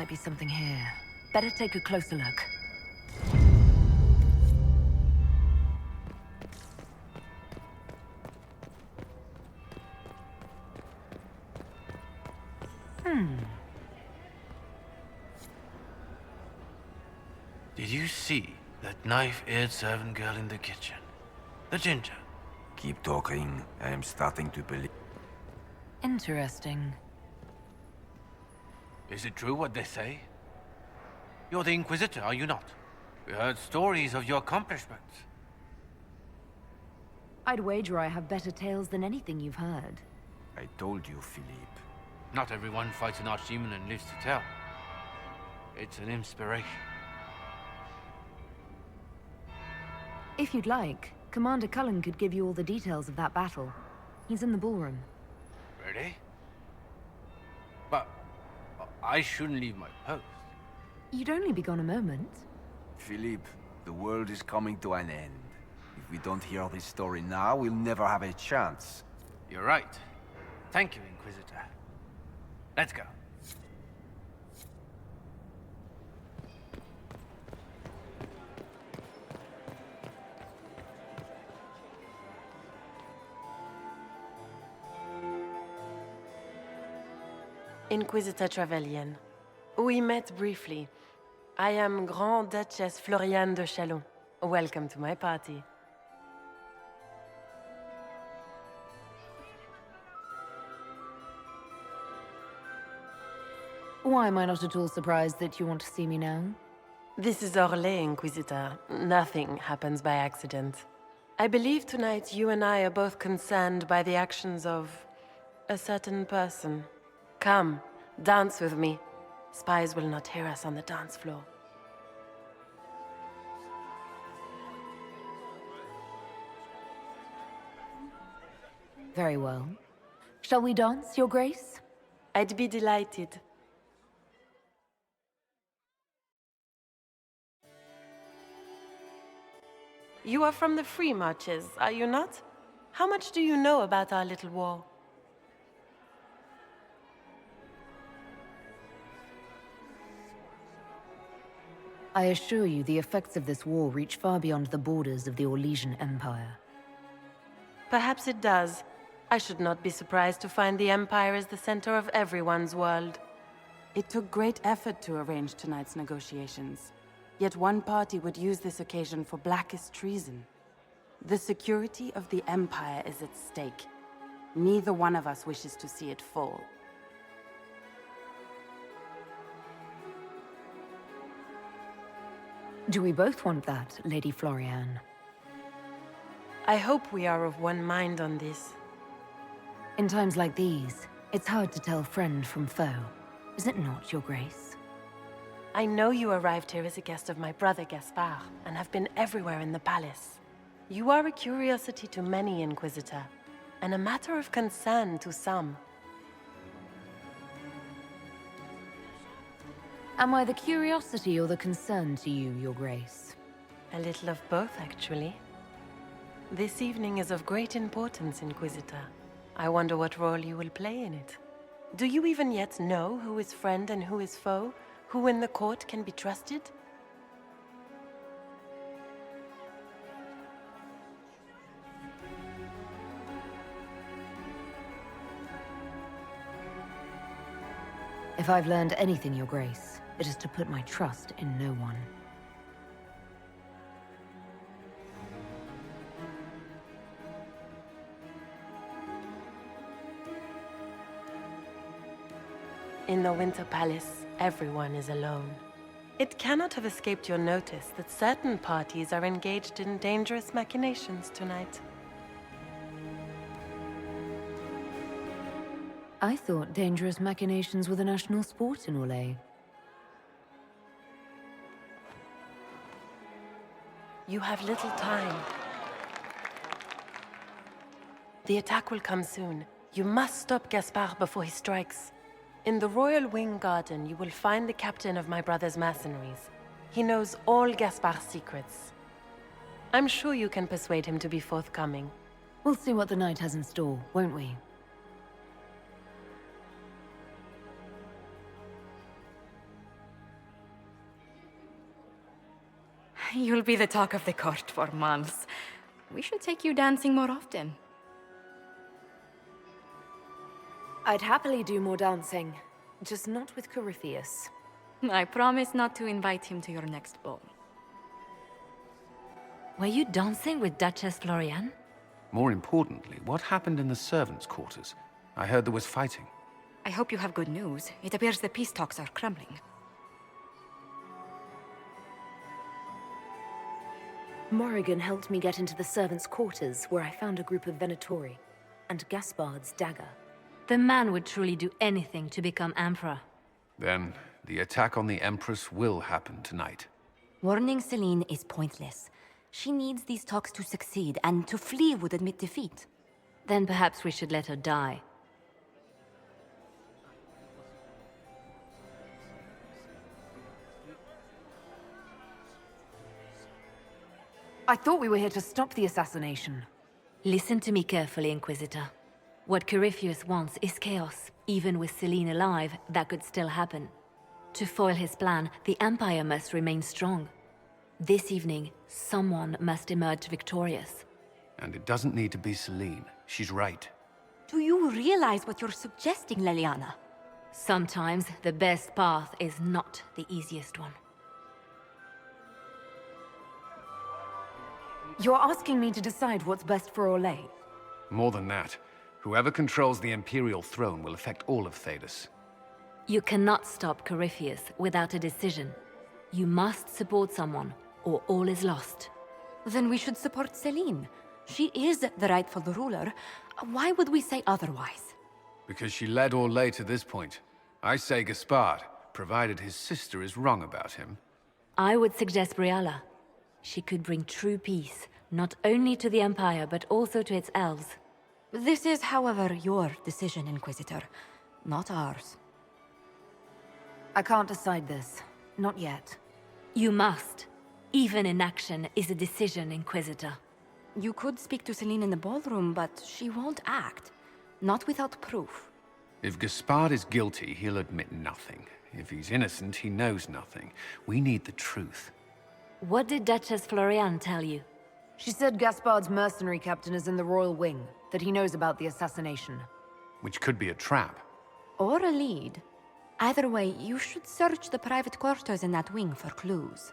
might be something here. Better take a closer look. Did you see that knife-eared servant girl in the kitchen? The ginger. Keep talking. I am starting to believe. Interesting. Is it true what they say? You're the Inquisitor, are you not? We heard stories of your accomplishments. I'd wager I have better tales than anything you've heard. I told you, Philippe. Not everyone fights an archdemon and lives to tell. It's an inspiration. If you'd like, Commander Cullen could give you all the details of that battle. He's in the ballroom. Really? But I shouldn't leave my post. You'd only be gone a moment. Philippe, the world is coming to an end. If we don't hear this story now, we'll never have a chance. You're right. Thank you, Inquisitor. Let's go. Inquisitor Trevelyan. We met briefly. I am Grand Duchess Floriane de Chalon. Welcome to my party. Why am I not at all surprised that you want to see me now? This is Orlais, Inquisitor. Nothing happens by accident. I believe tonight you and I are both concerned by the actions of a certain person. Come, dance with me. Spies will not hear us on the dance floor. Very well. Shall we dance, Your Grace? I'd be delighted. You are from the Free Marches, are you not? How much do you know about our little war? I assure you, the effects of this war reach far beyond the borders of the Orlesian Empire. Perhaps it does. I should not be surprised to find the Empire is the center of everyone's world. It took great effort to arrange tonight's negotiations. Yet one party would use this occasion for blackest treason. The security of the Empire is at stake. Neither one of us wishes to see it fall. Do we both want that, Lady Floriane? I hope we are of one mind on this. In times like these, it's hard to tell friend from foe. Is it not, Your Grace? I know you arrived here as a guest of my brother Gaspard, and have been everywhere in the palace. You are a curiosity to many, Inquisitor, and a matter of concern to some. Am I the curiosity or the concern to you, Your Grace? A little of both, actually. This evening is of great importance, Inquisitor. I wonder what role you will play in it. Do you even yet know who is friend and who is foe? Who in the court can be trusted? If I've learned anything, Your Grace, it is to put my trust in no one. In the Winter Palace, everyone is alone. It cannot have escaped your notice that certain parties are engaged in dangerous machinations tonight. I thought dangerous machinations were the national sport in Orlais. You have little time. The attack will come soon. You must stop Gaspard before he strikes. In the Royal Wing Garden, you will find the captain of my brother's mercenaries. He knows all Gaspard's secrets. I'm sure you can persuade him to be forthcoming. We'll see what the night has in store, won't we? You'll be the talk of the court for months. We should take you dancing more often. I'd happily do more dancing, just not with Corypheus. I promise not to invite him to your next ball. Were you dancing with Duchess Florian? More importantly, what happened in the servants' quarters? I heard there was fighting. I hope you have good news. It appears the peace talks are crumbling. Morrigan helped me get into the servants' quarters, where I found a group of Venatori, and Gaspard's dagger. The man would truly do anything to become Emperor. Then, the attack on the Empress will happen tonight. Warning Celine is pointless. She needs these talks to succeed, and to flee would admit defeat. Then perhaps we should let her die. I thought we were here to stop the assassination. Listen to me carefully, Inquisitor. What Corypheus wants is chaos. Even with Celine alive, that could still happen. To foil his plan, the Empire must remain strong. This evening, someone must emerge victorious. And it doesn't need to be Celine. She's right. Do you realize what you're suggesting, Leliana? Sometimes the best path is not the easiest one. You're asking me to decide what's best for Orlais? More than that, whoever controls the Imperial throne will affect all of Thedas. You cannot stop Corypheus without a decision. You must support someone, or all is lost. Then we should support Celine. She is the rightful ruler. Why would we say otherwise? Because she led Orlais to this point. I say Gaspard, provided his sister is wrong about him. I would suggest Briala. She could bring true peace, not only to the Empire, but also to its elves. This is, however, your decision, Inquisitor, not ours. I can't decide this. Not yet. You must. Even inaction is a decision, Inquisitor. You could speak to Celine in the ballroom, but she won't act. Not without proof. If Gaspard is guilty, he'll admit nothing. If he's innocent, he knows nothing. We need the truth. What did Duchess Florian tell you? She said Gaspard's mercenary captain is in the royal wing, that he knows about the assassination. Which could be a trap. Or a lead. Either way, you should search the private quarters in that wing for clues.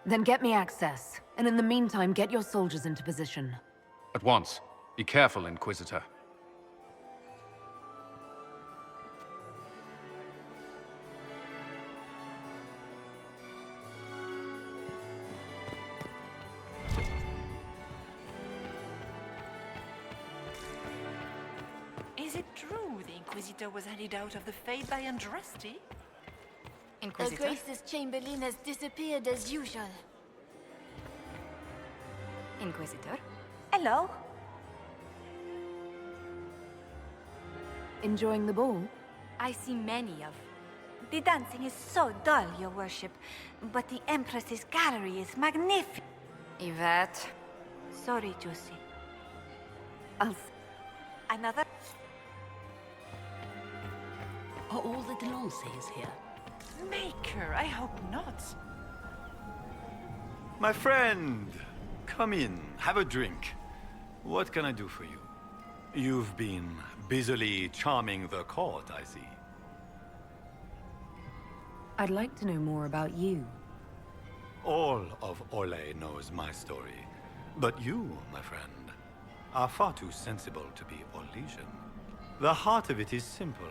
Then get me access, and in the meantime, get your soldiers into position. At once. Be careful, Inquisitor. Is it true the Inquisitor was handed out of the Fate by Andraste? Her Grace's Chamberlain has disappeared as usual. Inquisitor? Hello? Enjoying the ball? I see many of. The dancing is so dull, your worship. But the Empress's gallery is magnificent. Yvette? Sorry, Josie. Another? Are all the Delancers here? Maker, I hope not. My friend, come in, have a drink. What can I do for you? You've been busily charming the court, I see. I'd like to know more about you. All of Orlais knows my story. But you, my friend, are far too sensible to be Orlesian. The heart of it is simple.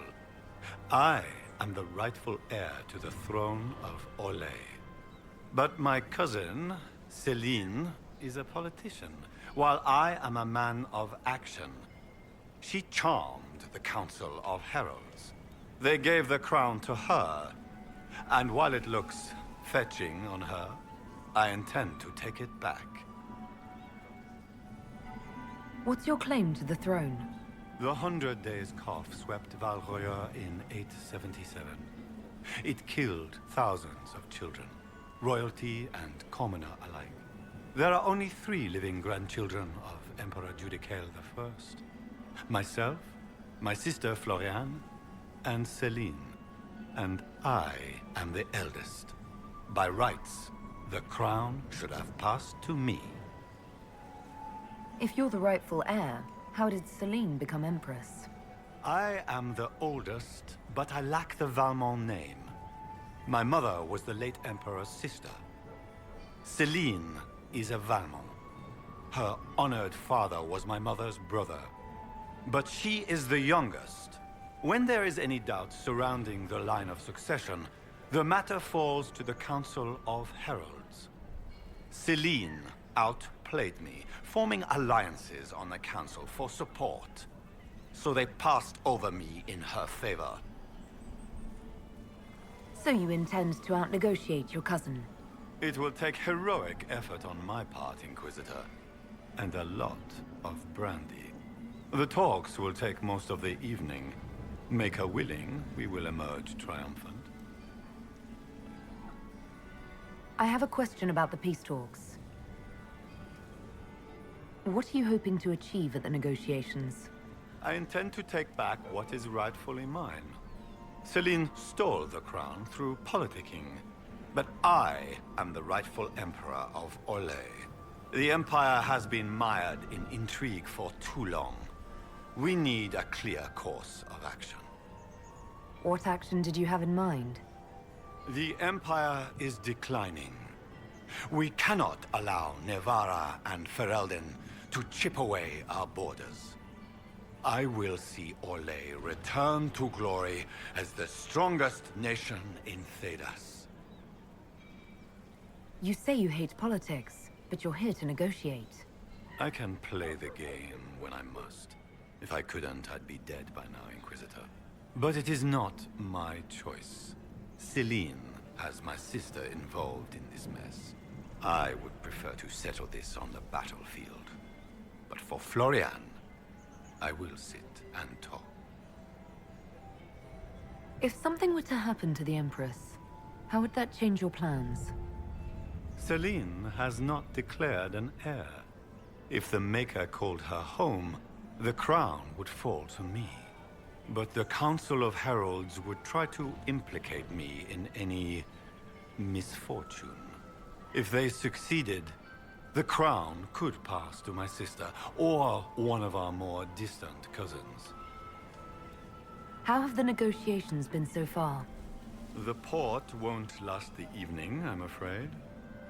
I am the rightful heir to the throne of Orlais. But my cousin, Celine, is a politician, while I am a man of action. She charmed the Council of Heralds. They gave the crown to her, and while it looks fetching on her, I intend to take it back. What's your claim to the throne? The 100 Days Cough swept Val Royer in 877. It killed thousands of children, royalty and commoner alike. There are only 3 living grandchildren of Emperor Judicael I. Myself, my sister Florian, and Celine. And I am the eldest. By rights, the crown should have passed to me. If you're the rightful heir, how did Celine become Empress? I am the oldest, but I lack the Valmont name. My mother was the late Emperor's sister. Celine is a Valmont. Her honored father was my mother's brother. But she is the youngest. When there is any doubt surrounding the line of succession, the matter falls to the Council of Heralds. Celine outplayed me, forming alliances on the Council for support. So they passed over me in her favor. So you intend to out-negotiate your cousin? It will take heroic effort on my part, Inquisitor. And a lot of brandy. The talks will take most of the evening. Make her willing, we will emerge triumphant. I have a question about the peace talks. What are you hoping to achieve at the negotiations? I intend to take back what is rightfully mine. Celine stole the crown through politicking, but I am the rightful emperor of Olay. The Empire has been mired in intrigue for too long. We need a clear course of action. What action did you have in mind? The Empire is declining. We cannot allow Nevarra and Ferelden to chip away our borders. I will see Olay return to glory as the strongest nation in Thedas. You say you hate politics, but you're here to negotiate. I can play the game when I must. If I couldn't, I'd be dead by now, Inquisitor. But it is not my choice. Celine has my sister involved in this mess. I would prefer to settle this on the battlefield. But for Florian, I will sit and talk. If something were to happen to the Empress, how would that change your plans? Celine has not declared an heir. If the Maker called her home, the crown would fall to me. But the Council of Heralds would try to implicate me in any misfortune. If they succeeded, the crown could pass to my sister, or one of our more distant cousins. How have the negotiations been so far? The port won't last the evening, I'm afraid.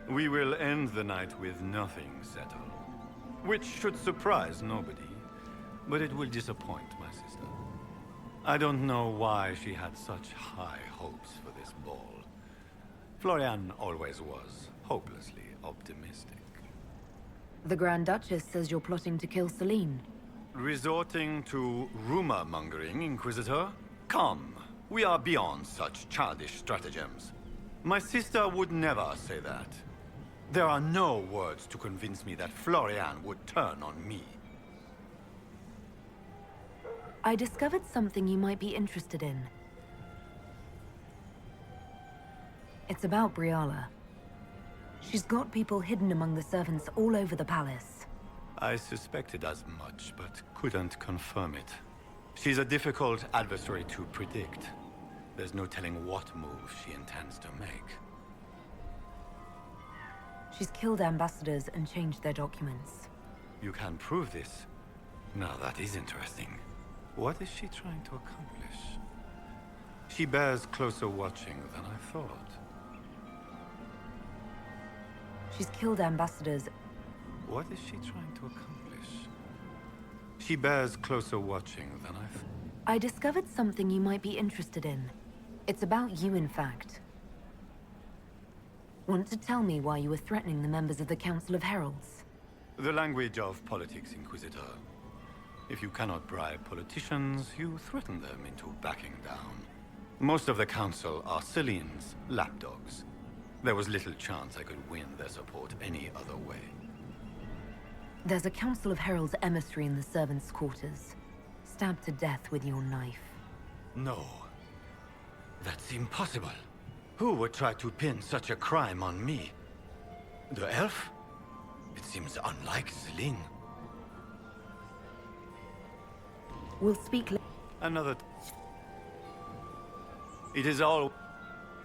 We will end the night with nothing settled. Which should surprise nobody, but it will disappoint my sister. I don't know why she had such high hopes for this ball. Florian always was hopelessly optimistic. The Grand Duchess says you're plotting to kill Celine. Resorting to rumor-mongering, Inquisitor? Come, we are beyond such childish stratagems. My sister would never say that. There are no words to convince me that Florian would turn on me. I discovered something you might be interested in. It's about Briala. She's got people hidden among the servants all over the palace. I suspected as much, but couldn't confirm it. She's a difficult adversary to predict. There's no telling what move she intends to make. She's killed ambassadors and changed their documents. You can prove this? Now that is interesting. What is she trying to accomplish? She bears closer watching than I thought. She's killed ambassadors. What is she trying to accomplish? She bears closer watching than I thought. I discovered something you might be interested in. It's about you, in fact. Want to tell me why you were threatening the members of the Council of Heralds? The language of politics, Inquisitor. If you cannot bribe politicians, you threaten them into backing down. Most of the Council are Celine's lapdogs. There was little chance I could win their support any other way. There's a Council of Heralds emissary in the servants' quarters. Stabbed to death with your knife. No. That's impossible. Who would try to pin such a crime on me? The elf? It seems unlike Celine. We'll speak later. Another... It is all...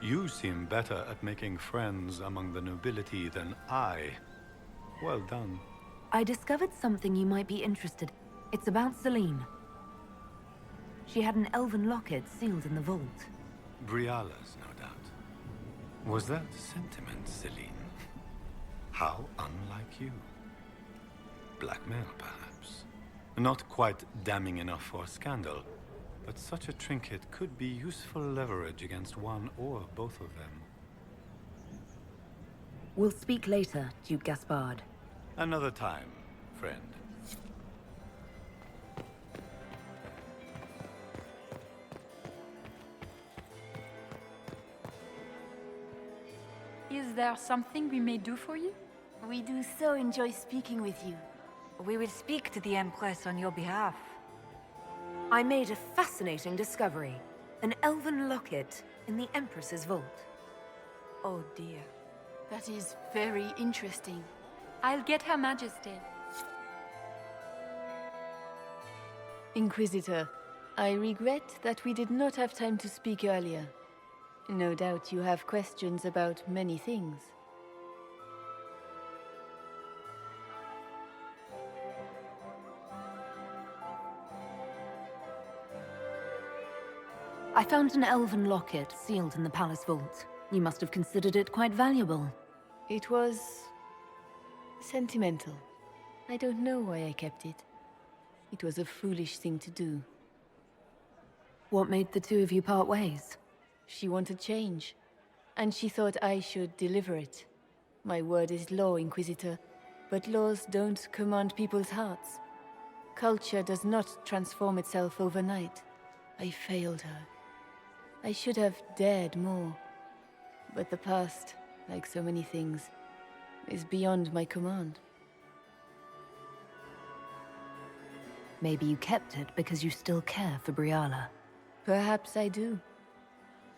You seem better at making friends among the nobility than I. Well done. I discovered something you might be interested in. It's about Celine. She had an elven locket sealed in the vault. Briala's, no doubt. Was that sentiment, Celine? How unlike you. Blackmail, perhaps. Not quite damning enough for scandal, but such a trinket could be useful leverage against one or both of them. We'll speak later, Duke Gaspard. Another time, friend. Is there something we may do for you? We do so enjoy speaking with you. We will speak to the Empress on your behalf. I made a fascinating discovery. An elven locket in the Empress's vault. Oh dear. That is very interesting. I'll get Her Majesty. Inquisitor, I regret that we did not have time to speak earlier. No doubt you have questions about many things. I found an elven locket sealed in the palace vault. You must have considered it quite valuable. It was sentimental. I don't know why I kept it. It was a foolish thing to do. What made the two of you part ways? She wanted change, and she thought I should deliver it. My word is law, Inquisitor, but laws don't command people's hearts. Culture does not transform itself overnight. I failed her. I should have dared more. But the past, like so many things, is beyond my command. Maybe you kept it because you still care for Briala. Perhaps I do.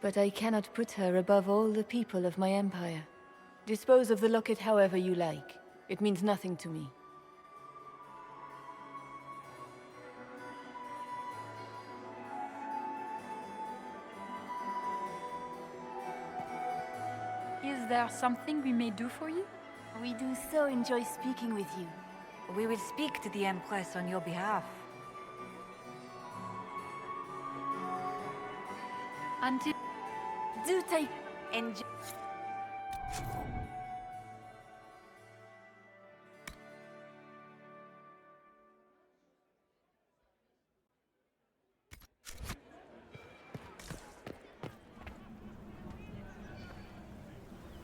But I cannot put her above all the people of my empire. Dispose of the locket however you like. It means nothing to me. Is there something we may do for you? We do so enjoy speaking with you. We will speak to the Empress on your behalf. Until... Do take... Enjoy...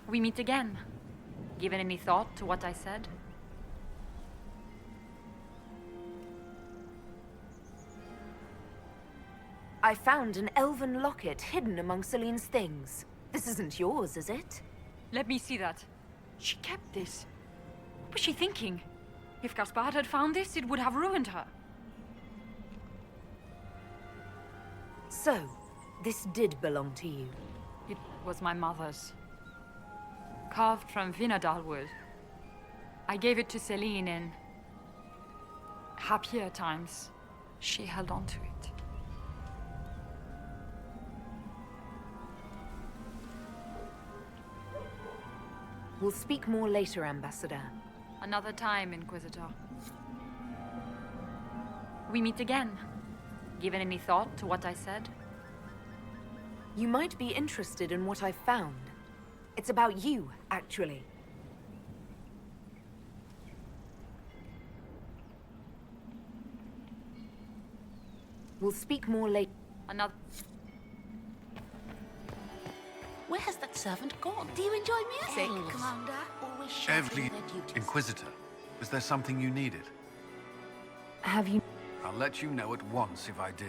We meet again. Given any thought to what I said? I found an elven locket hidden among Celine's things. This isn't yours, is it? Let me see that. She kept this. What was she thinking? If Gaspard had found this, it would have ruined her. So, this did belong to you? It was my mother's. Carved from Vinadal wood. I gave it to Celine in happier times. She held on to it. We'll speak more later, Ambassador. Another time, Inquisitor. We meet again. Given any thought to what I said? You might be interested in what I found. It's about you, actually. We'll speak more later. Another... Where has that servant gone? Do you enjoy music, Elves. Commander? Always shouting their duties. Inquisitor, was there something you needed? Have you... I'll let you know at once if I do.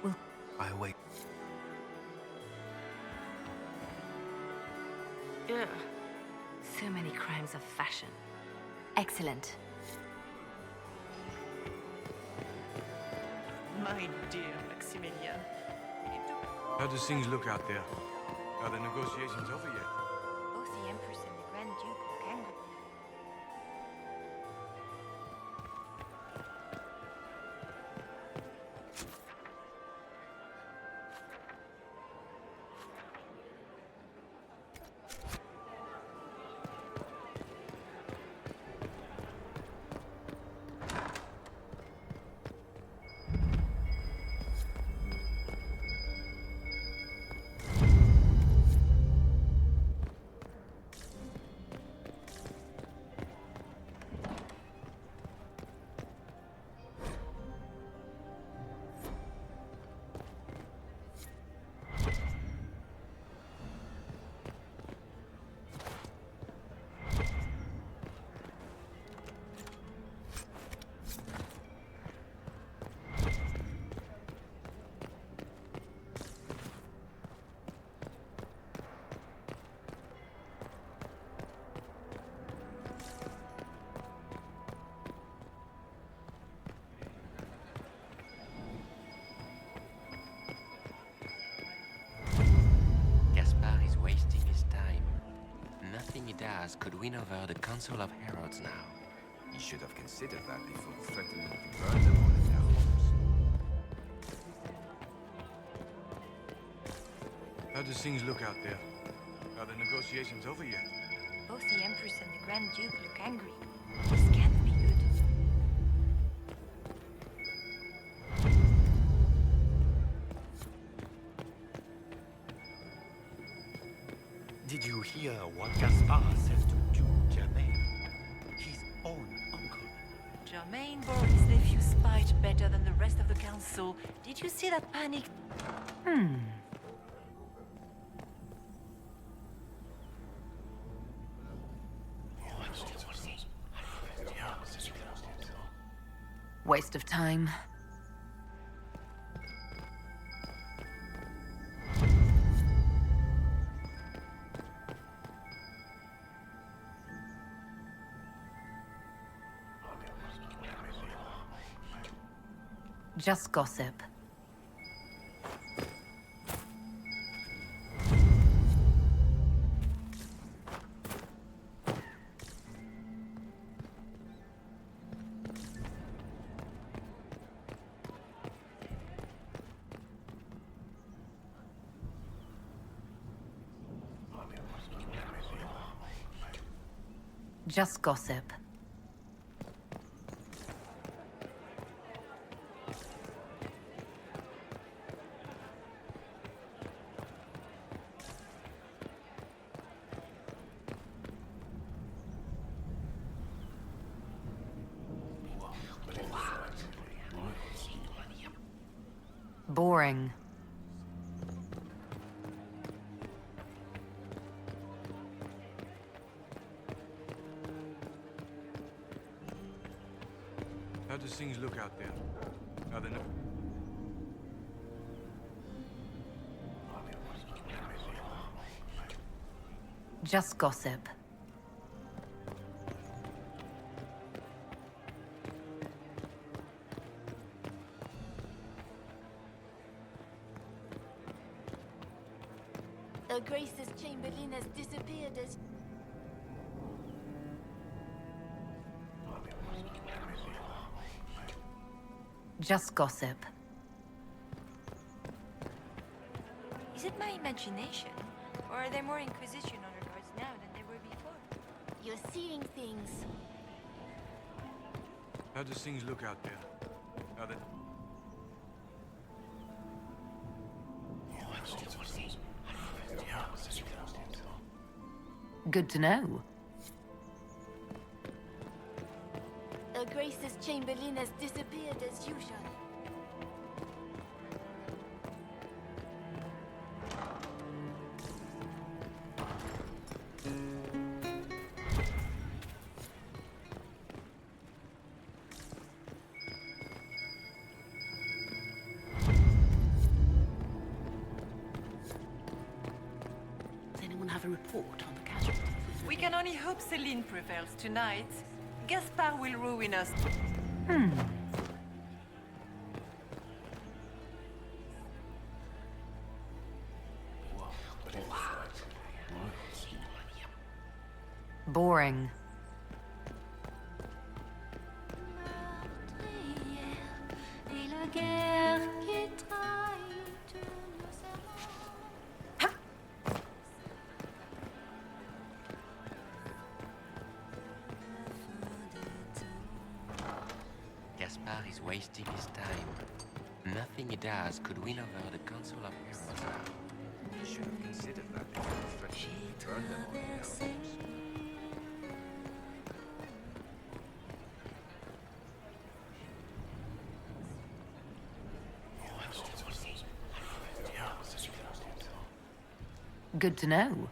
Well... I await. Ugh. So many crimes of fashion. Excellent. My dear Maximilian. How does things look out there? Are the negotiations over yet? Both the Empress and the Grand Duke look angry. does, could win over the Council of Heralds now. You should have considered that before threatening to burn them all in their homes. How do things look out there? Are the negotiations over yet? Both the Empress and the Grand Duke look angry. This can't be good. Did you hear what Gaspar said to Duke Germain? His own uncle. Germain bore his nephew's spite better than the rest of the council. Did you see that panic? Waste of time. Just gossip. Just gossip. Boring. How do things look out there? Are the Just gossip. Her Grace's Chamberlain has disappeared as... Just gossip. Is it my imagination? Or are there more Inquisition honor guards now than there were before? You're seeing things. How do things look out there? Are the Good to know. Her Grace's Chamberlain has disappeared as usual. Does anyone have a report on the casualties? We can only hope Celine prevails tonight. Gaspar will ruin us. Boring. Gaspar is wasting his time. Nothing he does could win over the Council of Heralds now. You should have considered that before threatening to burn them all in their homes. Good to know.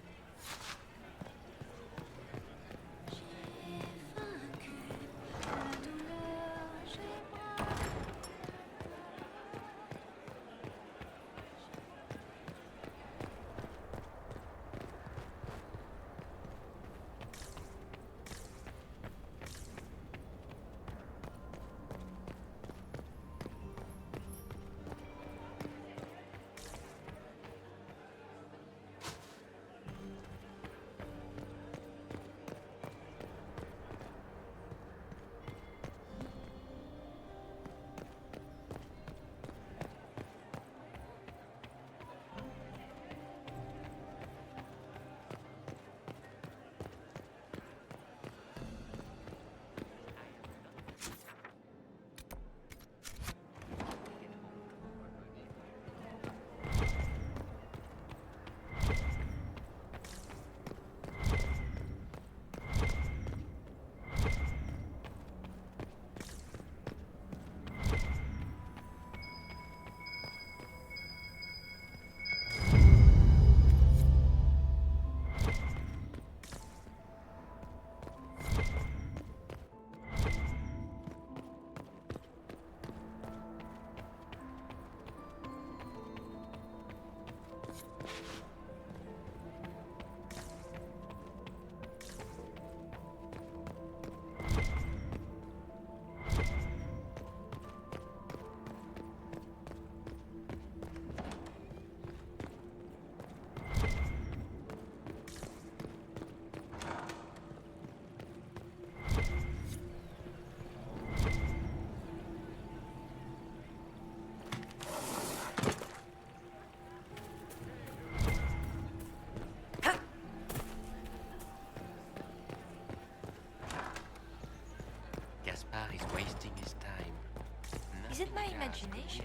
my imagination?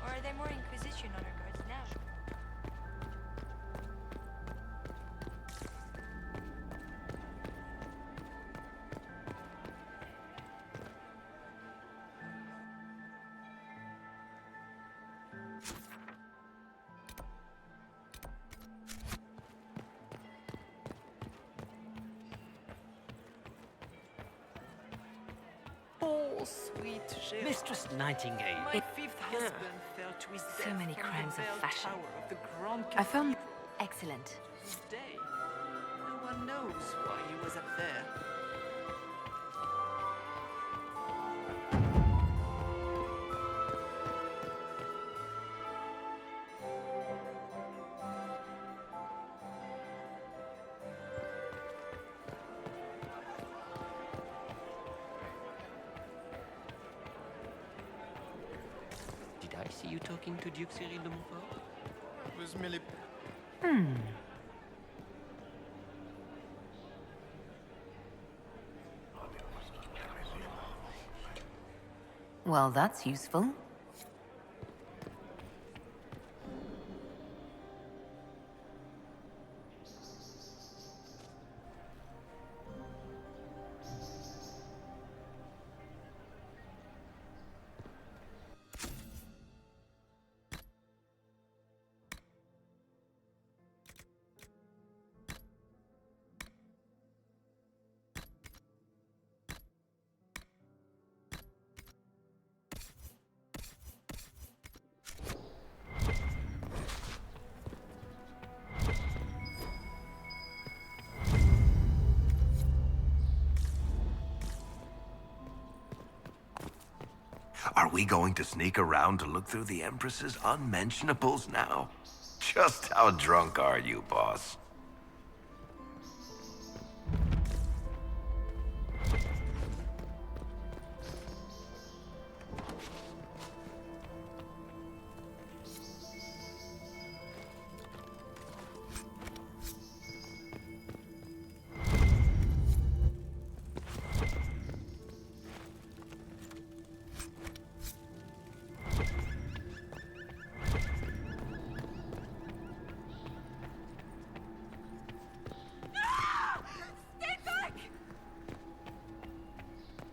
Or are there more Inquisition honor guards now? Oh, sweet Gerard. Mistress Nightingale. My fifth husband fell to his death So many from crimes the of bell fashion. tower of the Grand I found Cathedral. excellent. Today, no one knows why he was up there. Did I see you talking to Duke Cyril de Montfort? It was merely... Well, that's useful. Are we going to sneak around to look through the Empress's unmentionables now? Just how drunk are you, boss?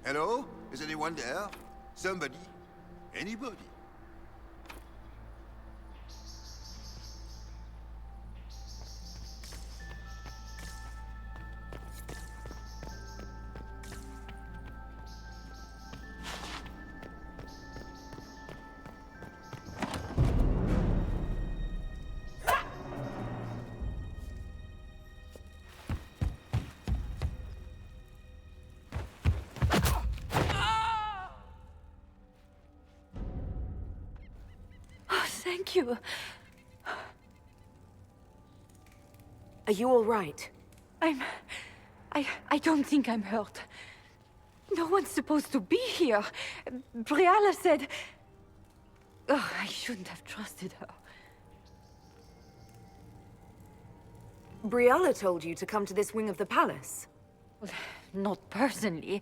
Hello? Is anyone there? Somebody? Anybody? Thank you. Are you all right? I don't think I'm hurt. No one's supposed to be here. Briala said... Oh, I shouldn't have trusted her. Briala told you to come to this wing of the palace? Well, not personally.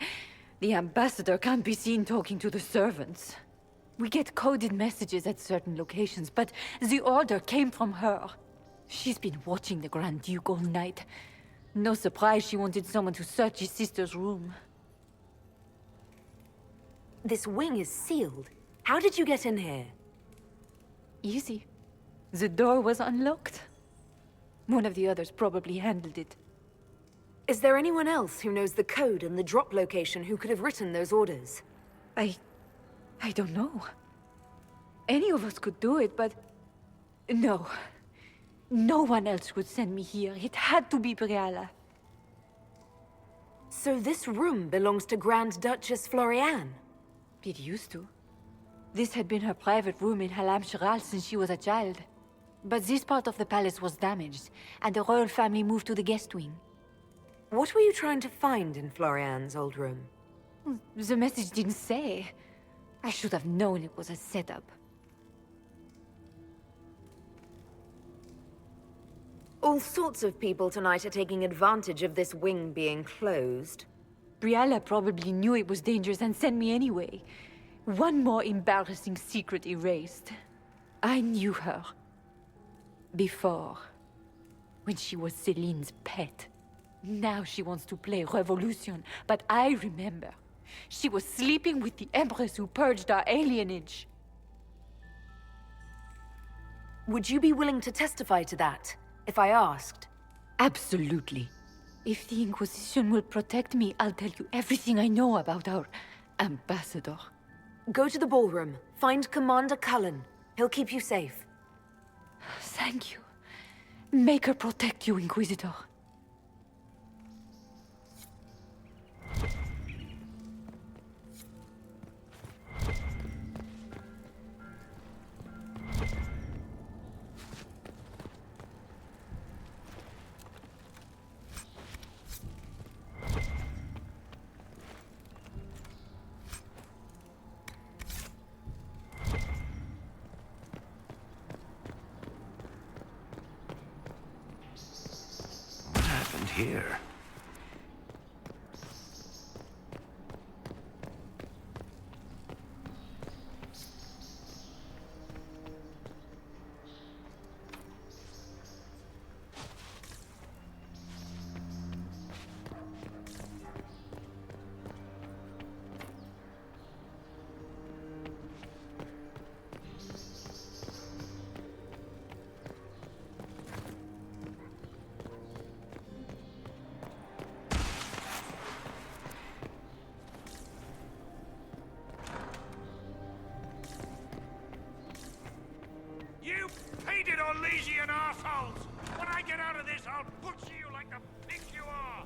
The ambassador can't be seen talking to the servants. We get coded messages at certain locations, but the order came from her. She's been watching the Grand Duke all night. No surprise she wanted someone to search his sister's room. This wing is sealed. How did you get in here? Easy. The door was unlocked. One of the others probably handled it. Is there anyone else who knows the code and the drop location who could have written those orders? I don't know. Any of us could do it, but... No. No one else would send me here. It had to be Briala. So this room belongs to Grand Duchess Floriane? It used to. This had been her private room in Halam Shiral since she was a child. But this part of the palace was damaged, and the royal family moved to the guest wing. What were you trying to find in Floriane's old room? The message didn't say. I should have known it was a setup. All sorts of people tonight are taking advantage of this wing being closed. Briala probably knew it was dangerous and sent me anyway. One more embarrassing secret erased. I knew her. Before. When she was Celine's pet. Now she wants to play revolution, but I remember. She was sleeping with the Empress who purged our alienage. Would you be willing to testify to that, if I asked? Absolutely. If the Inquisition will protect me, I'll tell you everything I know about our ambassador. Go to the ballroom. Find Commander Cullen. He'll keep you safe. Thank you. Make her protect you, Inquisitor. Here. You painted Orlesian assholes! When I get out of this, I'll butcher you like the pig you are!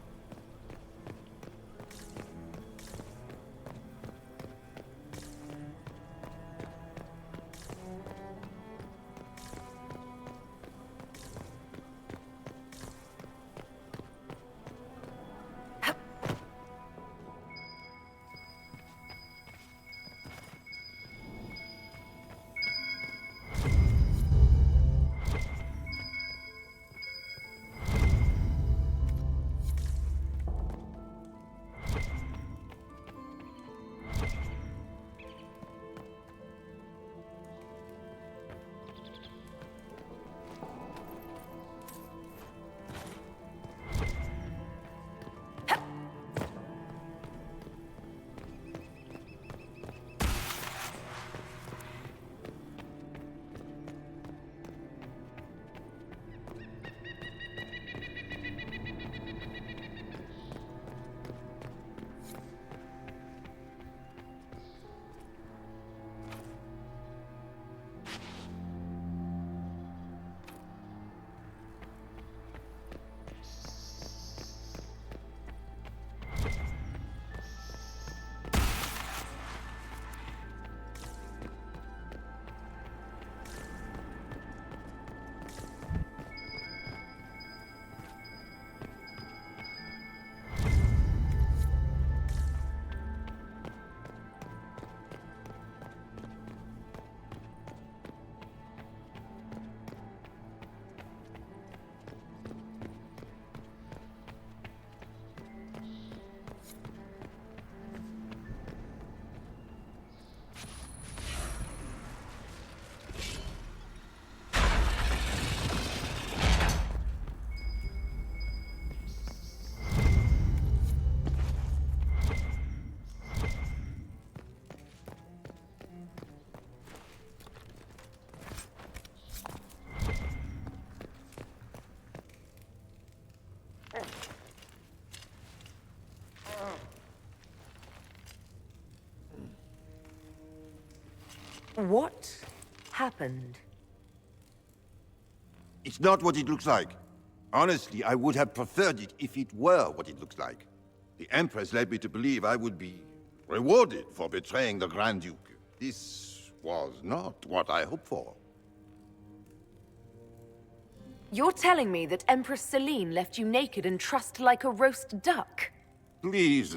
What happened? It's not what it looks like. Honestly, I would have preferred it if it were what it looks like. The Empress led me to believe I would be rewarded for betraying the Grand Duke. This was not what I hoped for. You're telling me that Empress Celine left you naked and trussed like a roast duck? Please,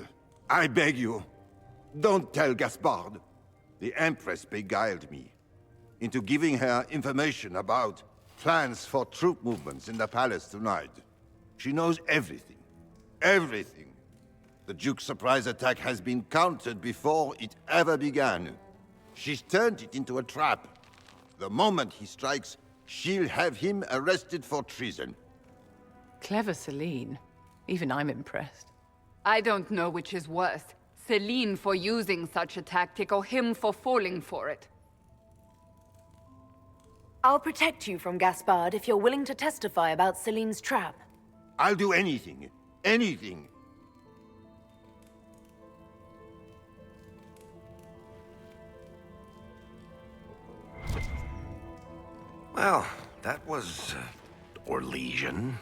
I beg you, don't tell Gaspard. The Empress beguiled me into giving her information about plans for troop movements in the palace tonight. She knows everything. Everything. The Duke's surprise attack has been countered before it ever began. She's turned it into a trap. The moment he strikes, she'll have him arrested for treason. Clever Celine. Even I'm impressed. I don't know which is worse. Celine for using such a tactic, or him for falling for it. I'll protect you from Gaspard if you're willing to testify about Celine's trap. I'll do anything. Anything. Well, that was... Orlesian.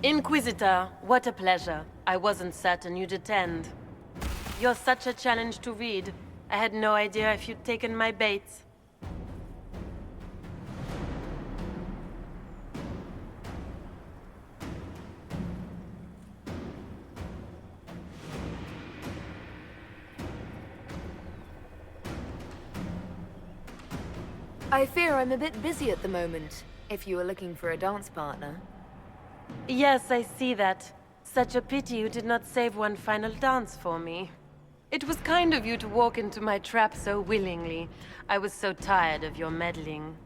Inquisitor, what a pleasure. I wasn't certain you'd attend. You're such a challenge to read. I had no idea if you'd taken my bait. I fear I'm a bit busy at the moment, if you were looking for a dance partner. Yes, I see that. Such a pity you did not save one final dance for me. It was kind of you to walk into my trap so willingly. I was so tired of your meddling.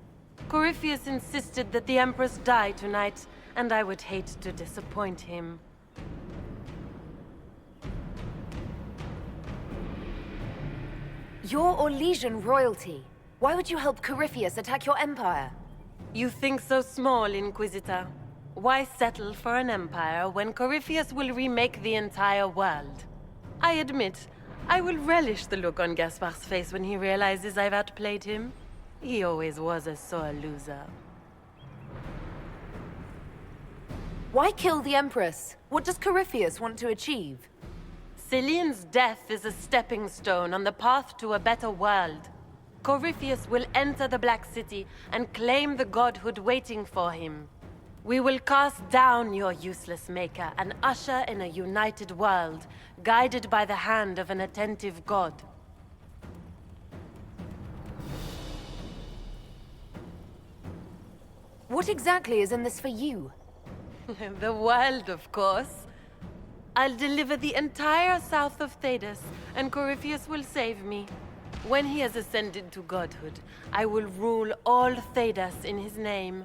Corypheus insisted that the Empress die tonight, and I would hate to disappoint him. You're Orlesian royalty. Why would you help Corypheus attack your empire? You think so small, Inquisitor. Why settle for an empire when Corypheus will remake the entire world? I admit, I will relish the look on Gaspard's face when he realizes I've outplayed him. He always was a sore loser. Why kill the Empress? What does Corypheus want to achieve? Celine's death is a stepping stone on the path to a better world. Corypheus will enter the Black City and claim the godhood waiting for him. We will cast down your useless maker and usher in a united world, guided by the hand of an attentive god. What exactly is in this for you? The world, of course. I'll deliver the entire south of Thedas, and Corypheus will save me. When he has ascended to godhood, I will rule all Thedas in his name.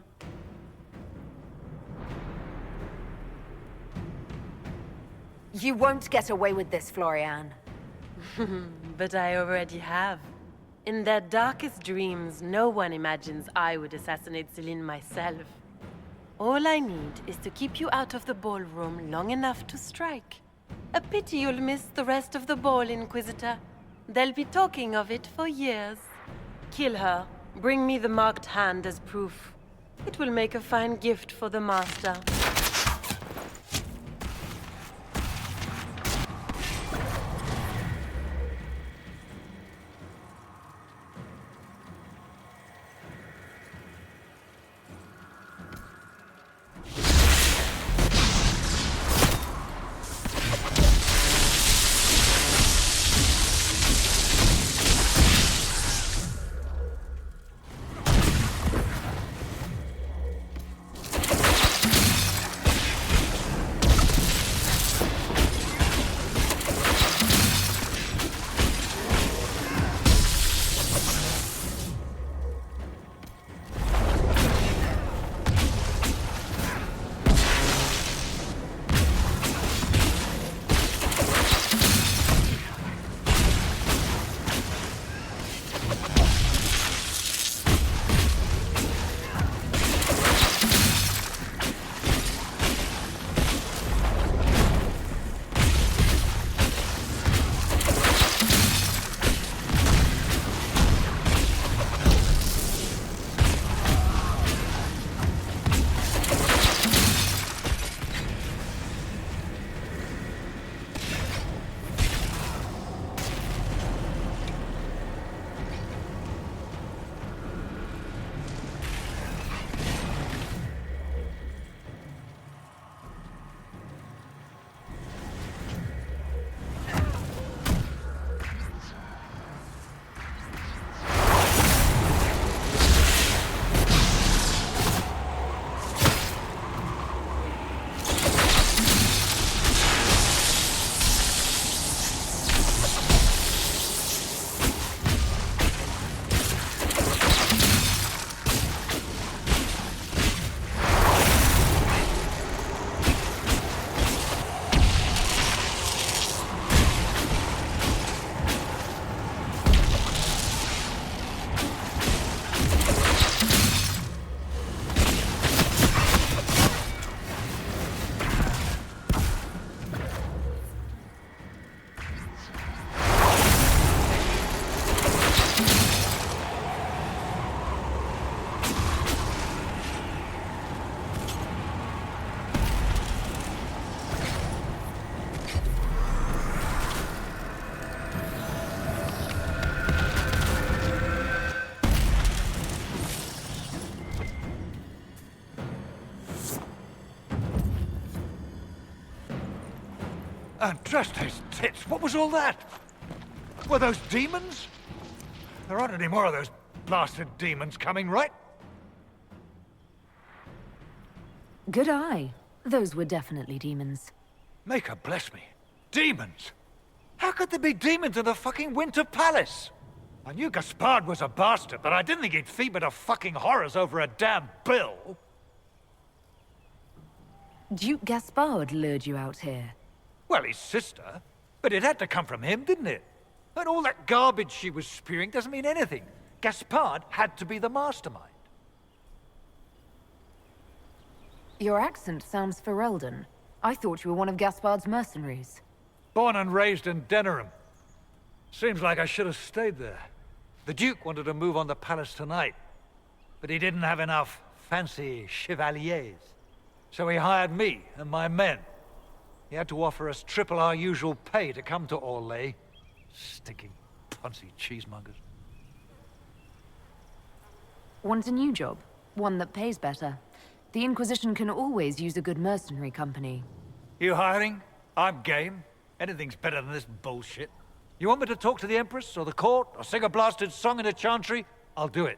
You won't get away with this, Florian. But I already have. In their darkest dreams, no one imagines I would assassinate Celine myself. All I need is to keep you out of the ballroom long enough to strike. A pity you'll miss the rest of the ball, Inquisitor. They'll be talking of it for years. Kill her. Bring me the marked hand as proof. It will make a fine gift for the Master. Andraste's tits, what was all that? Were those demons? There aren't any more of those blasted demons coming, right? Good eye. Those were definitely demons. Maker bless me. Demons? How could there be demons in the fucking Winter Palace? I knew Gaspard was a bastard, but I didn't think he'd feed me to fucking horrors over a damn bill. Duke Gaspard lured you out here. Well, his sister. But it had to come from him, didn't it? And all that garbage she was spewing doesn't mean anything. Gaspard had to be the mastermind. Your accent sounds Ferelden. I thought you were one of Gaspard's mercenaries. Born and raised in Denerim. Seems like I should have stayed there. The Duke wanted to move on the palace tonight, but he didn't have enough fancy chevaliers. So he hired me and my men. He had to offer us triple our usual pay to come to Orlais. Stinking, punsy cheesemongers. Want a new job? One that pays better. The Inquisition can always use a good mercenary company. You hiring? I'm game. Anything's better than this bullshit. You want me to talk to the Empress, or the court, or sing a blasted song in a chantry? I'll do it.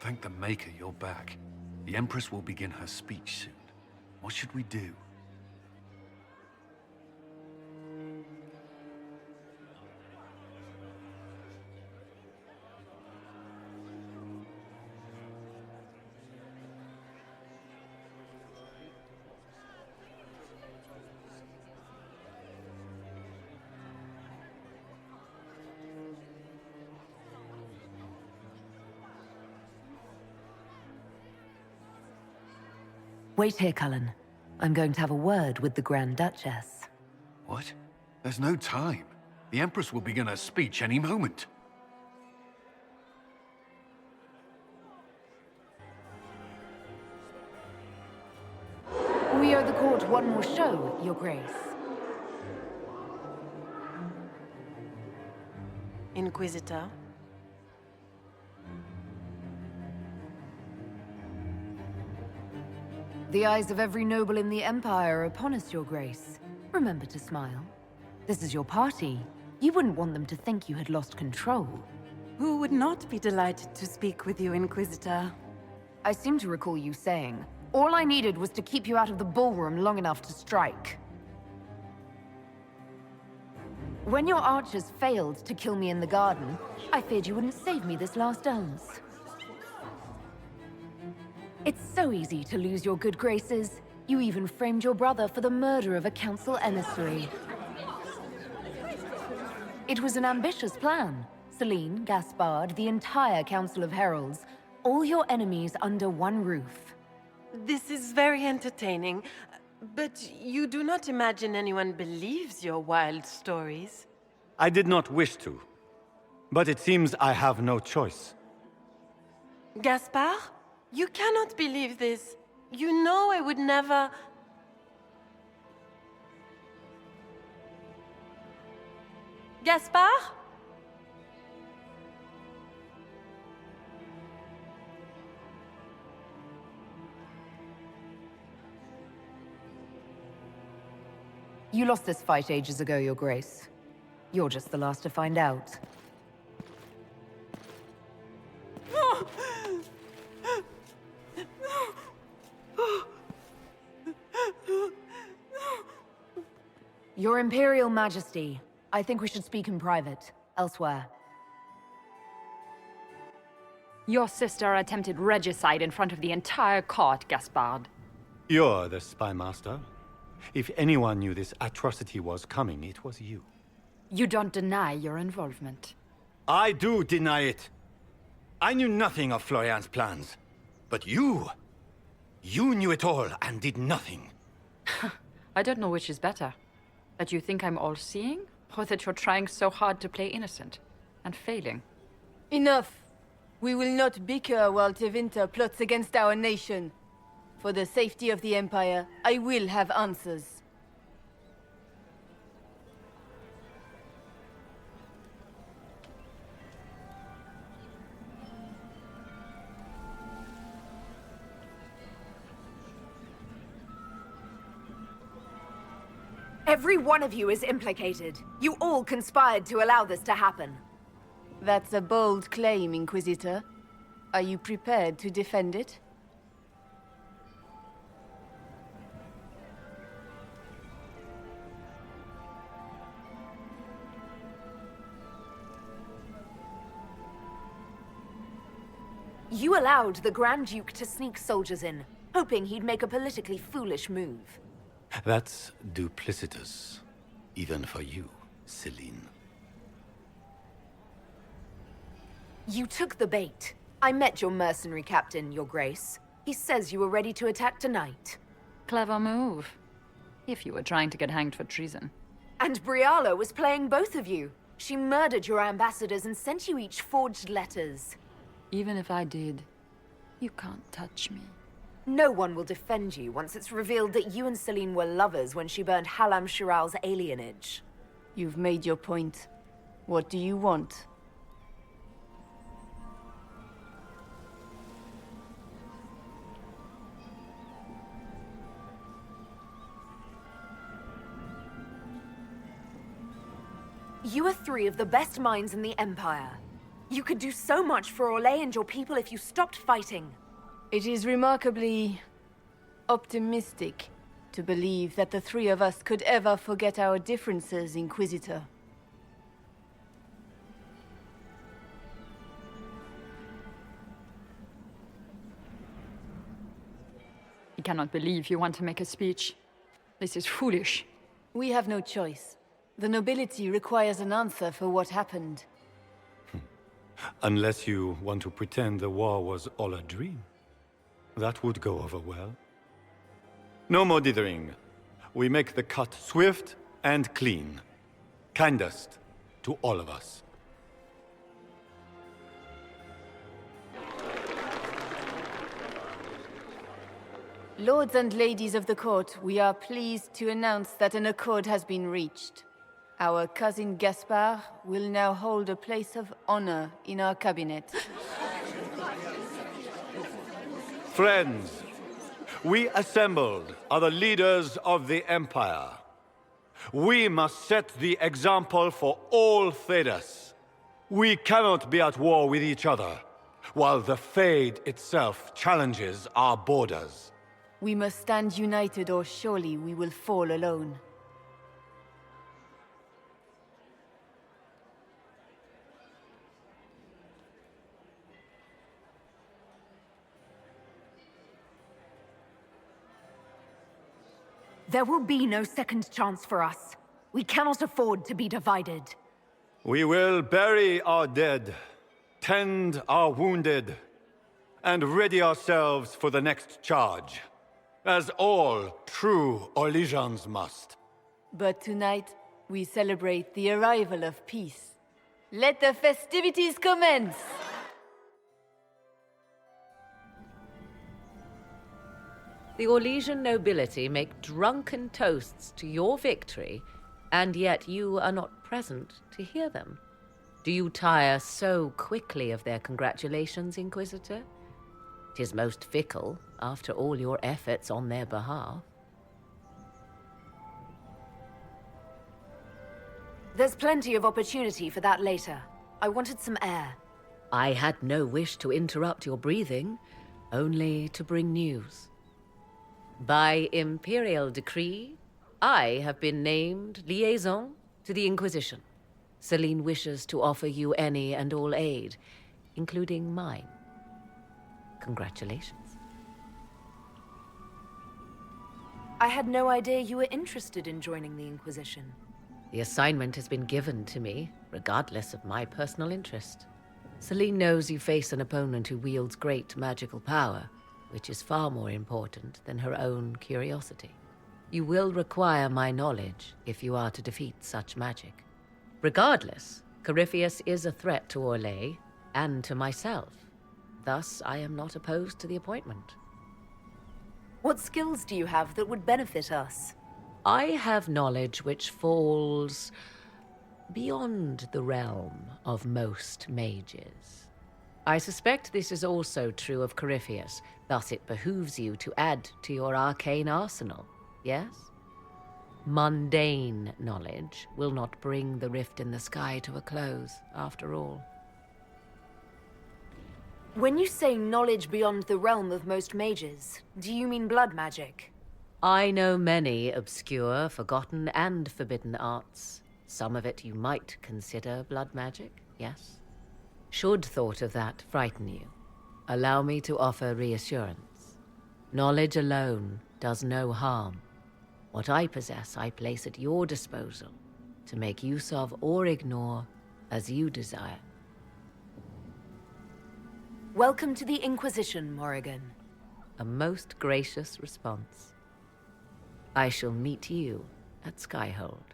Thank the Maker you're back. The Empress will begin her speech soon. What should we do? Wait here, Cullen. I'm going to have a word with the Grand Duchess. What? There's no time. The Empress will begin her speech any moment. We owe the court one more show, Your Grace. Inquisitor? The eyes of every noble in the Empire are upon us, Your Grace. Remember to smile. This is your party. You wouldn't want them to think you had lost control. Who would not be delighted to speak with you, Inquisitor? I seem to recall you saying, all I needed was to keep you out of the ballroom long enough to strike. When your archers failed to kill me in the garden, I feared you wouldn't save me this last dance. It's so easy to lose your good graces. You even framed your brother for the murder of a council emissary. It was an ambitious plan. Celine, Gaspard, the entire Council of Heralds, all your enemies under one roof. This is very entertaining, but you do not imagine anyone believes your wild stories? I did not wish to, but it seems I have no choice. Gaspard? You cannot believe this. You know I would never... Gaspard? You lost this fight ages ago, Your Grace. You're just the last to find out. Your Imperial Majesty, I think we should speak in private, elsewhere. Your sister attempted regicide in front of the entire court, Gaspard. You're the spy master. If anyone knew this atrocity was coming, it was you. You don't deny your involvement. I do deny it. I knew nothing of Florian's plans. But you knew it all and did nothing. I don't know which is better. That you think I'm all-seeing, or that you're trying so hard to play innocent, and failing. Enough! We will not bicker while Tevinter plots against our nation. For the safety of the Empire, I will have answers. Every one of you is implicated. You all conspired to allow this to happen. That's a bold claim, Inquisitor. Are you prepared to defend it? You allowed the Grand Duke to sneak soldiers in, hoping he'd make a politically foolish move. That's duplicitous, even for you, Celine. You took the bait. I met your mercenary captain, Your Grace. He says you were ready to attack tonight. Clever move. If you were trying to get hanged for treason. And Briala was playing both of you. She murdered your ambassadors and sent you each forged letters. Even if I did, you can't touch me. No one will defend you once it's revealed that you and Celine were lovers when she burned Halam Shiral's alienage. You've made your point. What do you want? You are three of the best minds in the Empire. You could do so much for Orlais and your people if you stopped fighting. It is remarkably optimistic to believe that the three of us could ever forget our differences, Inquisitor. I cannot believe you want to make a speech. This is foolish. We have no choice. The nobility requires an answer for what happened. Unless you want to pretend the war was all a dream. That would go over well. No more dithering. We make the cut swift and clean. Kindest to all of us. Lords and ladies of the court, we are pleased to announce that an accord has been reached. Our cousin Gaspard will now hold a place of honor in our cabinet. Friends, we assembled are the leaders of the Empire. We must set the example for all Thedas. We cannot be at war with each other, while the Fade itself challenges our borders. We must stand united or surely we will fall alone. There will be no second chance for us. We cannot afford to be divided. We will bury our dead, tend our wounded, and ready ourselves for the next charge, as all true Orlesians must. But tonight, we celebrate the arrival of peace. Let the festivities commence! The Orlesian nobility make drunken toasts to your victory, and yet you are not present to hear them. Do you tire so quickly of their congratulations, Inquisitor? 'Tis most fickle, after all your efforts on their behalf. There's plenty of opportunity for that later. I wanted some air. I had no wish to interrupt your breathing, only to bring news. By Imperial decree, I have been named liaison to the Inquisition. Celine wishes to offer you any and all aid, including mine. Congratulations. I had no idea you were interested in joining the Inquisition. The assignment has been given to me, regardless of my personal interest. Celine knows you face an opponent who wields great magical power, which is far more important than her own curiosity. You will require my knowledge if you are to defeat such magic. Regardless, Corypheus is a threat to Orlais and to myself. Thus, I am not opposed to the appointment. What skills do you have that would benefit us? I have knowledge which falls beyond the realm of most mages. I suspect this is also true of Corypheus, thus it behooves you to add to your arcane arsenal, yes? Mundane knowledge will not bring the rift in the sky to a close, after all. When you say knowledge beyond the realm of most mages, do you mean blood magic? I know many obscure, forgotten, and forbidden arts. Some of it you might consider blood magic, yes? Should thought of that frighten you, allow me to offer reassurance. Knowledge alone does no harm. What I possess, I place at your disposal to make use of or ignore as you desire. Welcome to the Inquisition, Morrigan. A most gracious response. I shall meet you at Skyhold.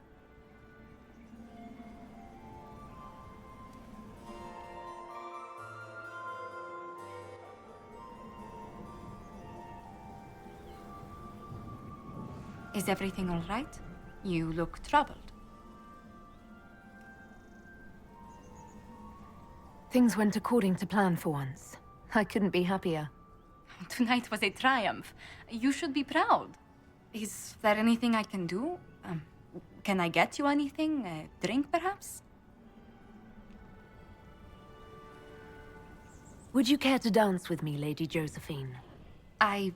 Is everything all right? You look troubled. Things went according to plan for once. I couldn't be happier. Tonight was a triumph. You should be proud. Is there anything I can do? Can I get you anything? A drink, perhaps? Would you care to dance with me, Lady Josephine? I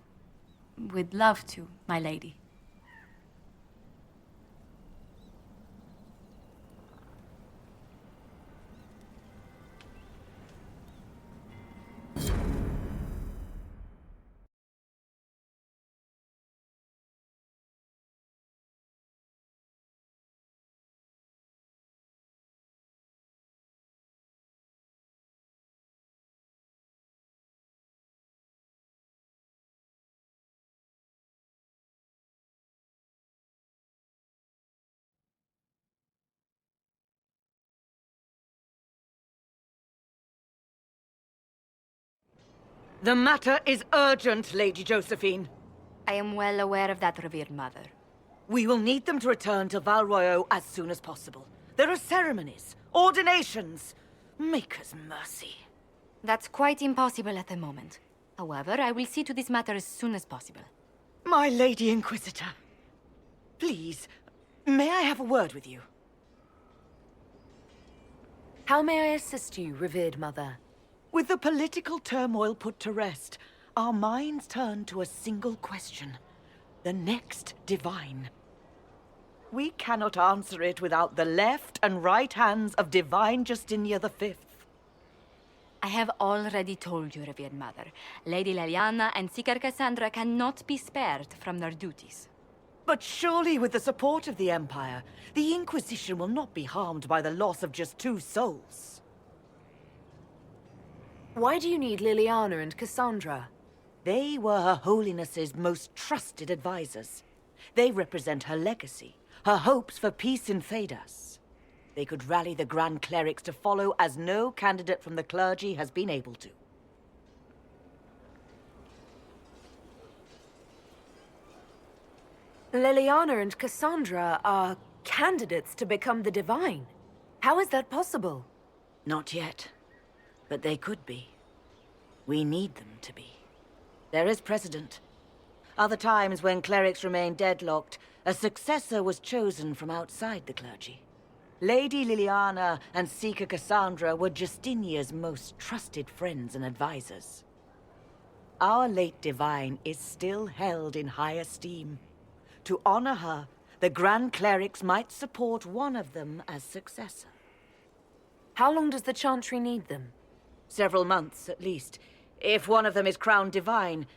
would love to, my lady. The matter is urgent, Lady Josephine. I am well aware of that, revered mother. We will need them to return to Val Royeaux as soon as possible. There are ceremonies, ordinations. Make us mercy. That's quite impossible at the moment. However, I will see to this matter as soon as possible. My Lady Inquisitor, please, may I have a word with you? How may I assist you, revered mother? With the political turmoil put to rest, our minds turn to a single question. The next divine. We cannot answer it without the left and right hands of Divine Justinia V. I have already told you, revered mother. Lady Leliana and Seeker Cassandra cannot be spared from their duties. But surely with the support of the Empire, the Inquisition will not be harmed by the loss of just 2 souls. Why do you need Liliana and Cassandra? They were Her Holiness's most trusted advisors. They represent her legacy, her hopes for peace in Thedas. They could rally the Grand Clerics to follow as no candidate from the clergy has been able to. Liliana and Cassandra are candidates to become the Divine. How is that possible? Not yet. But they could be. We need them to be. There is precedent. Other times when clerics remained deadlocked, a successor was chosen from outside the clergy. Lady Liliana and Seeker Cassandra were Justinia's most trusted friends and advisors. Our late divine is still held in high esteem. To honor her, the Grand Clerics might support one of them as successor. How long does the Chantry need them? Several months, at least. If one of them is crowned divine,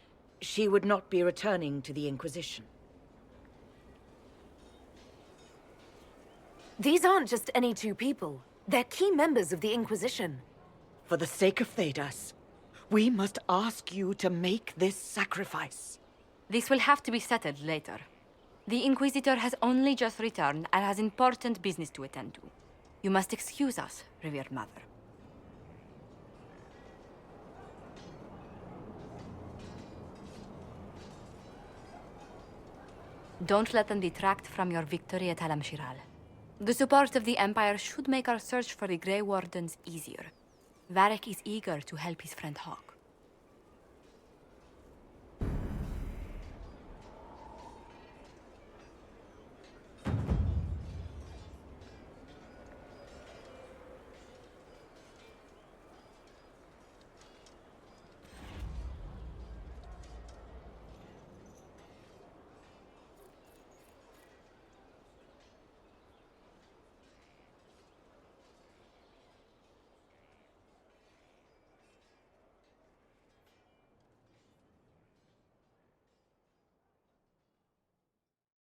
she would not be returning to the Inquisition. These aren't just any 2 people. They're key members of the Inquisition. For the sake of Thedas, we must ask you to make this sacrifice. This will have to be settled later. The Inquisitor has only just returned and has important business to attend to. You must excuse us, revered mother. Don't let them detract from your victory at Alam-Shiral. The support of the Empire should make our search for the Grey Wardens easier. Varric is eager to help his friend Hawk.